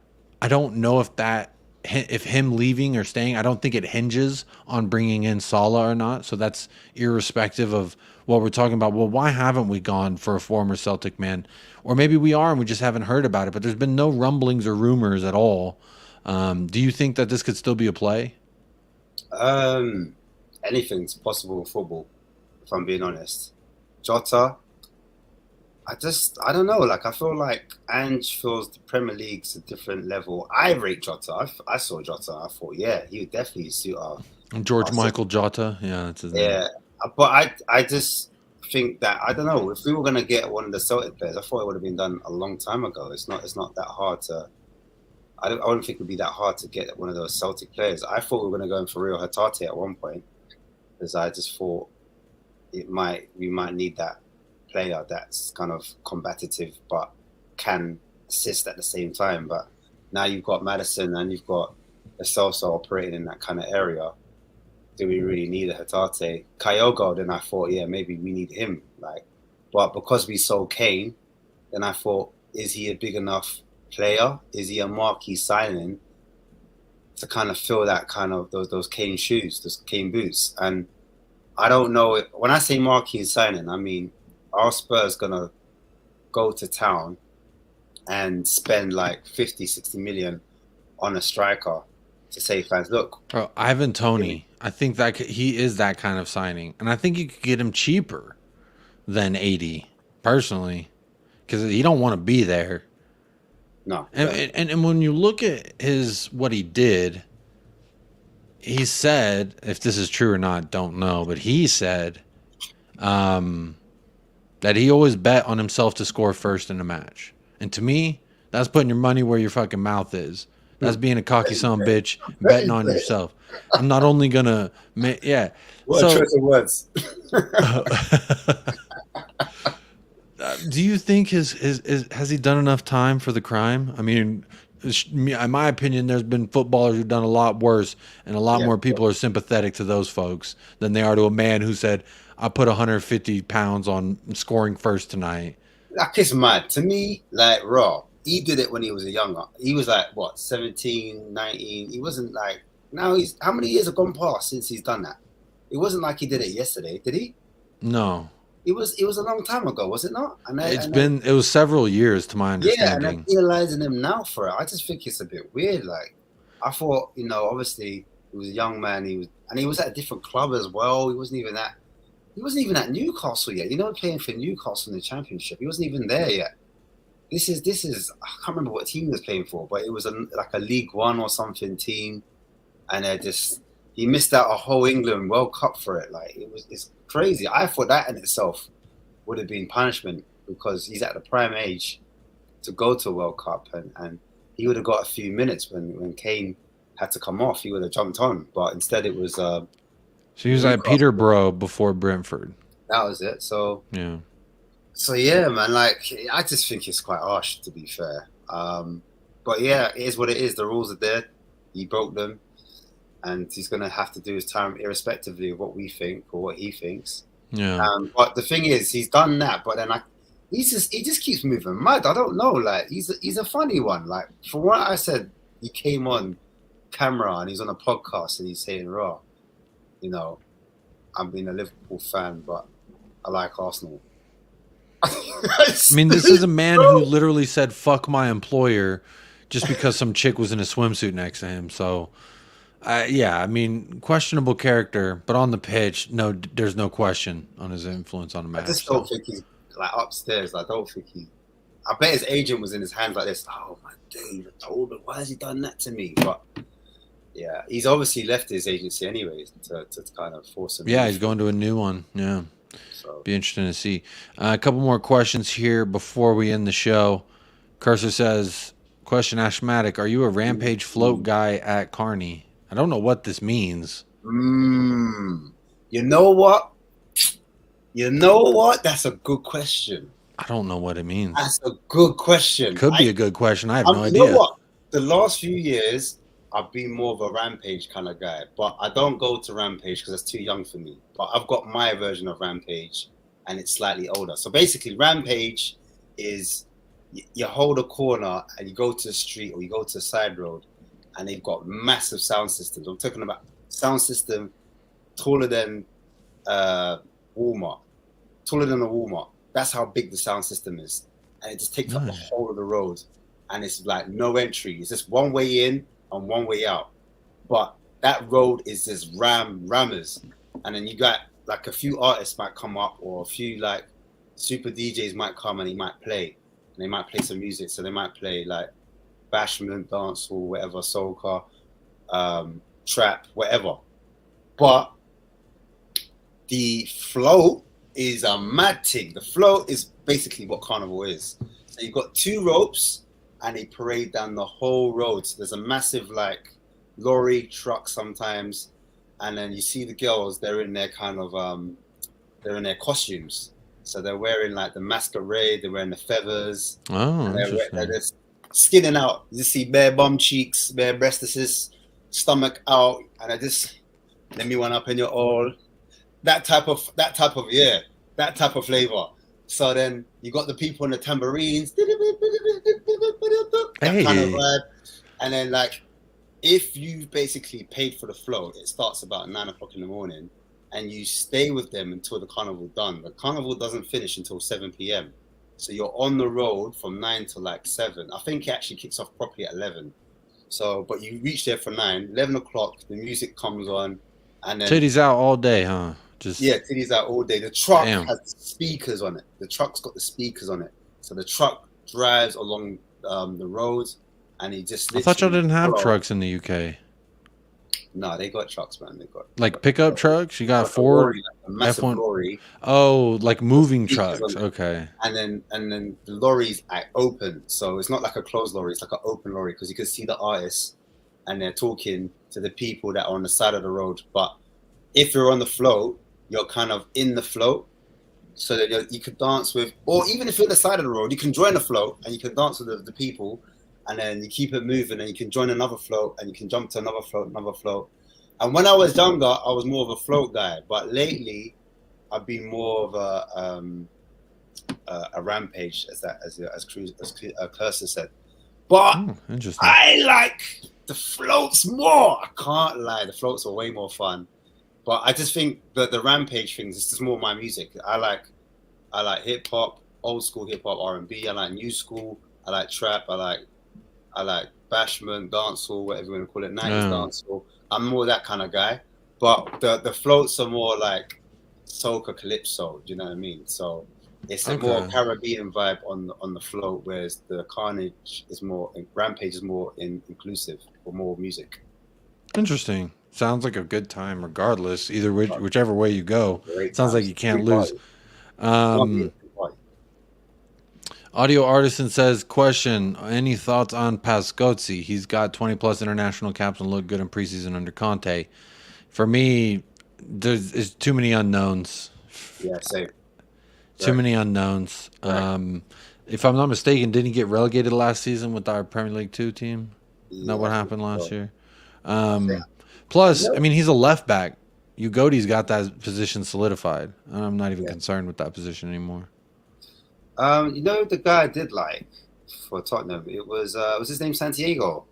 Speaker 2: don't know if him leaving or staying, I don't think it hinges on bringing in Salah or not. So that's irrespective of what we're talking about. Well, why haven't we gone for a former Celtic man? Or maybe we are and we just haven't heard about it. But there's been no rumblings or rumors at all. Do you think that this could still be a play?
Speaker 3: Anything's possible in football, if I'm being honest. Jota, I don't know. Like, I feel like Ange feels the Premier League's a different level. I rate Jota. I saw Jota. I thought, yeah, he would definitely suit our
Speaker 2: George Michael Jota. Yeah, that's his name.
Speaker 3: Yeah, but I just think that, I don't know, if we were going to get one of the Celtic players, I thought it would have been done a long time ago. It's not that hard to. I don't think it would be that hard to get one of those Celtic players. I thought we were going to go in for Rio Hatate at one point, because I just thought we might need that player that's kind of combative but can assist at the same time. But now you've got Maddison and you've got Celso operating in that kind of area. Do we really need a Hatate? Kyogo, then I thought, yeah, maybe we need him. But because we sold Kane, then I thought, is he a big enough player? Is he a marquee signing to kind of fill that kind of those Kane shoes, those Kane boots? And I don't know when I say marquee signing, I mean, our Spurs gonna go to town and spend like 50, 60 million on a striker to say, fans, look.
Speaker 2: Bro, Ivan Toney, I think that he is that kind of signing. And I think you could get him cheaper than 80, personally, because he don't want to be there.
Speaker 3: No.
Speaker 2: And when you look at what he did, he said, if this is true or not, don't know, but he said that he always bet on himself to score first in a match. And to me, that's putting your money where your fucking mouth is. That's being a cocky son of a bitch, betting on yourself. I'm not only going to... Yeah.
Speaker 3: What a choice of words.
Speaker 2: Do you think has he done enough time for the crime? I mean, in my opinion, there's been footballers who've done a lot worse, and a lot more people are sympathetic to those folks than they are to a man who said, I put 150 pounds on scoring first tonight.
Speaker 3: Like, it's mad. To me, like, raw. He did it when he was younger. He was like, what, 17, 19? He wasn't like, now how many years have gone past since he's done that? It wasn't like he did it yesterday, did he?
Speaker 2: No.
Speaker 3: It was a long time ago, was it not?
Speaker 2: It was several years to my understanding.
Speaker 3: Yeah, and I'm realizing him now for it. I just think it's a bit weird. Like, I thought, obviously he was a young man. He was at a different club as well. He wasn't even at Newcastle yet. Playing for Newcastle in the Championship. He wasn't even there yet. This is I can't remember what team he was playing for, but it was like a League One or something team, and he missed out a whole England World Cup for it. Like, it's crazy. I thought that in itself would have been punishment, because he's at the prime age to go to a World Cup, and he would have got a few minutes when Kane had to come off. He would have jumped on, but instead it was. So
Speaker 2: he was at Peterborough before Brentford.
Speaker 3: That was it. So
Speaker 2: yeah.
Speaker 3: So yeah, man. Like, I just think it's quite harsh, to be fair. But yeah, it is what it is. The rules are there. He broke them, and he's going to have to do his time, irrespectively of what we think or what he thinks.
Speaker 2: Yeah.
Speaker 3: But the thing is, he's done that, but then he just keeps moving mad. I don't know. Like, he's a funny one. Like, from what I said, he came on camera and he's on a podcast and he's saying, "Raw, I'm being a Liverpool fan, but I like Arsenal."
Speaker 2: I mean, this is a man who literally said, "Fuck my employer," just because some chick was in a swimsuit next to him. So, Yeah, I mean, questionable character, but on the pitch, no, there's no question on his influence on the match.
Speaker 3: I just don't think he's like upstairs. I don't think he. I bet his agent was in his hands like this. Oh my dude, I told him, why has he done that to me? But yeah, he's obviously left his agency anyways to kind of force him.
Speaker 2: Yeah, he's going to a new one. Yeah,
Speaker 3: So
Speaker 2: be interesting to see. A couple more questions here before we end the show. Cursor says, question ASHMATIC, are you a Rampage float guy at KANE? I don't know what this means.
Speaker 3: you know what? You know what? That's a good question.
Speaker 2: I don't know what it means.
Speaker 3: That's a good question.
Speaker 2: Could be a good question. I have no
Speaker 3: You know
Speaker 2: idea.
Speaker 3: what? The last few years, I've been more of a Rampage kind of guy, but I don't go to Rampage because it's too young for me. But I've got my version of Rampage, and it's slightly older. So basically, Rampage is you hold a corner and you go to the street or you go to a side road, and they've got massive sound systems. I'm talking about sound system taller than Walmart, taller than a Walmart. That's how big the sound system is, and it just takes up the whole of the road, and it's like no entry. It's just one way in and one way out. But that road is just rammers, and then you got like a few artists might come up, or a few like super DJs might come and he might play, and they might play some music. So they might play like bashment, dancehall, whatever, soca, trap, whatever. But the float is a mad thing. The float is basically what carnival is. So you've got two ropes and they parade down the whole road. So there's a massive like lorry truck sometimes, and then you see the girls, they're in their kind of they're in their costumes. So they're wearing like the masquerade, they're wearing the feathers.
Speaker 2: Oh,
Speaker 3: they're just skinning out. You see bare bum cheeks, bare breastises, stomach out, and I just let me one up in your all. That type of flavor. So then you got the people on the tambourines, that kind of vibe. And then like if you basically paid for the float, it starts about 9 o'clock in the morning, and you stay with them until the carnival done. The carnival doesn't finish until 7 p.m. So you're on the road from 9 to like 7. I think it actually kicks off properly at 11. So, but you reach there for 9, 11 o'clock, the music comes on, and then
Speaker 2: titties out all day, huh?
Speaker 3: Titties out all day. The truck has speakers on it. The truck's got the speakers on it. So the truck drives along the roads, and he just.
Speaker 2: I thought y'all didn't have trucks in the UK.
Speaker 3: No, they got trucks, man. They got
Speaker 2: like pickup trucks. You got like Ford,
Speaker 3: a massive
Speaker 2: F1
Speaker 3: lorry.
Speaker 2: Oh, like moving trucks. Okay.
Speaker 3: And then the lorries are open, so it's not like a closed lorry. It's like an open lorry because you can see the artists, and they're talking to the people that are on the side of the road. But if you're on the float, you're kind of in the float, so that you could dance with, or even if you're on the side of the road, you can join the float and you can dance with the people. And then you keep it moving, and you can join another float, and you can jump to another float. And when I was younger, I was more of a float guy. But lately, I've been more of a Rampage, as Cursor said. But I like the floats more. I can't lie, the floats are way more fun. But I just think that the Rampage things is just more my music. I like hip hop, old school hip hop, R&B. I like new school. I like trap. I like bashment, dancehall, whatever you want to call it, 90s dancehall. I'm more that kind of guy. But the floats are more like soca, calypso, do you know what I mean? So it's a more Caribbean vibe on the float, whereas the Carnage is more, Rampage is more inclusive or more music.
Speaker 2: Interesting. Sounds like a good time regardless, either whichever way you go. Sounds like you can't lose. Audio Artisan says, question, any thoughts on Pascozzi? He's got 20-plus international caps and looked good in preseason under Conte. For me, there's too many unknowns.
Speaker 3: Yeah, same.
Speaker 2: Too many unknowns. Right. If I'm not mistaken, didn't he get relegated last season with our Premier League 2 team? Isn't that what happened last year? Plus, I mean, he's a left back. Ugoti's got that position solidified. I'm not even concerned with that position anymore.
Speaker 3: You know, the guy I did like for Tottenham, it was his name Santiago?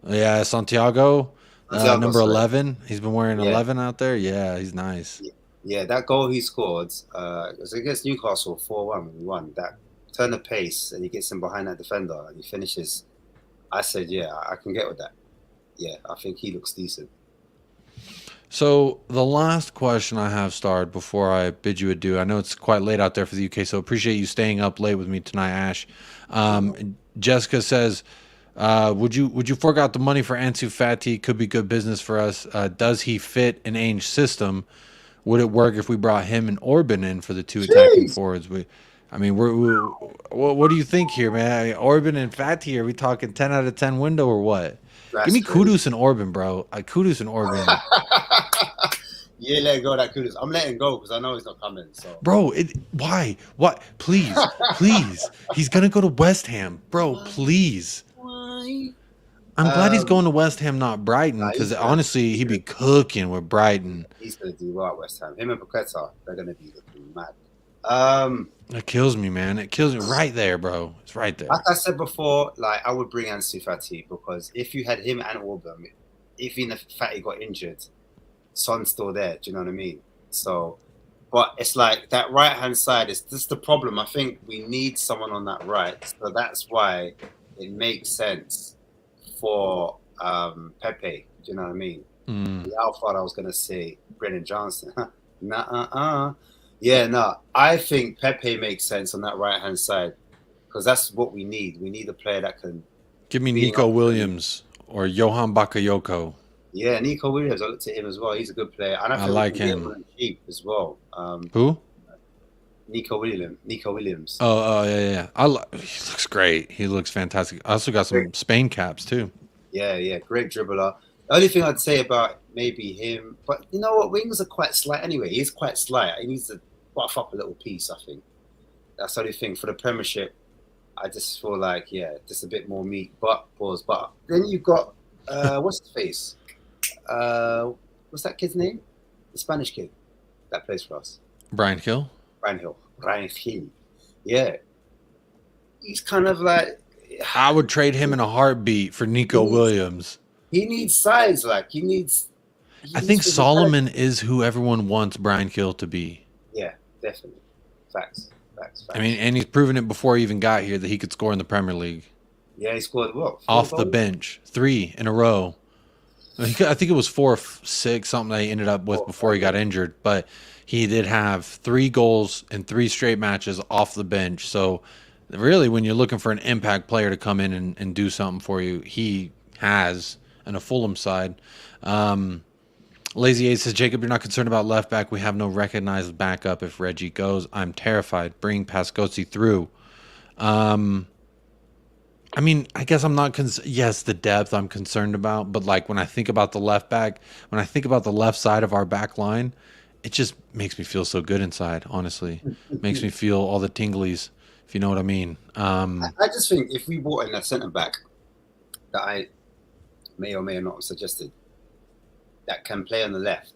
Speaker 2: Yeah, Santiago number 11. He's been wearing 11 out there. Yeah, he's nice.
Speaker 3: Yeah, that goal he scored was against Newcastle 4-1 when we won. That turn of pace, and he gets him behind that defender and he finishes. I said, yeah, I can get with that. Yeah, I think he looks decent.
Speaker 2: So the last question I have, Starred, before I bid you adieu. I know it's quite late out there for the UK, so appreciate you staying up late with me tonight, Ash. Jessica says, would you fork out the money for Ansu Fati? Could be good business for us. Does he fit an Ainge system? Would it work if we brought him and Orban in for the two attacking forwards? What do you think here, man? Orban and Fati, are we talking 10 out of 10 window or what?
Speaker 3: That's
Speaker 2: Give me
Speaker 3: crazy.
Speaker 2: Kudus and Orban, bro. Kudus and Orban.
Speaker 3: Yeah, let go of that Kudus. I'm letting go because I know he's not coming. So,
Speaker 2: Bro, why? What? Please, please. He's gonna go to West Ham, bro. Please.
Speaker 3: why?
Speaker 2: I'm glad he's going to West Ham, not Brighton, because
Speaker 3: he's
Speaker 2: honestly, he'd be cooking with Brighton.
Speaker 3: He's gonna do well at West Ham. Him and Paqueta, they're gonna be looking mad.
Speaker 2: That kills me, man. It kills me right there, bro. It's right there.
Speaker 3: Like I said before, like I would bring Ansu Fati because if you had him and Orban, if even if Fati got injured, Son's still there. Do you know what I mean? So, but it's like that right hand side is just the problem. I think we need someone on that right, so that's why it makes sense for Pepe. Do you know what I mean? The alpha I was gonna say Brennan Johnson. Yeah, no. I think Pepe makes sense on that right hand side because that's what we need. We need a player that can
Speaker 2: Give me Nico Williams or Johan Bakayoko.
Speaker 3: Yeah, Nico Williams. I looked at him as well. He's a good player, and I
Speaker 2: like him.
Speaker 3: Cheap as well.
Speaker 2: Who?
Speaker 3: Nico Williams.
Speaker 2: Oh, yeah. He looks great. He looks fantastic. I also got some Spain caps too.
Speaker 3: Yeah, great dribbler. The only thing I'd say about maybe him, but you know what, wings are quite slight anyway. He's quite slight. He needs to buff up a little piece, I think. That's the only thing for the Premiership. I just feel like, just a bit more meat, but then you've got what's his face? What's that kid's name? The Spanish kid that plays for us.
Speaker 2: Brian Hill.
Speaker 3: Brian Hill. Yeah. He's kind of like
Speaker 2: I would trade him in a heartbeat for Nico Williams.
Speaker 3: He needs size, like he needs.
Speaker 2: I think Solomon is who everyone wants Brian Hill to be.
Speaker 3: Yeah, definitely. Facts.
Speaker 2: I mean, and he's proven it before he even got here that he could score in the Premier League.
Speaker 3: Yeah, he scored what?
Speaker 2: Off the bench, 3 in a row. I think it was 4 or 6, something that he ended up with before he got injured. But he did have 3 goals in 3 straight matches off the bench. So really, when you're looking for an impact player to come in and do something for you, he has. And a Fulham side. Lazy Ace says, Jacob, you're not concerned about left back. We have no recognized backup if Reggie goes. I'm terrified. Bring Pascozi through. I mean, I guess I'm not yes, the depth I'm concerned about, but like when I think about the left back, when I think about the left side of our back line, it just makes me feel so good inside, honestly. Makes me feel all the tinglies, if you know what I mean.
Speaker 3: I just think if we brought in a centre back that I may or may not have suggested that can play on the left,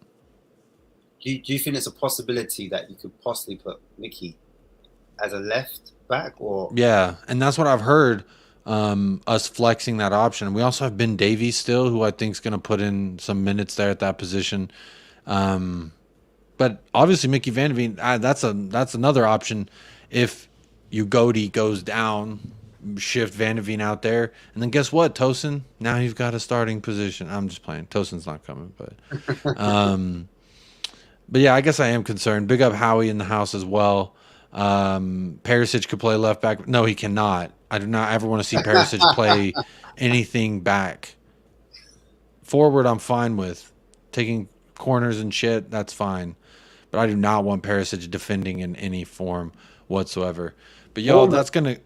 Speaker 3: do you think it's a possibility that you could possibly put Mickey as a left back? Or
Speaker 2: yeah, and that's what I've heard, us flexing that option. We also have Ben Davies still, who I think is going to put in some minutes there at that position. But obviously Mickey Van de Ven, that's another option if Ugodi goes down. Shift Van de Ven out there, and then guess what, Tosin? Now you've got a starting position. I'm just playing. Tosin's not coming, but yeah, I guess I am concerned. Big up Howie in the house as well. Perisic could play left back. No, he cannot. I do not ever want to see Perisic play anything back. Forward, I'm fine with taking corners and shit. That's fine, but I do not want Perisic defending in any form whatsoever. But y'all, that's gonna.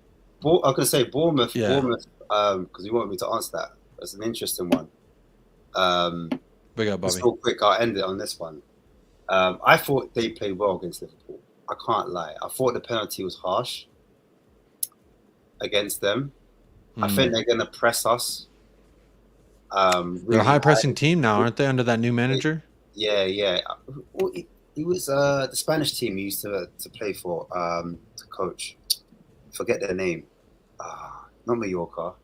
Speaker 3: I was going to say Bournemouth, because you wanted me to answer that. That's an interesting one.
Speaker 2: Big up, Bobby.
Speaker 3: Just real quick, I'll end it on this one. I thought they played well against Liverpool. I can't lie. I thought the penalty was harsh against them. I think they're going to press us. Really
Speaker 2: They're a high-pressing team now, aren't they, under that new manager?
Speaker 3: Yeah. He was the Spanish team he used to play for, to coach. Forget their name. Not Mallorca.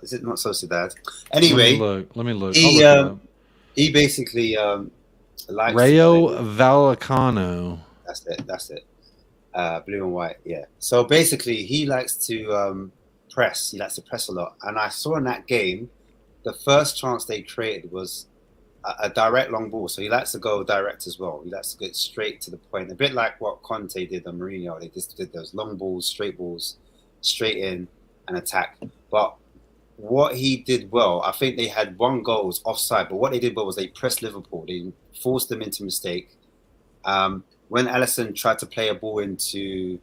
Speaker 3: Is it not Sociedad? Anyway,
Speaker 2: let me look.
Speaker 3: He basically likes
Speaker 2: Rayo Vallecano.
Speaker 3: That's it. Blue and white. Yeah. So basically, he likes to press. He likes to press a lot. And I saw in that game, the first chance they created was a direct long ball. So he likes to go direct as well. He likes to get straight to the point. A bit like what Conte did on Mourinho. They just did those long balls, straight in and attack. But what he did well, I think they had one goal was offside, but what they did well was they pressed Liverpool. They forced them into mistake. When Alisson tried to play a ball into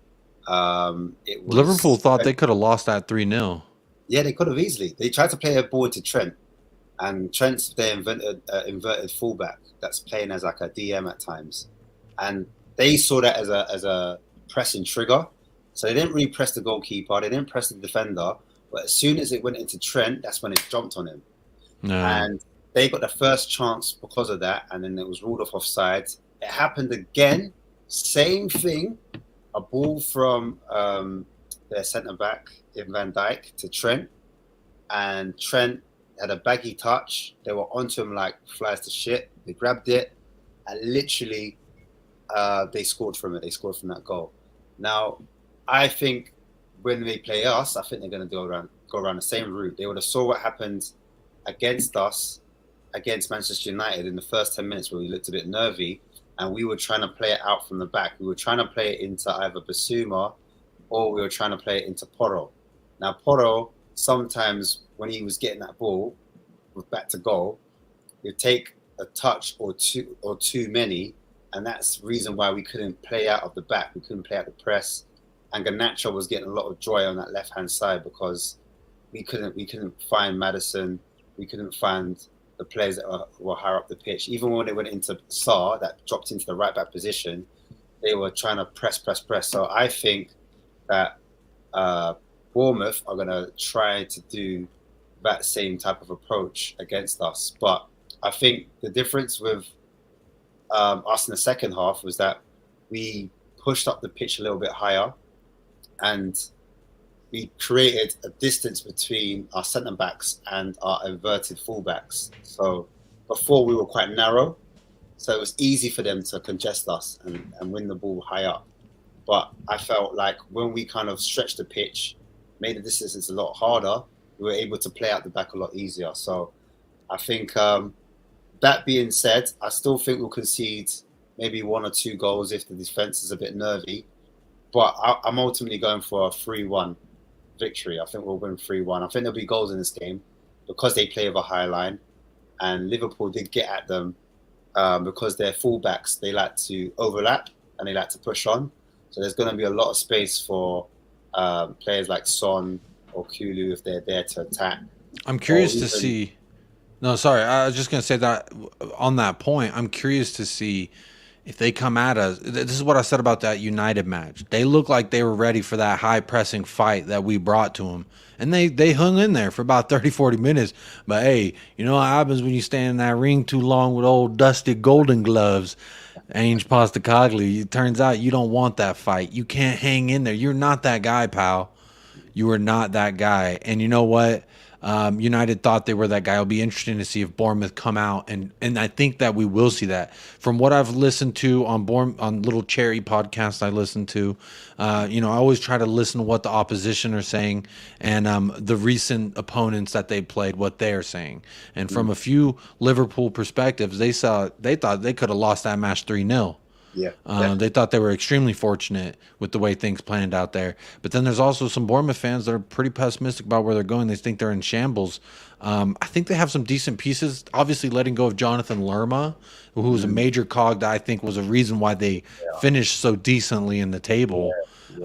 Speaker 2: Liverpool thought they could have lost that 3-0.
Speaker 3: Yeah, they could have easily. They tried to play a ball into Trent, and Trent's their inverted fullback that's playing as like a DM at times, and they saw that as a pressing trigger. So they didn't really press the goalkeeper, they didn't press the defender, but as soon as it went into Trent, that's when it jumped on him. No. And they got the first chance because of that, and then it was ruled off offside. It happened again, same thing, a ball from their centre-back in Van Dijk to Trent, and Trent had a baggy touch. They were onto him like flies to shit. They grabbed it, and literally they scored from it. They scored from that goal. Now, I think when they play us, I think they're going to go around the same route. They would have saw what happened against us, against Manchester United in the first 10 minutes where we looked a bit nervy, and we were trying to play it out from the back. We were trying to play it into either Basuma or we were trying to play it into Porro. Now, Porro, sometimes when he was getting that ball with back to goal, he'd take a touch or too many, and that's the reason why we couldn't play out of the back. We couldn't play out the press. And Garnacho was getting a lot of joy on that left-hand side because we couldn't find Maddison. We couldn't find the players that were higher up the pitch. Even when they went into Sarr, that dropped into the right-back position, they were trying to press. So I think that Bournemouth are going to try to do that same type of approach against us. But I think the difference with us in the second half was that we pushed up the pitch a little bit higher, and we created a distance between our centre-backs and our inverted full-backs. So before we were quite narrow, so it was easy for them to congest us and win the ball high up. But I felt like when we kind of stretched the pitch, made the distance a lot harder, we were able to play out the back a lot easier. So I think that being said, I still think we'll concede maybe 1 or 2 goals if the defence is a bit nervy. But I'm ultimately going for a 3-1 victory. I think we'll win 3-1. I think there'll be goals in this game because they play with a high line. And Liverpool did get at them because their fullbacks, they like to overlap and they like to push on. So there's going to be a lot of space for players like Son or Kulu if they're there to attack.
Speaker 2: I'm curious to see. No, sorry. I was just going to say that on that point, I'm curious to see if they come at us. This is what I said about that United match. They looked like they were ready for that high-pressing fight that we brought to them. And they hung in there for about 30, 40 minutes. But, hey, you know what happens when you stand in that ring too long with old dusty golden gloves? ANGE POSTECOGLOU. It turns out you don't want that fight. You can't hang in there. You're not that guy, pal. You are not that guy. And you know what? United thought they were that guy. It'll be interesting to see if Bournemouth come out, and I think that we will see that. From what I've listened to on little cherry podcasts I listen to, I always try to listen to what the opposition are saying and the recent opponents that they played, what they're saying. And from a few Liverpool perspectives, they thought they could have lost that match 3-0.
Speaker 3: Yeah,
Speaker 2: they thought they were extremely fortunate with the way things planned out there. But then there's also some Bournemouth fans that are pretty pessimistic about where they're going. They think they're in shambles. I think they have some decent pieces. Obviously, letting go of Jonathan Lerma, who was a major cog that I think was a reason why they finished so decently in the table.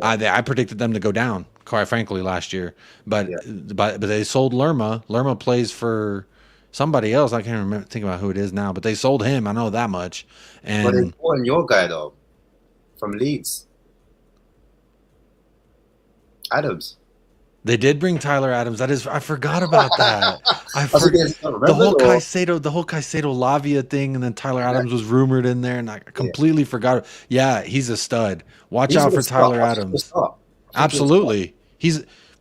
Speaker 2: I predicted them to go down, quite frankly, last year. But they sold Lerma. Lerma plays for somebody else. I can't think about who it is now, but they sold him. I know that much. And
Speaker 3: but they bought your guy though, from Leeds, Adams.
Speaker 2: They did bring Tyler Adams. I forgot about that. The whole Caicedo Lavia thing, and then Tyler Adams was rumored in there, and I completely forgot. Yeah, he's a stud. Watch out for Tyler Adams. Absolutely,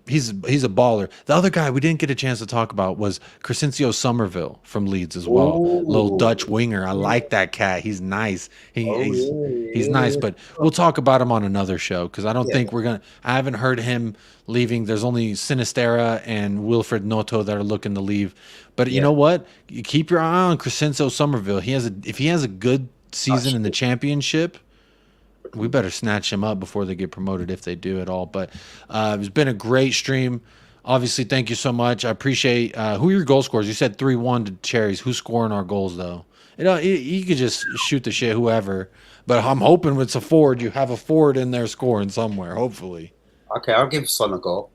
Speaker 2: he's a baller. The other guy we didn't get a chance to talk about was Crescencio Somerville from Leeds as well. Little Dutch winger. I like that cat. He's nice. He's nice, but we'll talk about him on another show because I don't think we're gonna. I haven't heard him leaving. There's only Sinistera and Wilfred Noto that are looking to leave. But you know what? You keep your eye on Crescencio Somerville. If he has a good season in the championship, we better snatch him up before they get promoted, if they do at all. But it's been a great stream. Obviously, thank you so much. I appreciate who are your goal scorers? You said 3-1 to Cherries. Who's scoring our goals, though? You know, you could just shoot the shit, whoever. But I'm hoping it's a forward. You have a forward in there scoring somewhere, hopefully.
Speaker 3: Okay, I'll give Son a goal.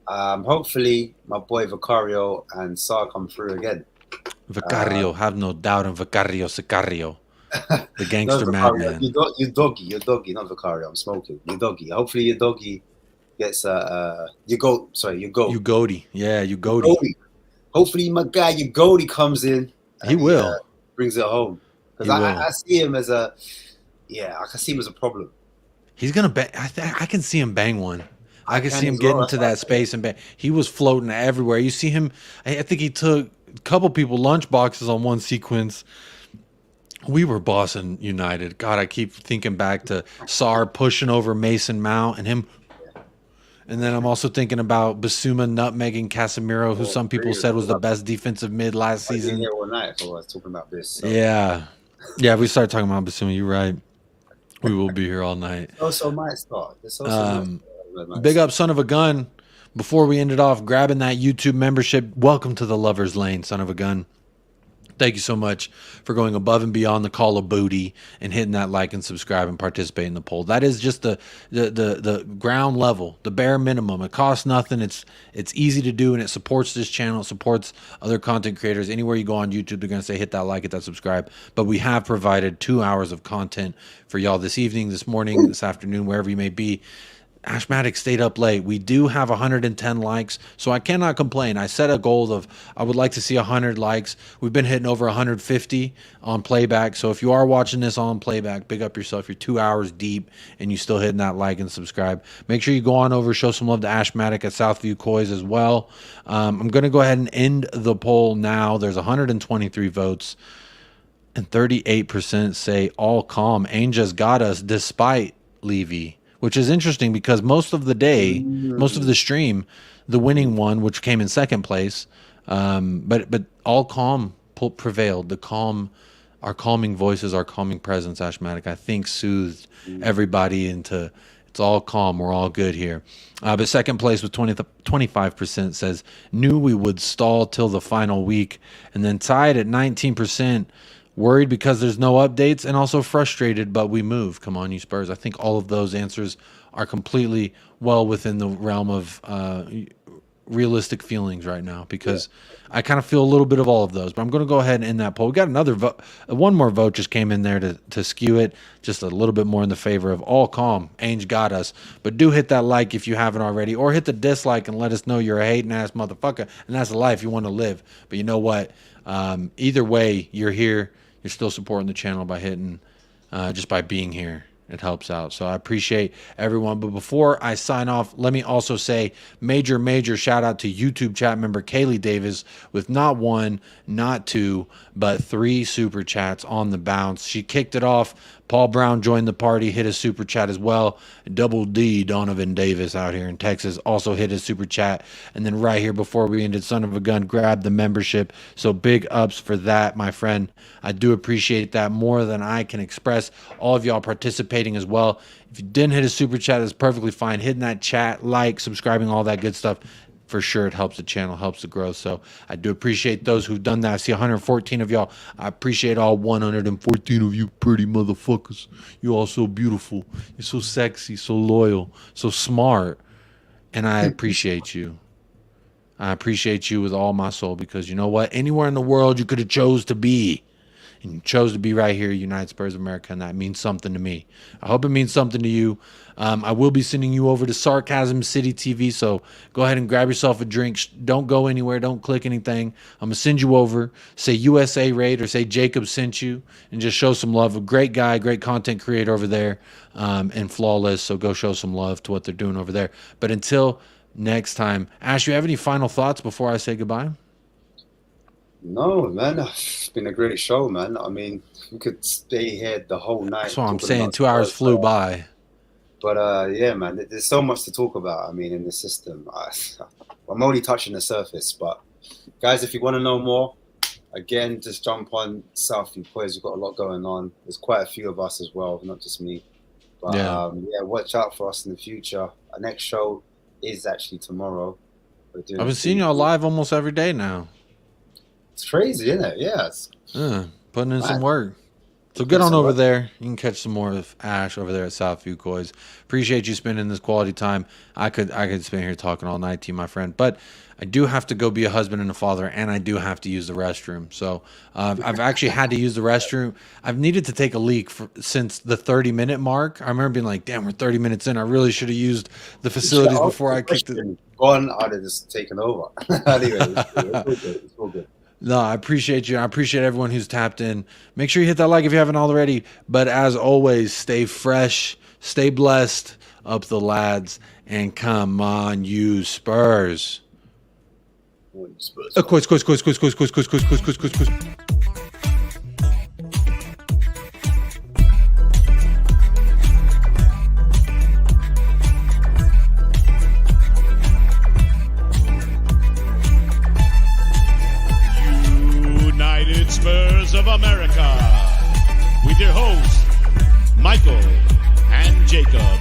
Speaker 3: Hopefully, my boy Vicario and Sa come through again.
Speaker 2: Vicario, have no doubt in Vicario Sicario. The gangster madman.
Speaker 3: You doggy, not Vicario. I'm smoking. You doggy. Hopefully, your doggy gets your goat. Sorry, your goat.
Speaker 2: Ugodi. Yeah, Ugodi.
Speaker 3: Hopefully, my guy Ugodi comes in.
Speaker 2: He will.
Speaker 3: Brings it home. Because I see him as I can see him as a problem.
Speaker 2: He's gonna bang. I can see him bang one. I can see him get into that space and bang. He was floating everywhere. You see him. I think he took a couple people lunch boxes on one sequence. We were bossing United. God, I keep thinking back to Sarr pushing over Mason Mount and him. And then I'm also thinking about Basuma nutmegging Casemiro, who some people said was the best defensive mid last season.
Speaker 3: Here all night, so I was talking about this. So.
Speaker 2: Yeah, we started talking about Basuma. You're right. We will be here all night.
Speaker 3: Also might start.
Speaker 2: Big up, son of a gun. Before we end it off, grabbing that YouTube membership. Welcome to the Lover's Lane, son of a gun. Thank you so much for going above and beyond the call of booty and hitting that like and subscribe and participate in the poll. That is just the ground level, the bare minimum. It costs nothing. It's easy to do, and it supports this channel. It supports other content creators. Anywhere you go on YouTube, they're going to say hit that like, hit that subscribe. But we have provided 2 hours of content for y'all this evening, this morning, this afternoon, wherever you may be. ASHMATIC stayed up late. We do have 110 likes, so I cannot complain. I set a goal of I would like to see 100 likes. We've been hitting over 150 on playback, so if you are watching this on playback, big up yourself. You're 2 hours deep, and you still hitting that like and subscribe. Make sure you go on over, show some love to ASHMATIC at Southview Coys as well. I'm going to go ahead and end the poll now. There's 123 votes, and 38% say all calm. Ange's got us despite Levy. Which is interesting because most of the day, most of the stream, the winning one, which came in second place, but all calm prevailed. The calm, our calming voices, our calming presence, ASHMATIC, I think soothed everybody into it's all calm. We're all good here. But second place with 25% says knew we would stall till the final week, and then tied at 19%. Worried because there's no updates, and also frustrated, but we move. Come on, you Spurs. I think all of those answers are completely well within the realm of realistic feelings right now, because I kind of feel a little bit of all of those. But I'm going to go ahead and end that poll. We got another vote. One more vote just came in there to skew it just a little bit more in the favor of all calm. Ange got us. But do hit that like if you haven't already, or hit the dislike and let us know you're a hating ass motherfucker, and that's the life you want to live. But you know what? Either way, you're here. You're still supporting the channel by hitting, just by being here. It helps out. So I appreciate everyone. But before I sign off, let me also say major shout out to YouTube chat member Kaylee Davis with not one, not two, but 3 super chats on the bounce. She kicked it off. Paul Brown joined the party, hit a super chat as well. Double D Donovan Davis out here in Texas also hit his super chat. And then right here before we ended, son of a gun, grabbed the membership. So big ups for that, my friend. I do appreciate that more than I can express. All of y'all participating as well. If you didn't hit a super chat, that's perfectly fine. Hitting that chat, like, subscribing, all that good stuff. For sure, it helps the channel, helps the growth. So I do appreciate those who've done that. I see 114 of y'all. I appreciate all 114 of you pretty motherfuckers. You're all so beautiful. You're so sexy, so loyal, so smart. And I appreciate you. I appreciate you with all my soul, because you know what? Anywhere in the world you could have chose to be, and you chose to be right here, United Spurs of America, and that means something to me. I hope it means something to you. I will be sending you over to Sarcasm City TV, so go ahead and grab yourself a drink. Don't go anywhere. Don't click anything. I'm going to send you over. Say USA Raid or say Jacob sent you, and just show some love. A great guy, great content creator over there, and flawless, so go show some love to what they're doing over there. But until next time. Ash, you have any final thoughts before I say goodbye?
Speaker 3: No, man. It's been a great show, man. I mean, we could stay here the whole night.
Speaker 2: That's what I'm saying. 2 hours flew by.
Speaker 3: But yeah, man, there's so much to talk about. I mean, in the system, I'm only touching the surface. But guys, if you want to know more, again, just jump on Southview Coys. We've got a lot going on. There's quite a few of us as well, not just me. But yeah, watch out for us in the future. Our next show is actually tomorrow. I've
Speaker 2: been seeing y'all live almost every day now.
Speaker 3: It's crazy, isn't it? Yeah.
Speaker 2: Putting in some work. So get on over there. You can catch some more of Ash over there at Southview Coys. Appreciate you spending this quality time. I could spend here talking all night to you, my friend. But I do have to go be a husband and a father, and I do have to use the restroom. So I've actually had to use the restroom. I've needed to take a leak since the 30-minute mark. I remember being like, damn, we're 30 minutes in. I really should have used the facilities before I kicked it.
Speaker 3: Gone, I'd have just taken over. Anyway, it's all good.
Speaker 2: No, I appreciate you. I appreciate everyone who's tapped in. Make sure you hit that like if you haven't already. But as always, stay fresh, stay blessed, up the lads, and come on, you Spurs. Coys.
Speaker 1: Spurs of America with your hosts, Michael and Jacob.